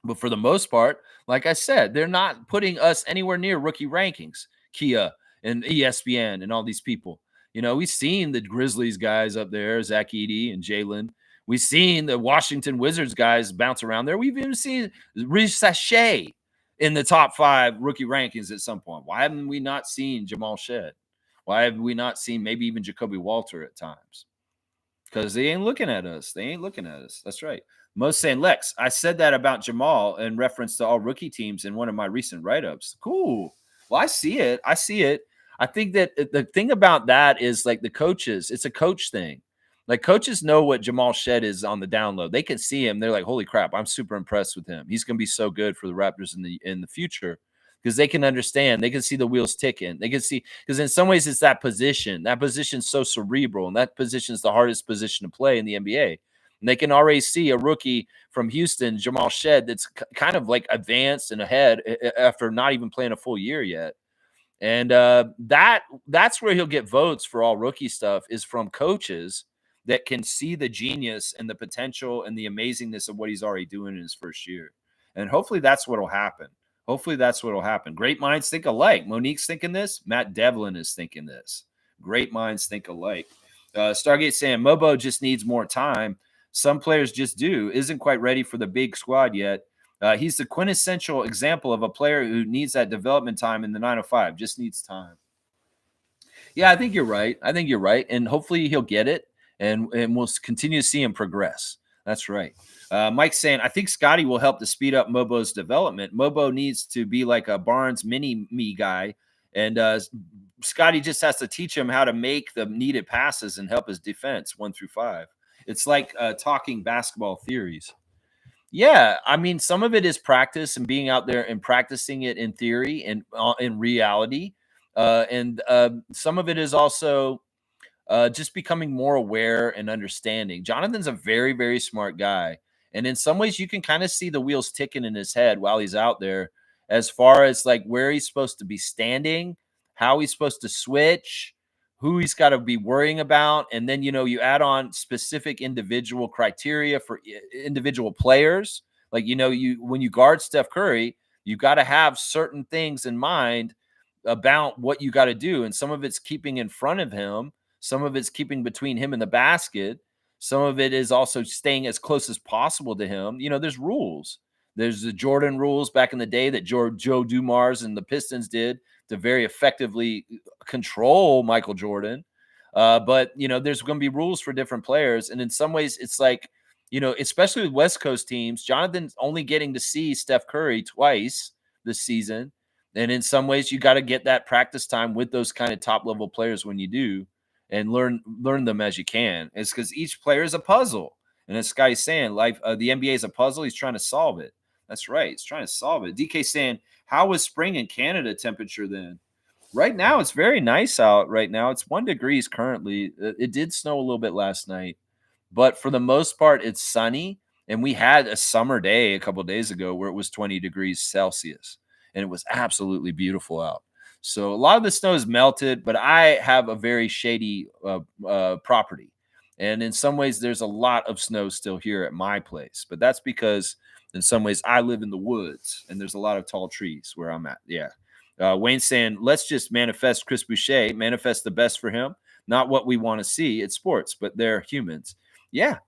But for the most part, like I said, they're not putting us anywhere near rookie rankings. Kia and ESPN and all these people. We've seen the Grizzlies guys up there, Zach Edey and Jalen. We've seen the Washington Wizards guys bounce around there. We've even seen Reece Sachet in the top 5 rookie rankings at some point. Why haven't we not seen Jamal Shead? Why have we not seen maybe even Jacoby Walter at times? Because they ain't looking at us. That's right. Most saying, Lex, I said that about Jamal in reference to all rookie teams in one of my recent write-ups. Cool. Well, I see it. I think that the thing about that is like the coaches, it's a coach thing. Like coaches know what Jamal Shead is on the download. They can see him. They're like, holy crap, I'm super impressed with him. He's going to be so good for the Raptors in the future because they can understand. They can see the wheels ticking. They can see because in some ways it's that position. That position's so cerebral, and that position is the hardest position to play in the NBA. And they can already see a rookie from Houston, Jamal Shead, that's kind of like advanced and ahead after not even playing a full year yet. And that's where he'll get votes for all rookie stuff is from coaches that can see the genius and the potential and the amazingness of what he's already doing in his first year. And hopefully that's what will happen. Great minds think alike. Monique's thinking this. Matt Devlin is thinking this. Great minds think alike. Stargate saying Mobo just needs more time. Some players just do. Isn't quite ready for the big squad yet. He's the quintessential example of a player who needs that development time in the 905. Just needs time. Yeah, I think you're right. And hopefully he'll get it. And we'll continue to see him progress. That's right. Mike's saying, I think Scotty will help to speed up Mobo's development. Mobo needs to be like a Barnes mini-me guy. And Scotty just has to teach him how to make the needed passes and help his defense 1 through 5. It's like talking basketball theories. Yeah, I mean, some of it is practice and being out there and practicing it in theory and in reality. And some of it is also just becoming more aware and understanding. Jonathan's a very, very smart guy. And in some ways, you can kind of see the wheels ticking in his head while he's out there as far as like where he's supposed to be standing, how he's supposed to switch, who he's got to be worrying about. And then, you add on specific individual criteria for individual players. Like, when you guard Steph Curry, you've got to have certain things in mind about what you got to do. And some of it's keeping in front of him, some of it's keeping between him and the basket. Some of it is also staying as close as possible to him. There's rules. There's the Jordan rules back in the day that Joe Dumars and the Pistons did to very effectively control Michael Jordan. But there's going to be rules for different players. And in some ways, it's like, especially with West Coast teams, Jonathan's only getting to see Steph Curry twice this season. And in some ways, you got to get that practice time with those kind of top level players when you do, and learn them as you can. It's because each player is a puzzle. And this guy's saying, life, the NBA is a puzzle. He's trying to solve it. That's right. He's trying to solve it. DK saying, how was spring in Canada temperature then? Right now, it's very nice out right now. It's 1 degrees currently. It did snow a little bit last night, but for the most part, it's sunny. And we had a summer day a couple of days ago where it was 20 degrees Celsius, and it was absolutely beautiful out. So a lot of the snow is melted, but I have a very shady property. And in some ways, there's a lot of snow still here at my place. But that's because in some ways I live in the woods and there's a lot of tall trees where I'm at. Yeah. Wayne's saying, let's just manifest Chris Boucher, manifest the best for him. Not what we want to see. It's sports, but they're humans. Yeah.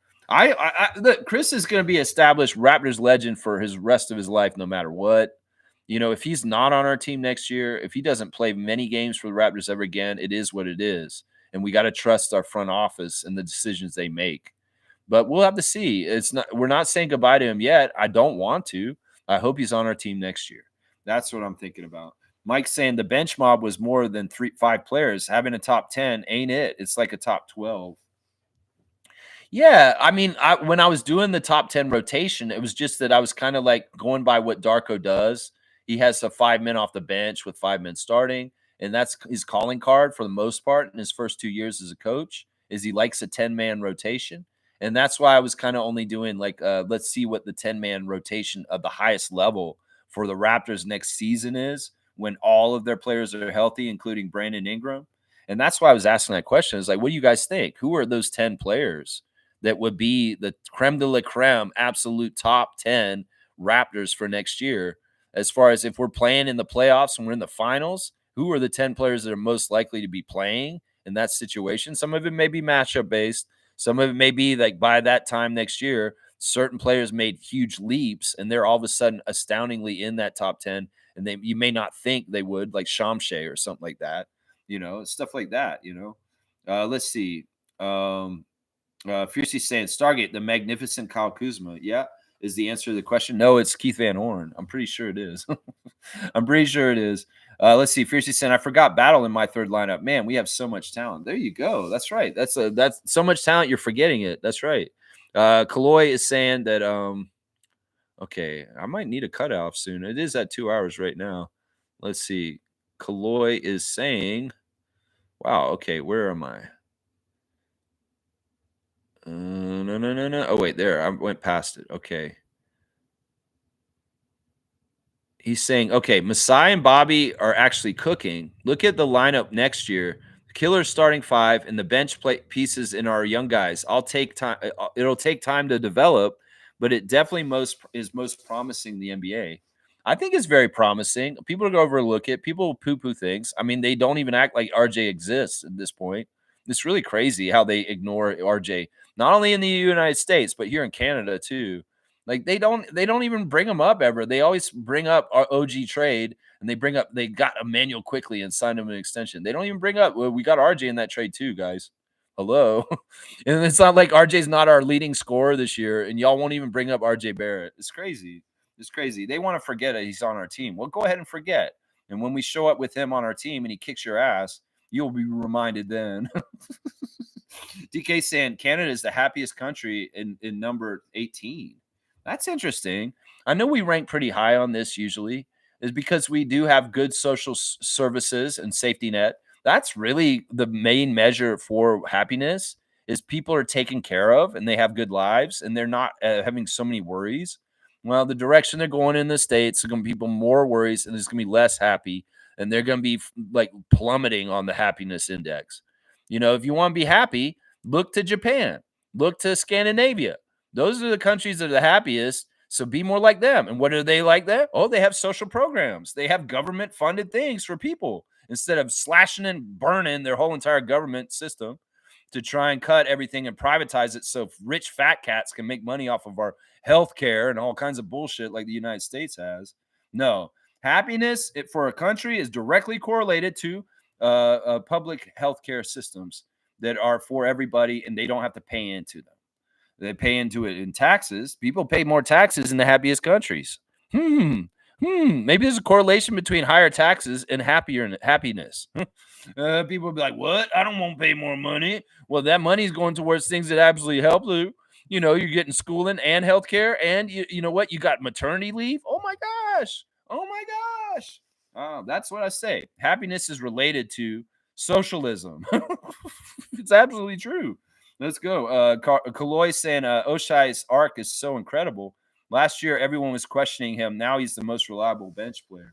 Look, Chris is going to be established Raptors legend for his rest of his life, no matter what. If he's not on our team next year, if he doesn't play many games for the Raptors ever again, it is what it is. And we got to trust our front office and the decisions they make. But we'll have to see. We're not saying goodbye to him yet. I don't want to. I hope he's on our team next year. That's what I'm thinking about. Mike's saying the bench mob was more than 5 players. Having a top 10 ain't it. It's like a top 12. Yeah, I mean, when I was doing the top 10 rotation, it was just that I was kind of like going by what Darko does. He has a 5 men off the bench with 5 men starting, and that's his calling card for the most part in his first 2 years as a coach, is he likes a 10-man rotation. And that's why I was kind of only doing like, let's see what the 10-man rotation of the highest level for the Raptors next season is when all of their players are healthy, including Brandon Ingram. And that's why I was asking that question. Is like, what do you guys think? Who are those 10 players that would be the creme de la creme, absolute top 10 Raptors for next year? As far as if we're playing in the playoffs and we're in the finals, who are the 10 players that are most likely to be playing in that situation? Some of it may be matchup based. Some of it may be like by that time next year, certain players made huge leaps and they're all of a sudden astoundingly in that top 10. And you may not think they would, like Shamshay or something like that, stuff like that, let's see. Fiercely saying Stargate, the magnificent Kyle Kuzma. Yeah, is the answer to the question. No, it's Keith Van Horn. I'm pretty sure it is. I'm pretty sure it is. Let's see. Fiercely saying, I forgot Battle in my third lineup. Man, we have so much talent. There you go. That's right. That's so much talent. You're forgetting it. That's right. Kaloy is saying that. Okay, I might need a cutoff soon. It is at 2 hours right now. Let's see. Kaloy is saying, wow. Okay, where am I? No. Oh, wait, there. I went past it. Okay. He's saying, okay, Masai and Bobby are actually cooking. Look at the lineup next year. Killer's starting 5 and the bench play pieces in our young guys. I'll take time. It'll take time to develop, but it definitely is most promising in the NBA. I think it's very promising. People go overlook it. People poo-poo things. I mean, they don't even act like RJ exists at this point. It's really crazy how they ignore RJ, not only in the United States, but here in Canada too. Like they don't even bring him up ever. They always bring up our OG trade, and they got Emmanuel quickly and signed him an extension. They don't even bring up, well, we got RJ in that trade too, guys. Hello. And it's not like RJ's not our leading scorer this year, and y'all won't even bring up RJ Barrett. It's crazy. It's crazy. They want to forget that he's on our team. Well, go ahead and forget. And when we show up with him on our team and he kicks your ass, you'll be reminded then. DK saying Canada is the happiest country in number 18. That's interesting. I know we rank pretty high on this usually. is because we do have good social services and safety net. That's really the main measure for happiness is people are taken care of and they have good lives and they're not having so many worries. Well, the direction they're going in the States are going to be people more worries and there's going to be less happy and they're going to be like plummeting on the happiness index. If you want to be happy, look to Japan, look to Scandinavia. Those are the countries that are the happiest. So be more like them. And what are they like there? Oh, they have social programs. They have government funded things for people instead of slashing and burning their whole entire government system to try and cut everything and privatize it so rich fat cats can make money off of our health care and all kinds of bullshit like the United States has. No, happiness for a country is directly correlated to public health care systems that are for everybody and they don't have to pay into them. They pay into it in taxes. People pay more taxes in the happiest countries. Maybe there's a correlation between higher taxes and happiness. People will be like, what? I don't want to pay more money. Well, that money is going towards things that absolutely help you. You're getting schooling and healthcare. And you know what? You got maternity leave. Oh my gosh. Oh my gosh. That's what I say. Happiness is related to socialism. It's absolutely true. Let's go. Kaloy saying Oshai's arc is so incredible. Last year, everyone was questioning him. Now he's the most reliable bench player.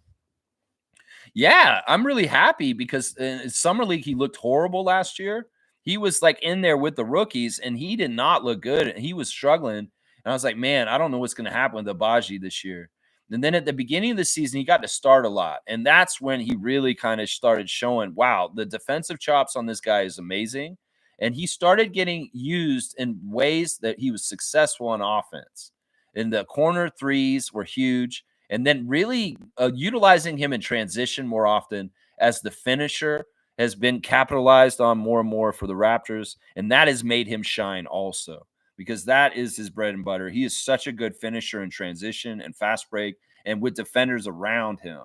Yeah, I'm really happy because in Summer League, he looked horrible last year. He was like in there with the rookies and he did not look good. He was struggling. And I was like, man, I don't know what's going to happen with Abaji this year. And then at the beginning of the season, he got to start a lot. And that's when he really kind of started showing, wow, the defensive chops on this guy is amazing. And he started getting used in ways that he was successful on offense. And the corner threes were huge. And then really utilizing him in transition more often as the finisher has been capitalized on more and more for the Raptors. And that has made him shine also because that is his bread and butter. He is such a good finisher in transition and fast break and with defenders around him.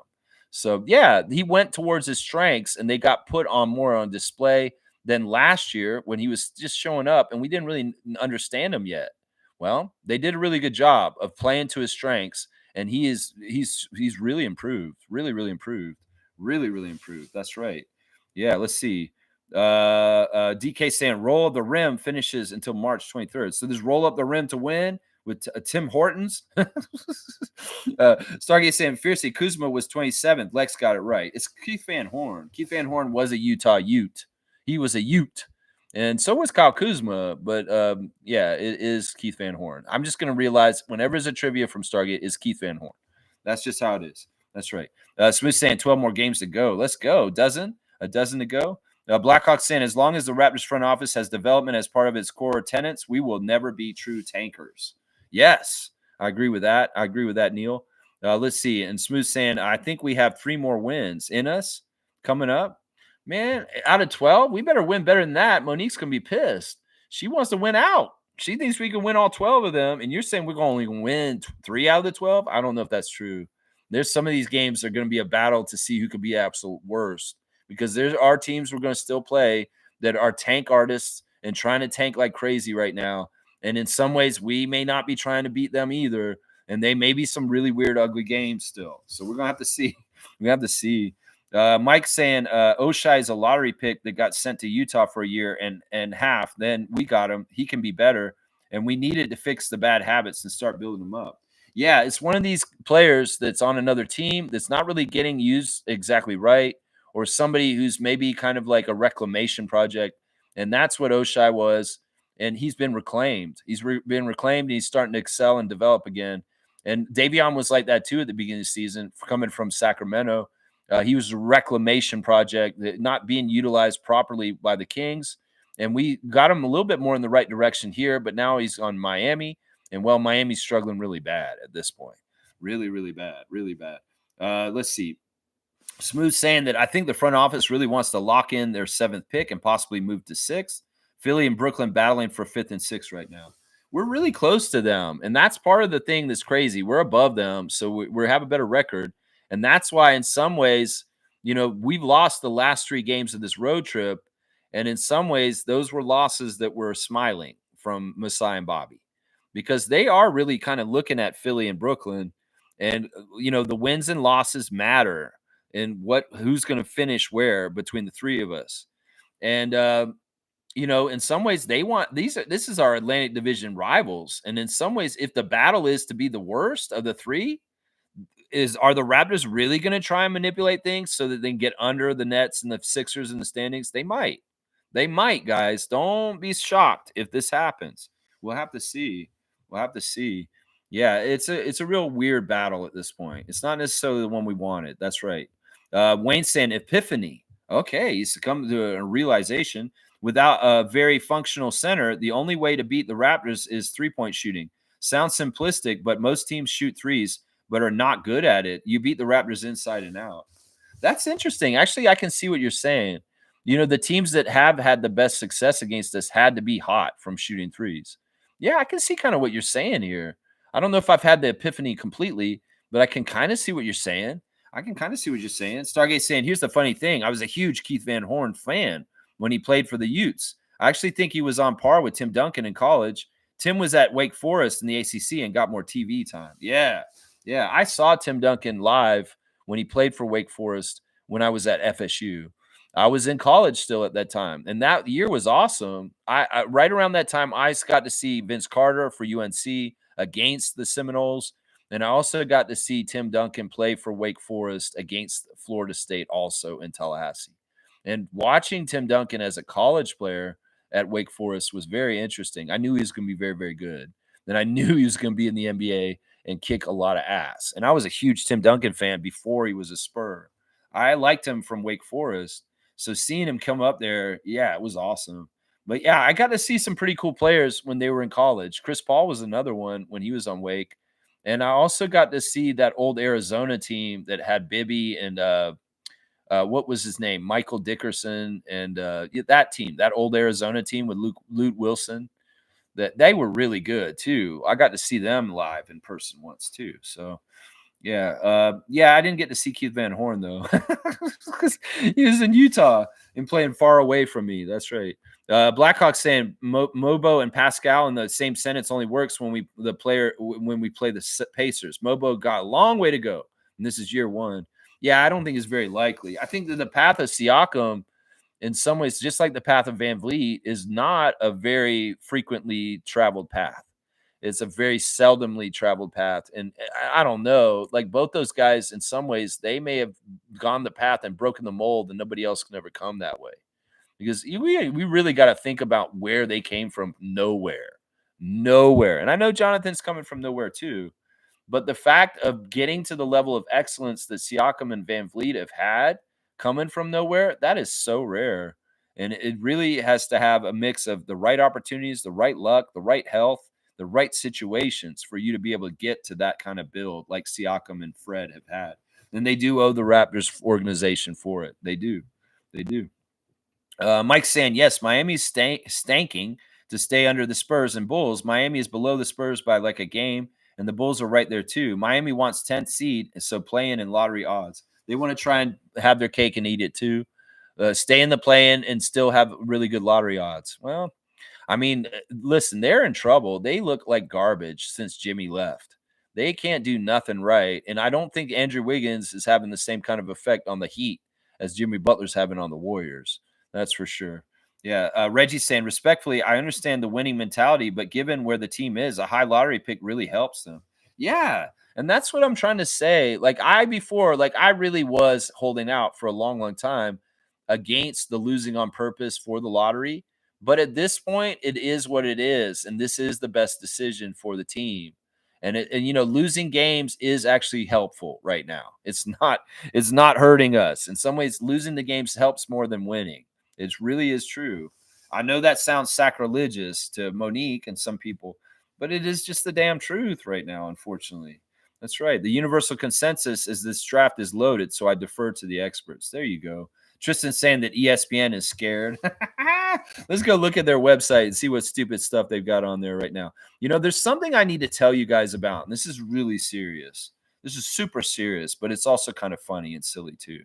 So, yeah, he went towards his strengths and they got put on more on display than last year when he was just showing up and we didn't really understand him yet. Well, they did a really good job of playing to his strengths, and he's really improved, really improved, really improved. That's right. Yeah, let's see. DK saying roll of the rim finishes until March 23rd. So there's roll up the rim to win with Tim Hortons. Stargate saying fiercely Kuzma was 27th. Lex got it right. It's Keith Van Horn. Keith Van Horn was a Utah Ute. He was a Ute. And so was Kyle Kuzma, but yeah, it is Keith Van Horn. I'm just going to realize whenever there's a trivia from Stargate, it's Keith Van Horn. That's just how it is. That's right. Smooth saying 12 more games to go. Let's go. A dozen to go. Blackhawk saying as long as the Raptors front office has development as part of its core tenets, we will never be true tankers. Yes, I agree with that. Neil. Let's see. And Smooth saying I think we have 3 more wins in us coming up. Man, out of 12, we better win better than that. Monique's going to be pissed. She wants to win out. She thinks we can win all 12 of them. And you're saying we're going to only win 3 out of the 12? I don't know if that's true. There's some of these games that are going to be a battle to see who could be absolute worst because there are teams we're going to still play that are tank artists and trying to tank like crazy right now. And in some ways, we may not be trying to beat them either. And they may be some really weird, ugly games still. So we're going to have to see. We have to see. Mike saying Oshai is a lottery pick that got sent to Utah for a year and half. Then we got him. He can be better. And we needed to fix the bad habits and start building them up. Yeah, it's one of these players that's on another team that's not really getting used exactly right, or somebody who's maybe kind of like a reclamation project. And that's what Oshai was. And he's been reclaimed. He's been reclaimed and he's starting to excel and develop again. And Davion was like that too at the beginning of the season, coming from Sacramento. He was a reclamation project that not being utilized properly by the Kings. And we got him a little bit more in the right direction here, but now he's on Miami. And, well, Miami's struggling really bad at this point. Really bad. Let's see. Smooth saying that I think the front office really wants to lock in their 7th pick and possibly move to 6th. Philly and Brooklyn battling for 5th and 6th right now. We're really close to them. And that's part of the thing that's crazy. We're above them, so we have a better record. And that's why in some ways, we've lost the last 3 games of this road trip. And in some ways, those were losses that were smiling from Masai and Bobby because they are really kind of looking at Philly and Brooklyn And the wins and losses matter, and who's going to finish where between the three of us. And in some ways they want this is our Atlantic Division rivals, and in some ways, if the battle is to be the worst of the three, are the Raptors really going to try and manipulate things so that they can get under the Nets and the Sixers in the standings? They might. They might, guys. Don't be shocked if this happens. We'll have to see. We'll have to see. Yeah, it's a real weird battle at this point. It's not necessarily the one we wanted. That's right. Wayne saying epiphany. Okay, he's come to a realization. Without a very functional center, the only way to beat the Raptors is three-point shooting. Sounds simplistic, but most teams shoot threes but are not good at it. You beat the Raptors inside and out. That's interesting. Actually, I can see what you're saying. The teams that have had the best success against us had to be hot from shooting threes. Yeah, I can see kind of what you're saying here. I don't know if I've had the epiphany completely, but I can kind of see what you're saying. I can kind of see what you're saying. Stargate saying, here's the funny thing. I was a huge Keith Van Horn fan when he played for the Utes. I actually think he was on par with Tim Duncan in college. Tim was at Wake Forest in the ACC and got more TV time. Yeah. Yeah, I saw Tim Duncan live when he played for Wake Forest when I was at FSU. I was in college still at that time, and that year was awesome. I right around that time, I got to see Vince Carter for UNC against the Seminoles, and I also got to see Tim Duncan play for Wake Forest against Florida State, also in Tallahassee. And watching Tim Duncan as a college player at Wake Forest was very interesting. I knew he was going to be very, very good. Then I knew he was going to be in the NBA and kick a lot of ass. And I was a huge Tim Duncan fan before he was a Spur. I liked him from Wake Forest. So seeing him come up there, yeah, it was awesome. But yeah, I got to see some pretty cool players when they were in college. Chris Paul was another one when he was on Wake. And I also got to see that old Arizona team that had Bibby and what was his name? Michael Dickerson and that team, that old Arizona team with Lute Wilson. That they were really good too. I got to see them live in person once too. So yeah, I didn't get to see Keith Van Horn though, because he was in Utah and playing far away from me. That's right. Blackhawk saying Mobo and Pascal in the same sentence only works when we play the Pacers. Mobo got a long way to go, and this is year one. Yeah, I don't think it's very likely. I think that the path of Siakam, in some ways, just like the path of Van Vliet, is not a very frequently traveled path. It's a very seldomly traveled path. And I don't know, like both those guys, in some ways, they may have gone the path and broken the mold and nobody else can ever come that way. Because we really got to think about where they came from. Nowhere. And I know Jonathan's coming from nowhere too. But the fact of getting to the level of excellence that Siakam and Van Vliet have had, coming from nowhere, that is so rare. And it really has to have a mix of the right opportunities, the right luck, the right health, the right situations for you to be able to get to that kind of build like Siakam and Fred have had. And they do owe the Raptors organization for it. They do. They do. Mike's saying, yes, Miami's stanking to stay under the Spurs and Bulls. Miami is below the Spurs by like a game, and the Bulls are right there too. Miami wants 10th seed, so play-in and lottery odds. They want to try and have their cake and eat it too. Stay in the play-in and still have really good lottery odds. Well, I mean, listen, they're in trouble. They look like garbage since Jimmy left. They can't do nothing right. And I don't think Andrew Wiggins is having the same kind of effect on the Heat as Jimmy Butler's having on the Warriors. That's for sure. Yeah. Reggie's saying, respectfully, I understand the winning mentality, but given where the team is, a high lottery pick really helps them. Yeah. And that's what I'm trying to say. Like I really was holding out for a long, long time against the losing on purpose for the lottery. But at this point, it is what it is. And this is the best decision for the team. And losing games is actually helpful right now. It's not hurting us. In some ways, losing the games helps more than winning. It really is true. I know that sounds sacrilegious to Monique and some people, but it is just the damn truth right now, unfortunately. That's right. The universal consensus is this draft is loaded, so I defer to the experts. There you go. Tristan saying that ESPN is scared. Let's go look at their website and see what stupid stuff they've got on there right now. There's something I need to tell you guys about, and this is really serious. This is super serious, but it's also kind of funny and silly too.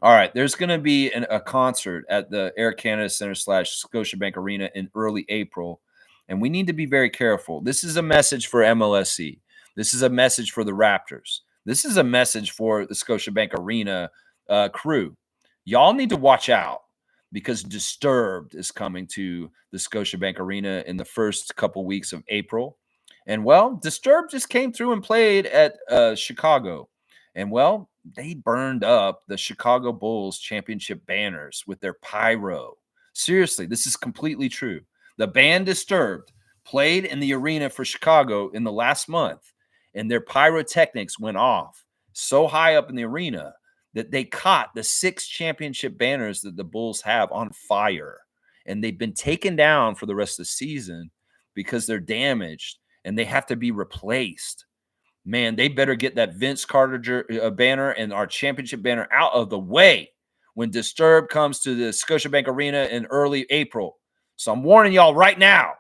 All right, there's going to be a concert at the Air Canada Center / Scotiabank Arena in early April, and we need to be very careful. This is a message for MLSE. This is a message for the Raptors. This is a message for the Scotiabank Arena crew. Y'all need to watch out because Disturbed is coming to the Scotiabank Arena in the first couple weeks of April. And, well, Disturbed just came through and played at Chicago. And, well, they burned up the Chicago Bulls championship banners with their pyro. Seriously, this is completely true. The band Disturbed played in the arena for Chicago in the last month, and their pyrotechnics went off so high up in the arena that they caught the 6 championship banners that the Bulls have on fire. And they've been taken down for the rest of the season because they're damaged and they have to be replaced. Man, they better get that Vince Carter banner and our championship banner out of the way when Disturbed comes to the Scotiabank Arena in early April. So I'm warning y'all right now.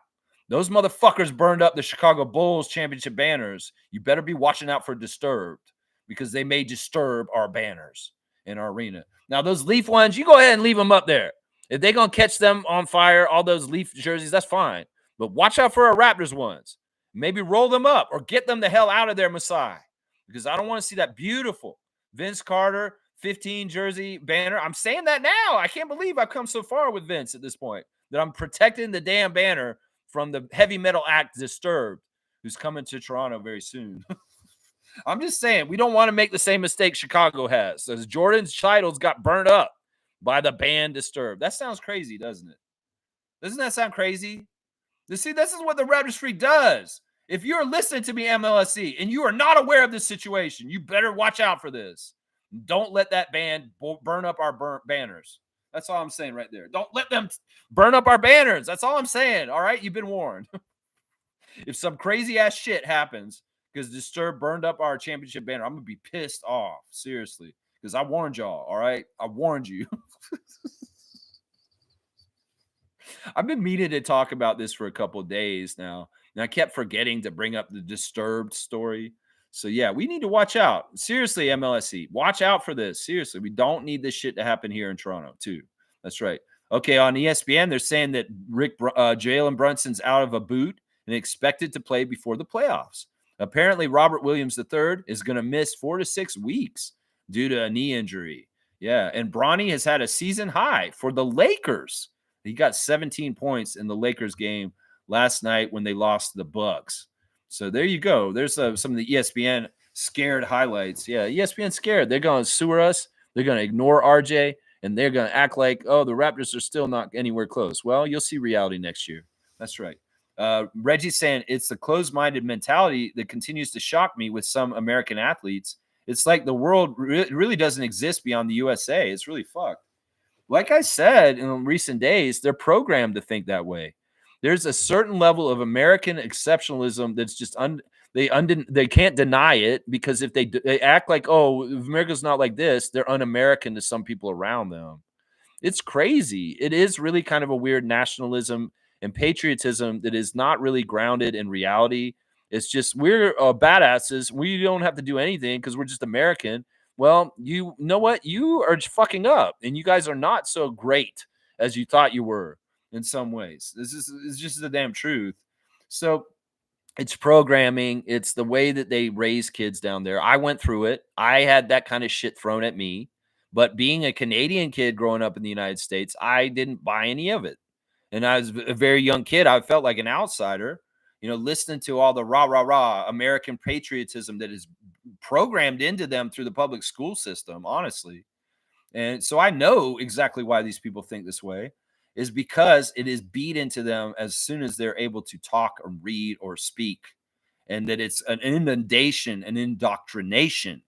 Those motherfuckers burned up the Chicago Bulls championship banners. You better be watching out for Disturbed because they may disturb our banners in our arena. Now, those Leaf ones, you go ahead and leave them up there. If they're going to catch them on fire, all those Leaf jerseys, that's fine. But watch out for our Raptors ones. Maybe roll them up or get them the hell out of there, Masai, because I don't want to see that beautiful Vince Carter 15 jersey banner. I'm saying that now. I can't believe I've come so far with Vince at this point that I'm protecting the damn banner from the heavy metal act Disturbed, who's coming to Toronto very soon. I'm just saying, we don't want to make the same mistake Chicago has. As Jordan's titles got burned up by the band Disturbed. That sounds crazy, doesn't it? Doesn't that sound crazy? See, this is what the Raptors Freak does. If you're listening to me, MLSC, and you are not aware of this situation, you better watch out for this. Don't let that band burn up our banners. That's all I'm saying right there. Don't let them burn up our banners. That's all I'm saying. All right? You've been warned. If some crazy ass shit happens because Disturbed burned up our championship banner, I'm going to be pissed off. Seriously. Because I warned y'all. All right? I warned you. I've been meaning to talk about this for a couple of days now, and I kept forgetting to bring up the Disturbed story. So, yeah, we need to watch out. Seriously, MLSC, watch out for this. Seriously, we don't need this shit to happen here in Toronto, too. That's right. Okay, on ESPN, they're saying that Jalen Brunson's out of a boot and expected to play before the playoffs. Apparently, Robert Williams III is going to miss 4 to 6 weeks due to a knee injury. Yeah, and Bronny has had a season high for the Lakers. He got 17 points in the Lakers game last night when they lost to the Bucks. So there you go. There's some of the ESPN scared highlights. Yeah, ESPN scared. They're going to sewer us. They're going to ignore RJ, and they're going to act like, oh, the Raptors are still not anywhere close. Well, you'll see reality next year. That's right. Reggie's saying it's the closed-minded mentality that continues to shock me with some American athletes. It's like the world really doesn't exist beyond the USA. It's really fucked. Like I said in recent days, they're programmed to think that way. There's a certain level of American exceptionalism that's just they can't deny it, because if they act like, oh, if America's not like this, they're un-American to some people around them. It's crazy. It is really kind of a weird nationalism and patriotism that is not really grounded in reality. It's just we're badasses. We don't have to do anything because we're just American. Well, you know what? You are fucking up, and you guys are not so great as you thought you were in some ways. This is just the damn truth. So it's programming. It's the way that they raise kids down there. I went through it. I had that kind of shit thrown at me. But being a Canadian kid growing up in the United States, I didn't buy any of it. And I was a very young kid. I felt like an outsider, listening to all the rah American patriotism that is programmed into them through the public school system, honestly. And so I know exactly why these people think this way, is because it is beat into them as soon as they're able to talk or read or speak. And that it's an inundation, an indoctrination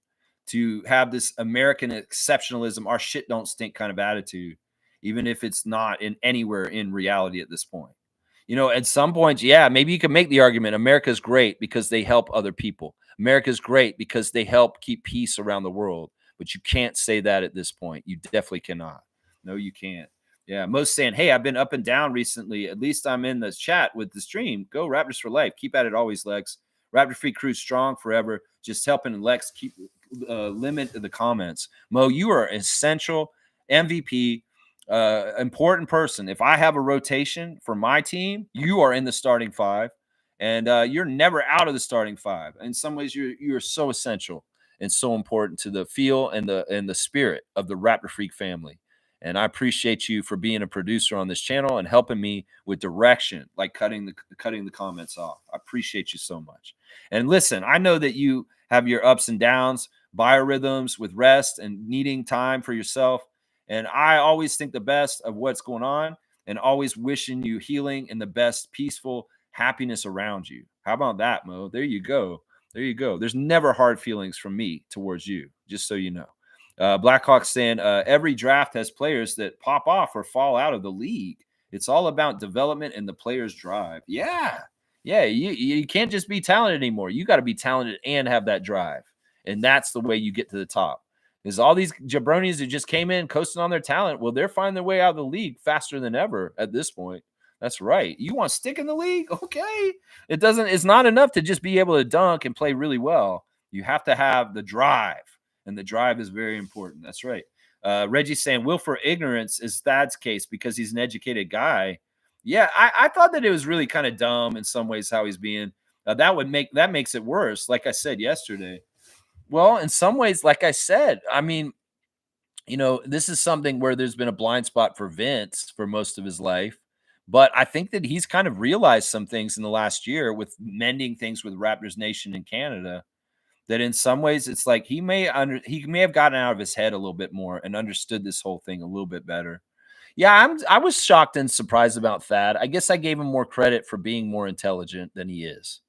to have this American exceptionalism, our shit don't stink kind of attitude, even if it's not in anywhere in reality at this point. At some point, yeah, maybe you can make the argument America's great because they help other people. America's great because they help keep peace around the world. But you can't say that at this point. You definitely cannot. No, you can't. Yeah, most saying, hey, I've been up and down recently. At least I'm in this chat with the stream. Go Raptors for life. Keep at it always, Lex. Raptor Free Crew strong forever. Just helping Lex keep limit the comments. Mo, you are essential MVP. Important person. If I have a rotation for my team, you are in the starting 5. And you're never out of the starting five. In some ways, you're so essential and so important to the feel and the spirit of the Raptor Freak family. And I appreciate you for being a producer on this channel and helping me with direction, like cutting the comments off. I appreciate you so much. And listen, I know that you have your ups and downs, biorhythms with rest and needing time for yourself. And I always think the best of what's going on and always wishing you healing and the best peaceful happiness around you. How about that, Mo? There you go. There you go. There's never hard feelings from me towards you, just so you know. Blackhawks saying every draft has players that pop off or fall out of the league. It's all about development and the player's drive. Yeah. Yeah. You can't just be talented anymore. You got to be talented and have that drive. And that's the way you get to the top. Is all these jabronis who just came in coasting on their talent, well, they're finding their way out of the league faster than ever at this point. That's right. You want to stick in the league? Okay. It's not enough to just be able to dunk and play really well. You have to have the drive, and the drive is very important. That's right. Reggie's saying Will for ignorance is Thad's case because he's an educated guy. Yeah, I thought that it was really kind of dumb in some ways how he's being. That makes it worse. Like I said yesterday. Well, in some ways, like I said, I mean, this is something where there's been a blind spot for Vince for most of his life. But I think that he's kind of realized some things in the last year with mending things with Raptors Nation in Canada that in some ways it's like he may have gotten out of his head a little bit more and understood this whole thing a little bit better. Yeah, I was shocked and surprised about Thad. I guess I gave him more credit for being more intelligent than he is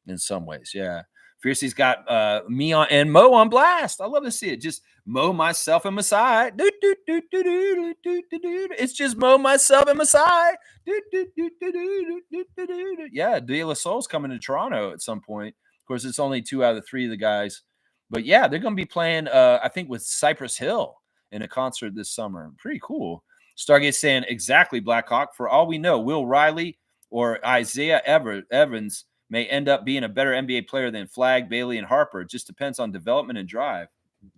in some ways. Yeah. Fiercey's got me on and Mo on blast. I love to see it. Just Mo, myself, and Masai. It's just Mo, myself, and Masai. Yeah, De La Soul's coming to Toronto at some point. Of course, it's only 2 out of 3 of the guys. But yeah, they're going to be playing, I think, with Cypress Hill in a concert this summer. Pretty cool. Stargate saying, exactly, Blackhawk. For all we know, Will Riley or Isaiah Evans may end up being a better NBA player than Flagg, Bailey, and Harper. It just depends on development and drive.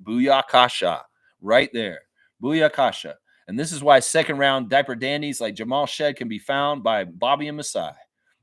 Booyah Kasha. Right there. Booyah Kasha. And this is why second-round diaper dandies like Jamal Shed can be found by Bobby and Masai,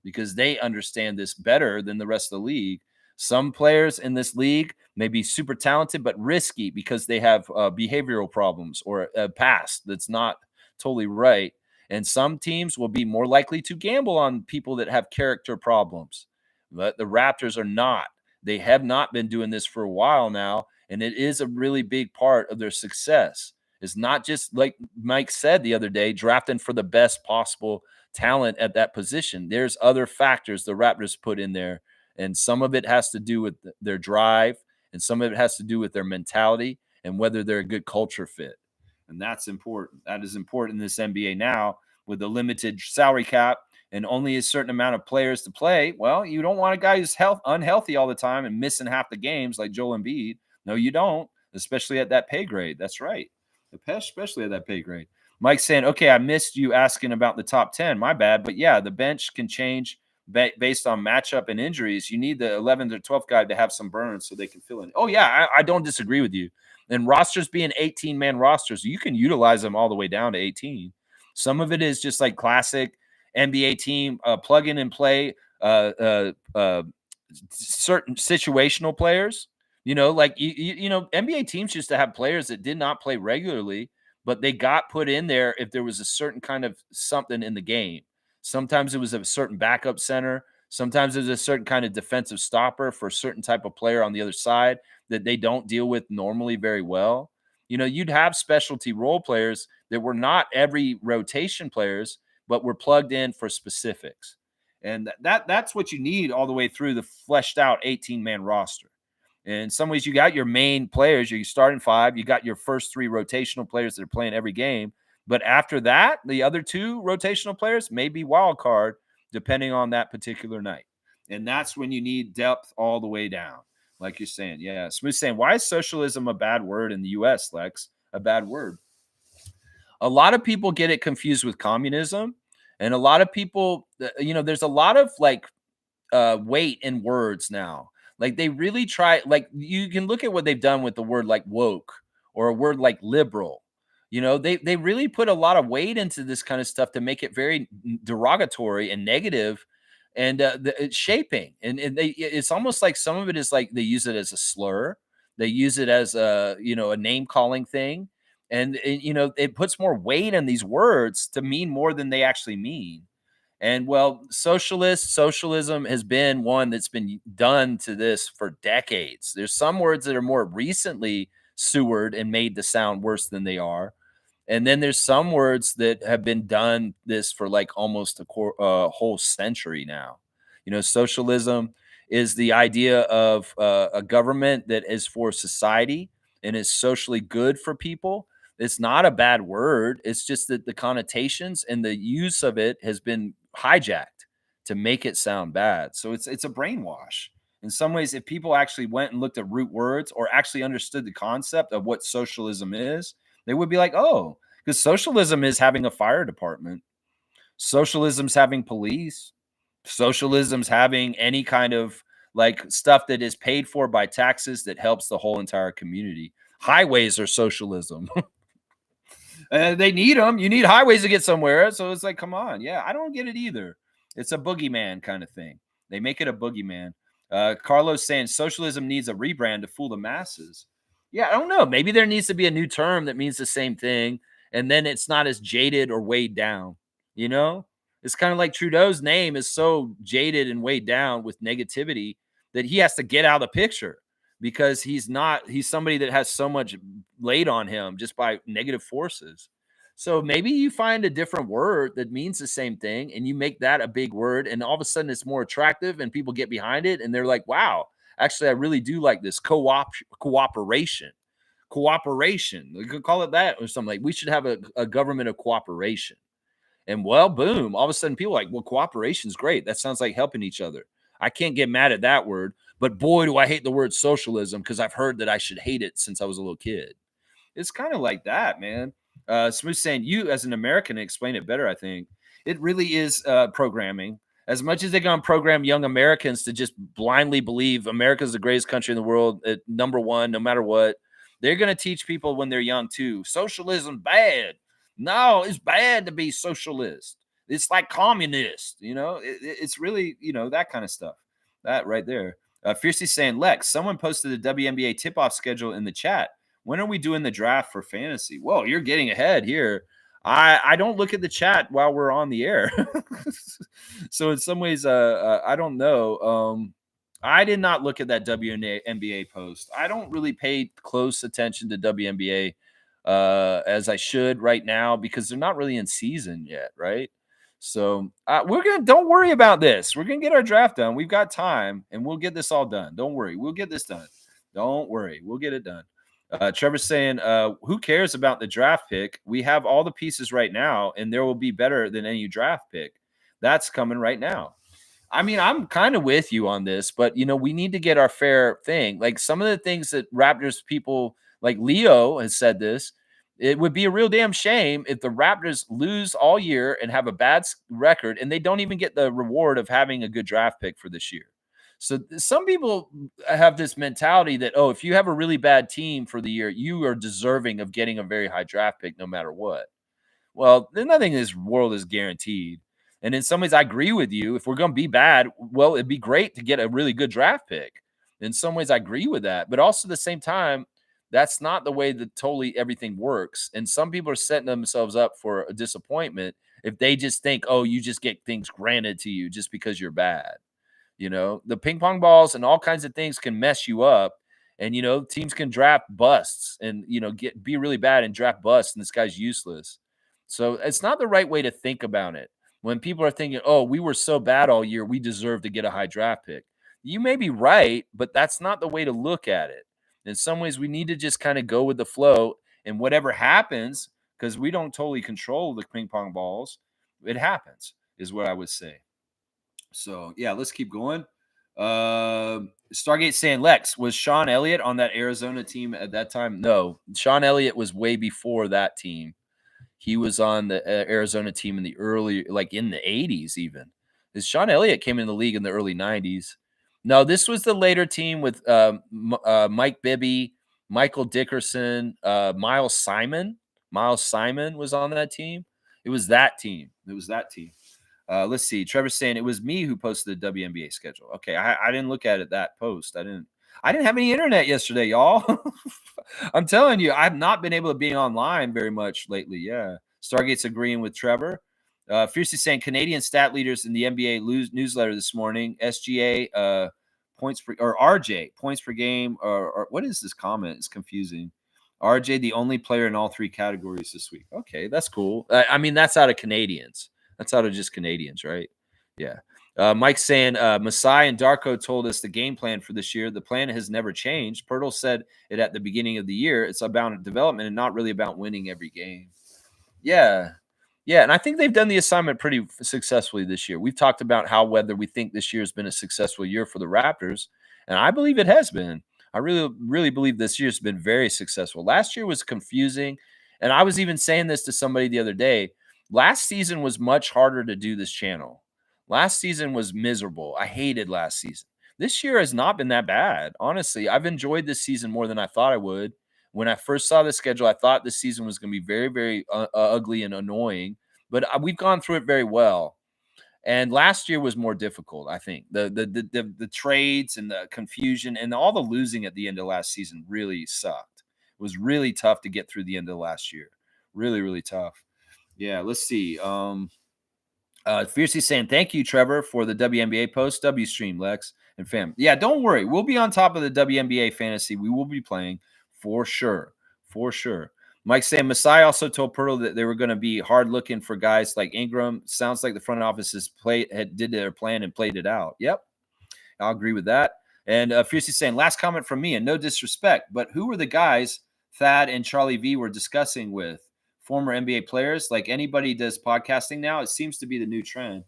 because they understand this better than the rest of the league. Some players in this league may be super talented but risky because they have behavioral problems or a past that's not totally right. And some teams will be more likely to gamble on people that have character problems. But the Raptors are not. They have not been doing this for a while now, and it is a really big part of their success. It's not just like Mike said the other day, drafting for the best possible talent at that position. There's other factors the Raptors put in there, and some of it has to do with their drive, and some of it has to do with their mentality and whether they're a good culture fit. And that's important. That is important in this NBA now with the limited salary cap and only a certain amount of players to play. Well, you don't want a guy who's unhealthy all the time and missing half the games like Joel Embiid. No, you don't, especially at that pay grade. That's right. Especially at that pay grade. Mike's saying, okay, I missed you asking about the top 10. My bad. But yeah, the bench can change based on matchup and injuries. You need the 11th or 12th guy to have some burns so they can fill in. Oh, yeah, I don't disagree with you. And rosters being 18-man rosters, you can utilize them all the way down to 18. Some of it is just like classic NBA team plug in and play certain situational players. Like NBA teams used to have players that did not play regularly, but they got put in there if there was a certain kind of something in the game. Sometimes it was a certain backup center. Sometimes there's a certain kind of defensive stopper for a certain type of player on the other side that they don't deal with normally very well. You'd have specialty role players that were not every rotation players, but were plugged in for specifics. And that's what you need all the way through the fleshed out 18-man roster. And in some ways, you got your main players, you start in 5, you got your first 3 rotational players that are playing every game. But after that, the other 2 rotational players may be wild card depending on that particular night. And that's when you need depth all the way down, like you're saying. Yeah. Smooth saying, why is socialism a bad word in the U.S., Lex? A bad word. A lot of people get it confused with communism. And a lot of people, there's a lot of weight in words now. Like they really try, like you can look at what they've done with the word like woke or a word like liberal. They really put a lot of weight into this kind of stuff to make it very derogatory and negative and it's shaping, and it's almost like some of it is like they use it as a slur, they use it as a a name calling thing, and it puts more weight in these words to mean more than they actually mean. And well, socialism has been one that's been done to this for decades. There's some words that are more recently sewered and made to sound worse than they are. And then there's some words that have been done this for like almost a whole century now. Socialism is the idea of a government that is for society and is socially good for people. It's not a bad word. It's just that the connotations and the use of it has been hijacked to make it sound bad. So it's a brainwash. In some ways, if people actually went and looked at root words or actually understood the concept of what socialism is, they would be like, oh, because socialism is having a fire department. Socialism's having police. Socialism's having any kind of like stuff that is paid for by taxes that helps the whole entire community. Highways are socialism. They need them. You need highways to get somewhere. So it's like, come on. Yeah, I don't get it either. It's a boogeyman kind of thing. They make it a boogeyman. Carlos saying socialism needs a rebrand to fool the masses. Yeah, I don't know. Maybe there needs to be a new term that means the same thing, and then it's not as jaded or weighed down. You know, it's kind of like Trudeau's name is so jaded and weighed down with negativity that he has to get out of the picture because he's somebody that has so much laid on him just by negative forces. So maybe you find a different word that means the same thing and you make that a big word, and all of a sudden it's more attractive and people get behind it and they're like, wow, actually, I really do like this cooperation. Cooperation. We could call it that or something. Like we should have a government of cooperation. And well, boom, all of a sudden people are like, well, cooperation is great. That sounds like helping each other. I can't get mad at that word, but boy, do I hate the word socialism because I've heard that I should hate it since I was a little kid. It's kind of like that, man. Smooth saying you as an American explain it better. I think it really is programming. As much as they're going to program young Americans to just blindly believe America's the greatest country in the world, at number one, no matter what, they're going to teach people when they're young too. Socialism bad. No, it's bad to be socialist. It's like communist. It's really that kind of stuff. That right there. Fiercely saying, Lex, someone posted the WNBA tip-off schedule in the chat. When are we doing the draft for fantasy? Whoa, you're getting ahead here. I don't look at the chat while we're on the air. So in some ways, I don't know. I did not look at that WNBA post. I don't really pay close attention to WNBA as I should right now because they're not really in season yet, right? So don't worry about this. We're gonna get our draft done. We've got time, and we'll get this all done. Don't worry, we'll get this done. Don't worry, we'll get it done. Trevor's saying, who cares about the draft pick? We have all the pieces right now, and there will be better than any draft pick. That's coming right now. I mean, I'm kind of with you on this, but we need to get our fair thing. Like some of the things that Raptors people, like Leo has said this, it would be a real damn shame if the Raptors lose all year and have a bad record and they don't even get the reward of having a good draft pick for this year. So some people have this mentality that, oh, if you have a really bad team for the year, you are deserving of getting a very high draft pick no matter what. Well, nothing in this world is guaranteed. And in some ways, I agree with you. If we're going to be bad, well, it'd be great to get a really good draft pick. In some ways, I agree with that. But also at the same time, that's not the way that totally everything works. And some people are setting themselves up for a disappointment if they just think, oh, you just get things granted to you just because you're bad. The ping pong balls and all kinds of things can mess you up. And, teams can draft busts and, be really bad and draft busts and this guy's useless. So it's not the right way to think about it. When people are thinking, oh, we were so bad all year, we deserve to get a high draft pick. You may be right, but that's not the way to look at it. In some ways, we need to just kind of go with the flow and whatever happens, because we don't totally control the ping pong balls, it happens, is what I would say. So, yeah, let's keep going. Stargate saying, Lex, was Sean Elliott on that Arizona team at that time? No, Sean Elliott was way before that team. He was on the Arizona team in the early, like in the 80s even. Sean Elliott came in the league in the early 90s. No, this was the later team with Mike Bibby, Michael Dickerson, Miles Simon. Miles Simon was on that team. It was that team. Let's see. Trevor's saying it was me who posted the WNBA schedule. Okay, I didn't look at it that post. I didn't have any internet yesterday, y'all. I'm telling you, I've not been able to be online very much lately. Yeah, Stargate's agreeing with Trevor. Fiercely saying Canadian stat leaders in the NBA newsletter this morning. SGA points per or RJ points per game or what is this comment? It's confusing. RJ the only player in all three categories this week. Okay, that's cool. I mean, that's out of Canadians. That's out of just Canadians, right? Yeah. Mike's saying Masai and Darko told us the game plan for this year. The plan has never changed. Pirtle said it at the beginning of the year. It's about development and not really about winning every game. Yeah. Yeah. And I think they've done the assignment pretty successfully this year. We've talked about how whether we think this year has been a successful year for the Raptors. And I believe it has been. I really, really believe this year's been very successful. Last year was confusing. And I was even saying this to somebody the other day. Last season was much harder to do this channel. Last season was miserable. I hated last season. This year has not been that bad. Honestly, I've enjoyed this season more than I thought I would. When I first saw the schedule, I thought this season was going to be very, very ugly and annoying, but we've gone through it very well. And last year was more difficult, I think. The trades and the confusion and all the losing at the end of last season really sucked. It was really tough to get through the end of last year. Really, really tough. Yeah, let's see. Fiercely saying, thank you, Trevor, for the WNBA post. W stream, Lex and fam. Yeah, don't worry. We'll be on top of the WNBA fantasy. We will be playing for sure. For sure. Mike saying Masai also told Pirtle that they were going to be hard looking for guys like Ingram. Sounds like the front office did their plan and played it out. Yep. I'll agree with that. And Fiercely saying, last comment from me, and no disrespect, but who were the guys Thad and Charlie V were discussing with? Former NBA players? Like anybody does podcasting now? It seems to be the new trend.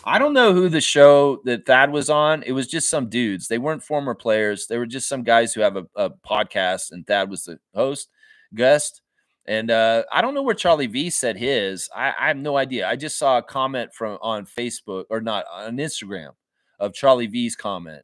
I don't know who the show that Thad was on. It was just some dudes. They weren't former players. They were just some guys who have a podcast, and Thad was the host, guest. And I don't know where Charlie V said his. I have no idea. I just saw a comment on Facebook or not on Instagram of Charlie V's comment,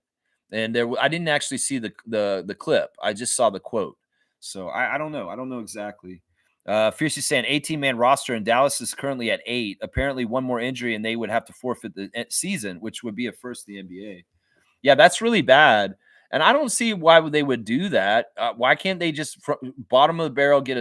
and I didn't actually see the clip. I just saw the quote. So I don't know. I don't know exactly. Fiercely saying 18-man roster in Dallas is currently at 8. Apparently, one more injury and they would have to forfeit the season, which would be a first in the NBA. Yeah, that's really bad. And I don't see why they would do that. Why can't they just bottom of the barrel get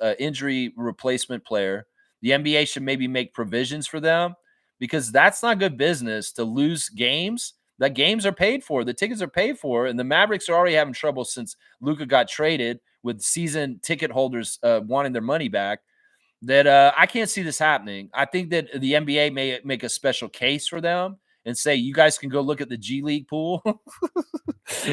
a injury replacement player? The NBA should maybe make provisions for them because that's not good business to lose games. The games are paid for. The tickets are paid for. And the Mavericks are already having trouble since Luka got traded with season ticket holders wanting their money back. That I can't see this happening. I think that the NBA may make a special case for them and say, you guys can go look at the G League pool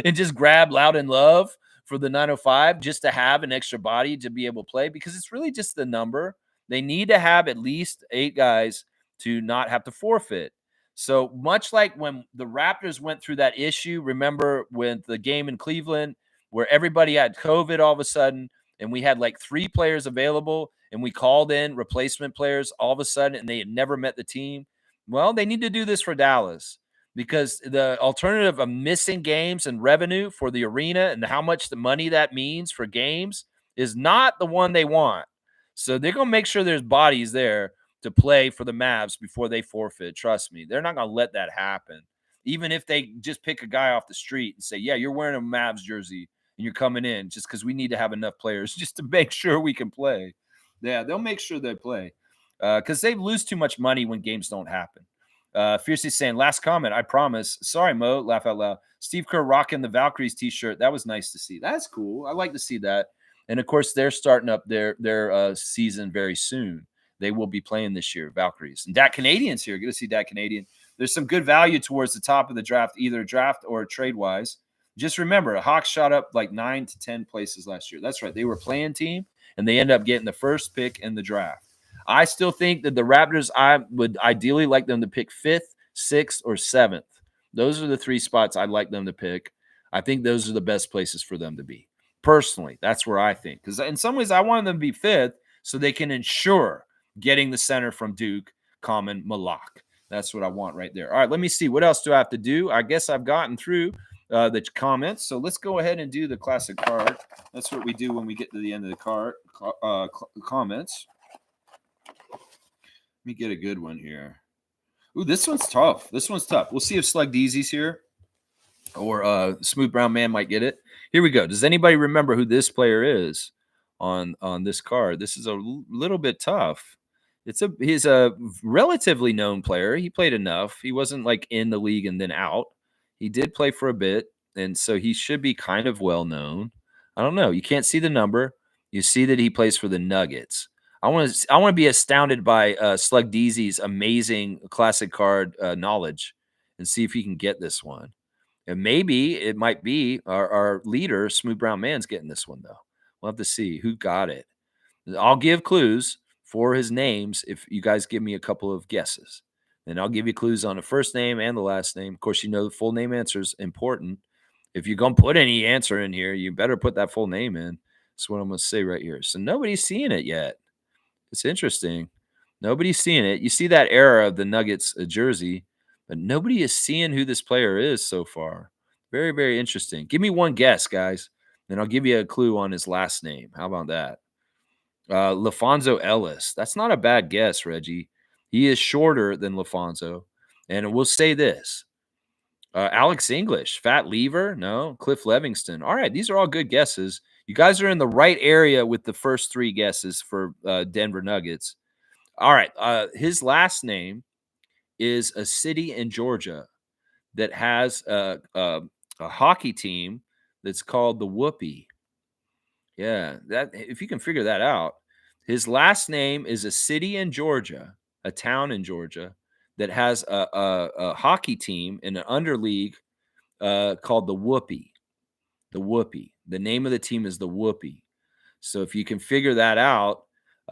and just grab Loud and Love for the 905 just to have an extra body to be able to play because it's really just the number. They need to have at least 8 guys to not have to forfeit. So much like when the Raptors went through that issue, remember when the game in Cleveland where everybody had COVID all of a sudden and we had like 3 players available and we called in replacement players all of a sudden and they had never met the team. Well, they need to do this for Dallas because the alternative of missing games and revenue for the arena and how much the money that means for games is not the one they want. So they're going to make sure there's bodies there to play for the Mavs before they forfeit. Trust me, they're not going to let that happen. Even if they just pick a guy off the street and say, yeah, you're wearing a Mavs jersey and you're coming in just because we need to have enough players just to make sure we can play. Yeah, they'll make sure they play because they lose too much money when games don't happen. Fiercely saying, last comment, I promise. Sorry, Mo, laugh out loud. Steve Kerr rocking the Valkyries t-shirt. That was nice to see. That's cool. I like to see that. And, of course, they're starting up their season very soon. They will be playing this year, Valkyries. And Dak Canadian's here. Good to see Dak Canadian. There's some good value towards the top of the draft, either draft or trade-wise. Just remember, Hawks shot up like 9 to 10 places last year. That's right. They were a playing team, and they ended up getting the first pick in the draft. I still think that the Raptors, I would ideally like them to pick 5th, 6th, or 7th. Those are the 3 spots I'd like them to pick. I think those are the best places for them to be. Personally, that's where I think. Because in some ways, I want them to be 5th so they can ensure getting the center from Duke, Common Malak. That's what I want right there. All right, let me see. What else do I have to do? I guess I've gotten through the comments. So let's go ahead and do the classic card. That's what we do when we get to the end of the card comments. Let me get a good one here. Ooh, this one's tough. This one's tough. We'll see if Slug Deezy's here or Smooth Brown Man might get it. Here we go. Does anybody remember who this player is on this card? This is a little bit tough. He's a relatively known player. He played enough. He wasn't like in the league and then out. He did play for a bit, and so he should be kind of well known. I don't know. You can't see the number. You see that he plays for the Nuggets. I want to be astounded by Slug Deezy's amazing classic card knowledge and see if he can get this one. And maybe it might be our leader, Smooth Brown Man's getting this one, though. We'll have to see who got it. I'll give clues for his names if you guys give me a couple of guesses. And I'll give you clues on the first name and the last name. Of course, you know the full name answer is important. If you're going to put any answer in here, you better put that full name in. That's what I'm going to say right here. So nobody's seeing it yet. It's interesting. Nobody's seeing it. You see that era of the Nuggets jersey, but nobody is seeing who this player is so far. Very, very interesting. Give me one guess, guys, and I'll give you a clue on his last name. How about that? LaFonso Ellis. That's not a bad guess, Reggie. He is shorter than LaFonso. And we'll say this. Alex English, Fat Lever, no. Cliff Levingston. All right, these are all good guesses. You guys are in the right area with the first three guesses for Denver Nuggets. All right, his last name is a city in Georgia that has a hockey team that's called the Whoopee. Yeah, that if you can figure that out. His last name is a city in Georgia, a town in Georgia that has a hockey team in an underleague called the Whoopee. The Whoopee. The name of the team is the Whoopee. So if you can figure that out,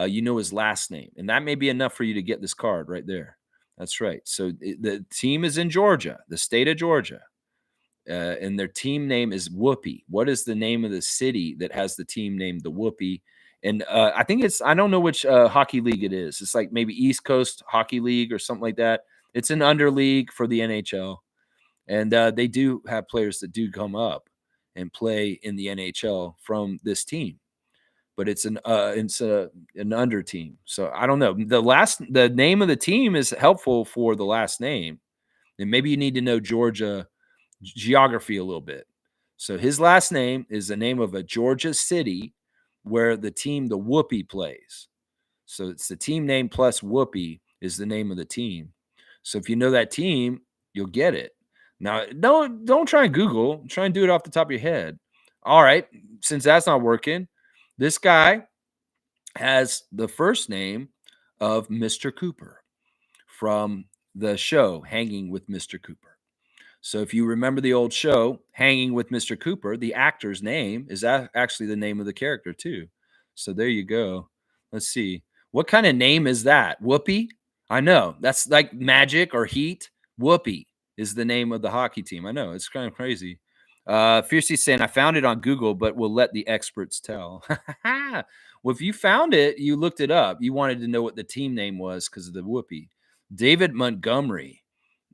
you know his last name, and that may be enough for you to get this card right there. That's right. So the team is in Georgia, the state of Georgia, and their team name is Whoopee. What is the name of the city that has the team named the Whoopee? And I think I don't know which hockey league it is. It's like maybe East Coast Hockey League or something like that. It's an underleague for the NHL. And they do have players that do come up and play in the NHL from this team. But it's an under team. So I don't know. The name of the team is helpful for the last name. And maybe you need to know Georgia geography a little bit. So his last name is the name of a Georgia city where the team, the Whoopee, plays. So it's the team name plus Whoopee is the name of the team. So if you know that team, you'll get it. Now, don't try and Google. Try and do it off the top of your head. All right. Since that's not working, this guy has the first name of Mr. Cooper from the show Hanging with Mr. Cooper. So if you remember the old show, Hanging with Mr. Cooper, the actor's name is actually the name of the character too. So there you go. Let's see. What kind of name is that? Whoopee? I know. That's like Magic or Heat. Whoopee is the name of the hockey team. I know. It's kind of crazy. Fiercely saying, I found it on Google, but we'll let the experts tell. Well, if you found it, you looked it up. You wanted to know what the team name was because of the Whoopee. David Montgomery.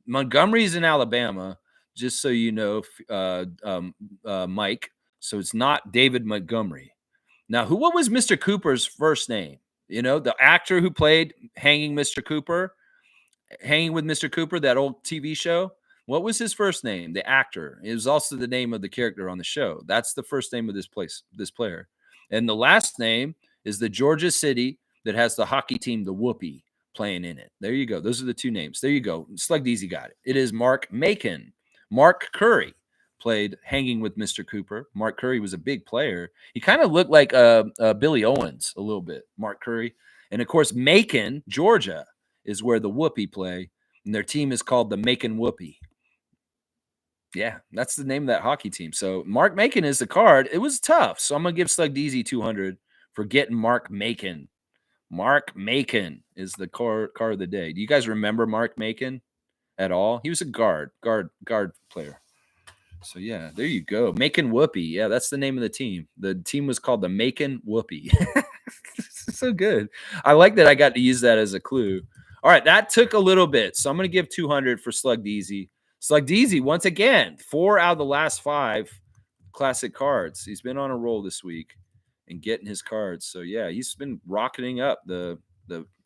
Montgomery's in Alabama, just so you know, Mike. So it's not David Montgomery. Now, what was Mr. Cooper's first name? You know, the actor who played Hanging with Mr. Cooper, that old TV show. What was his first name? The actor. It was also the name of the character on the show. That's the first name of this player. And the last name is the Georgia city that has the hockey team, the Whoopee, playing in it. There you go. Those are the two names. There you go. Slug Deezy got it. It is Mark Macon. Mark Curry played Hanging with Mr. Cooper. Mark Curry was a big player. He kind of looked like Billy Owens a little bit, Mark Curry. And of course, Macon, Georgia, is where the Whoopee play. And their team is called the Macon Whoopee. Yeah, that's the name of that hockey team. So Mark Macon is the card. It was tough. So I'm going to give Slug Deezy 200 for getting Mark Macon. Mark Macon is the card of the day. Do you guys remember Mark Macon at all? He was a guard player. So yeah, there you go. Macon Whoopee. Yeah, that's the name of the team. The team was called the Macon Whoopee. So good. I like that I got to use that as a clue. All right, that took a little bit. So I'm going to give 200 for Slug Deezy. Slug Deezy, once again, 4 out of the last 5 classic cards. He's been on a roll this week and getting his cards. So yeah, he's been rocketing up the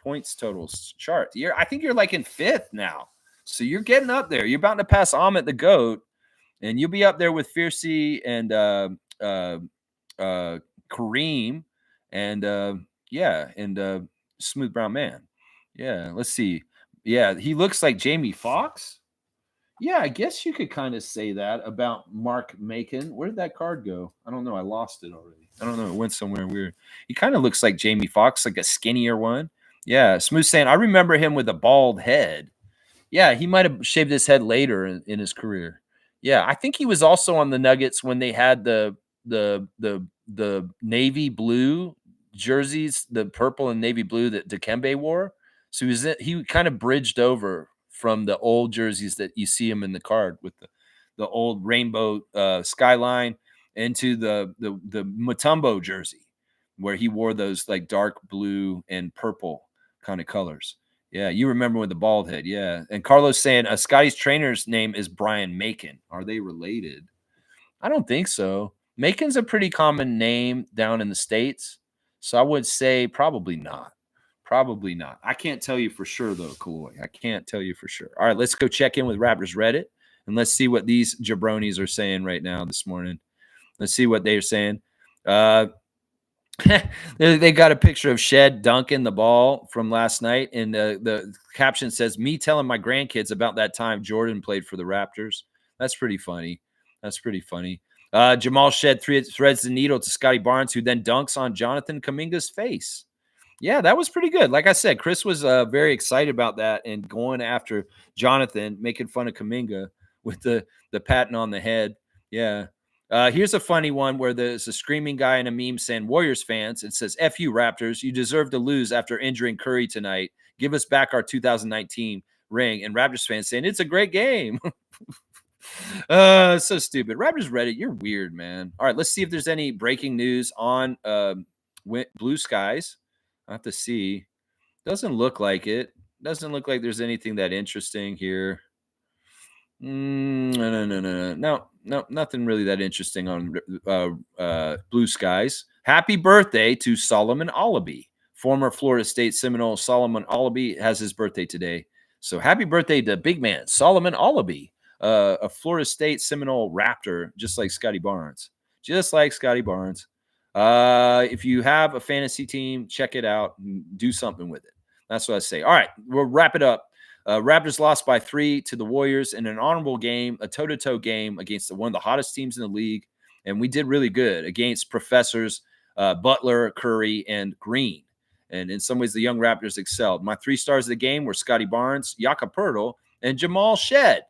points totals chart. I think you're like in 5th now. So you're getting up there. You're about to pass Amit the GOAT, and you'll be up there with Fiercey and Kareem and Smooth Brown Man. Yeah, let's see. Yeah, he looks like Jamie Foxx. Yeah, I guess you could kind of say that about Mark Macon. Where did that card go? I don't know. I lost it already. I don't know. It went somewhere weird. He kind of looks like Jamie Foxx, like a skinnier one. Yeah, Smooth saying, I remember him with a bald head. Yeah, he might have shaved his head later in his career. Yeah, I think he was also on the Nuggets when they had the navy blue jerseys, the purple and navy blue that Dikembe wore. So he kind of bridged over from the old jerseys that you see him in the card with the old rainbow skyline into the Mutombo jersey where he wore those like dark blue and purple kind of colors. Yeah, you remember with the bald head. Yeah. And Carlos saying Scotty's trainer's name is Brian Macon. Are they related? I don't think so. Macon's a pretty common name down in the States. So I would say probably not. Probably not. I can't tell you for sure, though, Kaloy. I can't tell you for sure. All right, let's go check in with Raptors Reddit, and let's see what these jabronis are saying right now this morning. Let's see what they're saying. They got a picture of Shed dunking the ball from last night, and the caption says, "Me telling my grandkids about that time Jordan played for the Raptors." That's pretty funny. That's pretty funny. Jamal Shed threads the needle to Scotty Barnes, who then dunks on Jonathan Kuminga's face. Yeah, that was pretty good. Like I said, Chris was very excited about that and going after Jonathan, making fun of Kuminga with the patting on the head. Yeah. Here's a funny one where there's a screaming guy in a meme saying, Warriors fans, it says, F you, Raptors. You deserve to lose after injuring Curry tonight. Give us back our 2019 ring. And Raptors fans saying, it's a great game. So stupid. Raptors Reddit, you're weird, man. All right, let's see if there's any breaking news on Blue Skies. I have to see. Doesn't look like it. Doesn't look like there's anything that interesting here. No, nothing really that interesting on Blue Skies. Happy birthday to Solomon Alabi. Former Florida State Seminole Solomon Alabi has his birthday today. So happy birthday to big man Solomon Alabi, a Florida State Seminole Raptor, just like Scotty Barnes. Just like Scotty Barnes. If you have a fantasy team, check it out and do something with it. That's what I say. All right, we'll wrap it up. Raptors lost by 3 to the Warriors in an honorable game, a toe-to-toe game against one of the hottest teams in the league. And we did really good against professors Butler, Curry, and Green. And in some ways, the young Raptors excelled. My 3 stars of the game were Scotty Barnes, Jakob Poeltl, and Jamal Shed.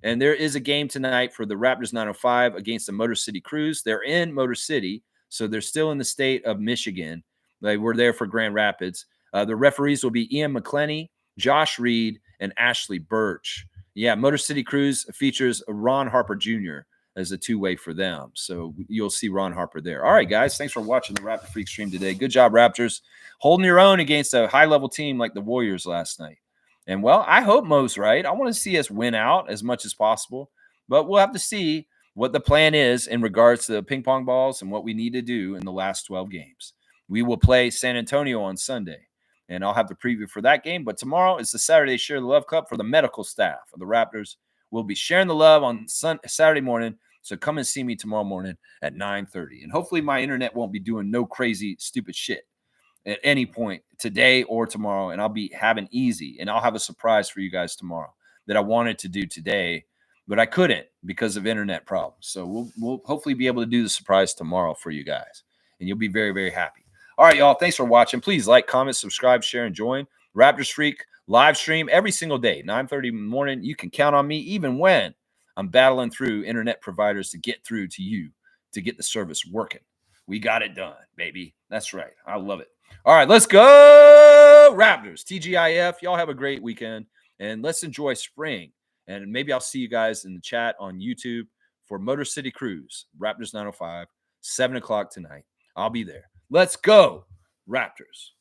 And there is a game tonight for the Raptors 905 against the Motor City Cruise. They're in Motor City, so they're still in the state of Michigan. They were there for Grand Rapids. The referees will be Ian McClenny, Josh Reed, and Ashley Birch. Yeah, Motor City Cruise features Ron Harper Jr. as a two-way for them. So you'll see Ron Harper there. All right, guys, thanks for watching the Raptor Freak stream today. Good job, Raptors, holding your own against a high-level team like the Warriors last night. And, well, I hope Mo's right. I want to see us win out as much as possible. But we'll have to see what the plan is in regards to the ping pong balls and what we need to do in the last 12 games. We will play San Antonio on Sunday, and I'll have the preview for that game. But tomorrow is the Saturday Share the Love Cup for the medical staff of the Raptors. We'll be sharing the love on Saturday morning, so come and see me tomorrow morning at 9:30. And hopefully my internet won't be doing no crazy, stupid shit at any point today or tomorrow, and I'll be having easy, and I'll have a surprise for you guys tomorrow that I wanted to do today, but I couldn't because of internet problems. So we'll hopefully be able to do the surprise tomorrow for you guys, and you'll be very, very happy. All right, y'all, thanks for watching. Please like, comment, subscribe, share, and join. Raptors Freak live stream every single day, 9:30 in the morning. You can count on me even when I'm battling through internet providers to get through to you to get the service working. We got it done, baby. That's right. I love it. All right, let's go, Raptors. TGIF. Y'all have a great weekend, and let's enjoy spring. And maybe I'll see you guys in the chat on YouTube for Motor City Cruise, Raptors 905, 7 o'clock tonight. I'll be there. Let's go, Raptors.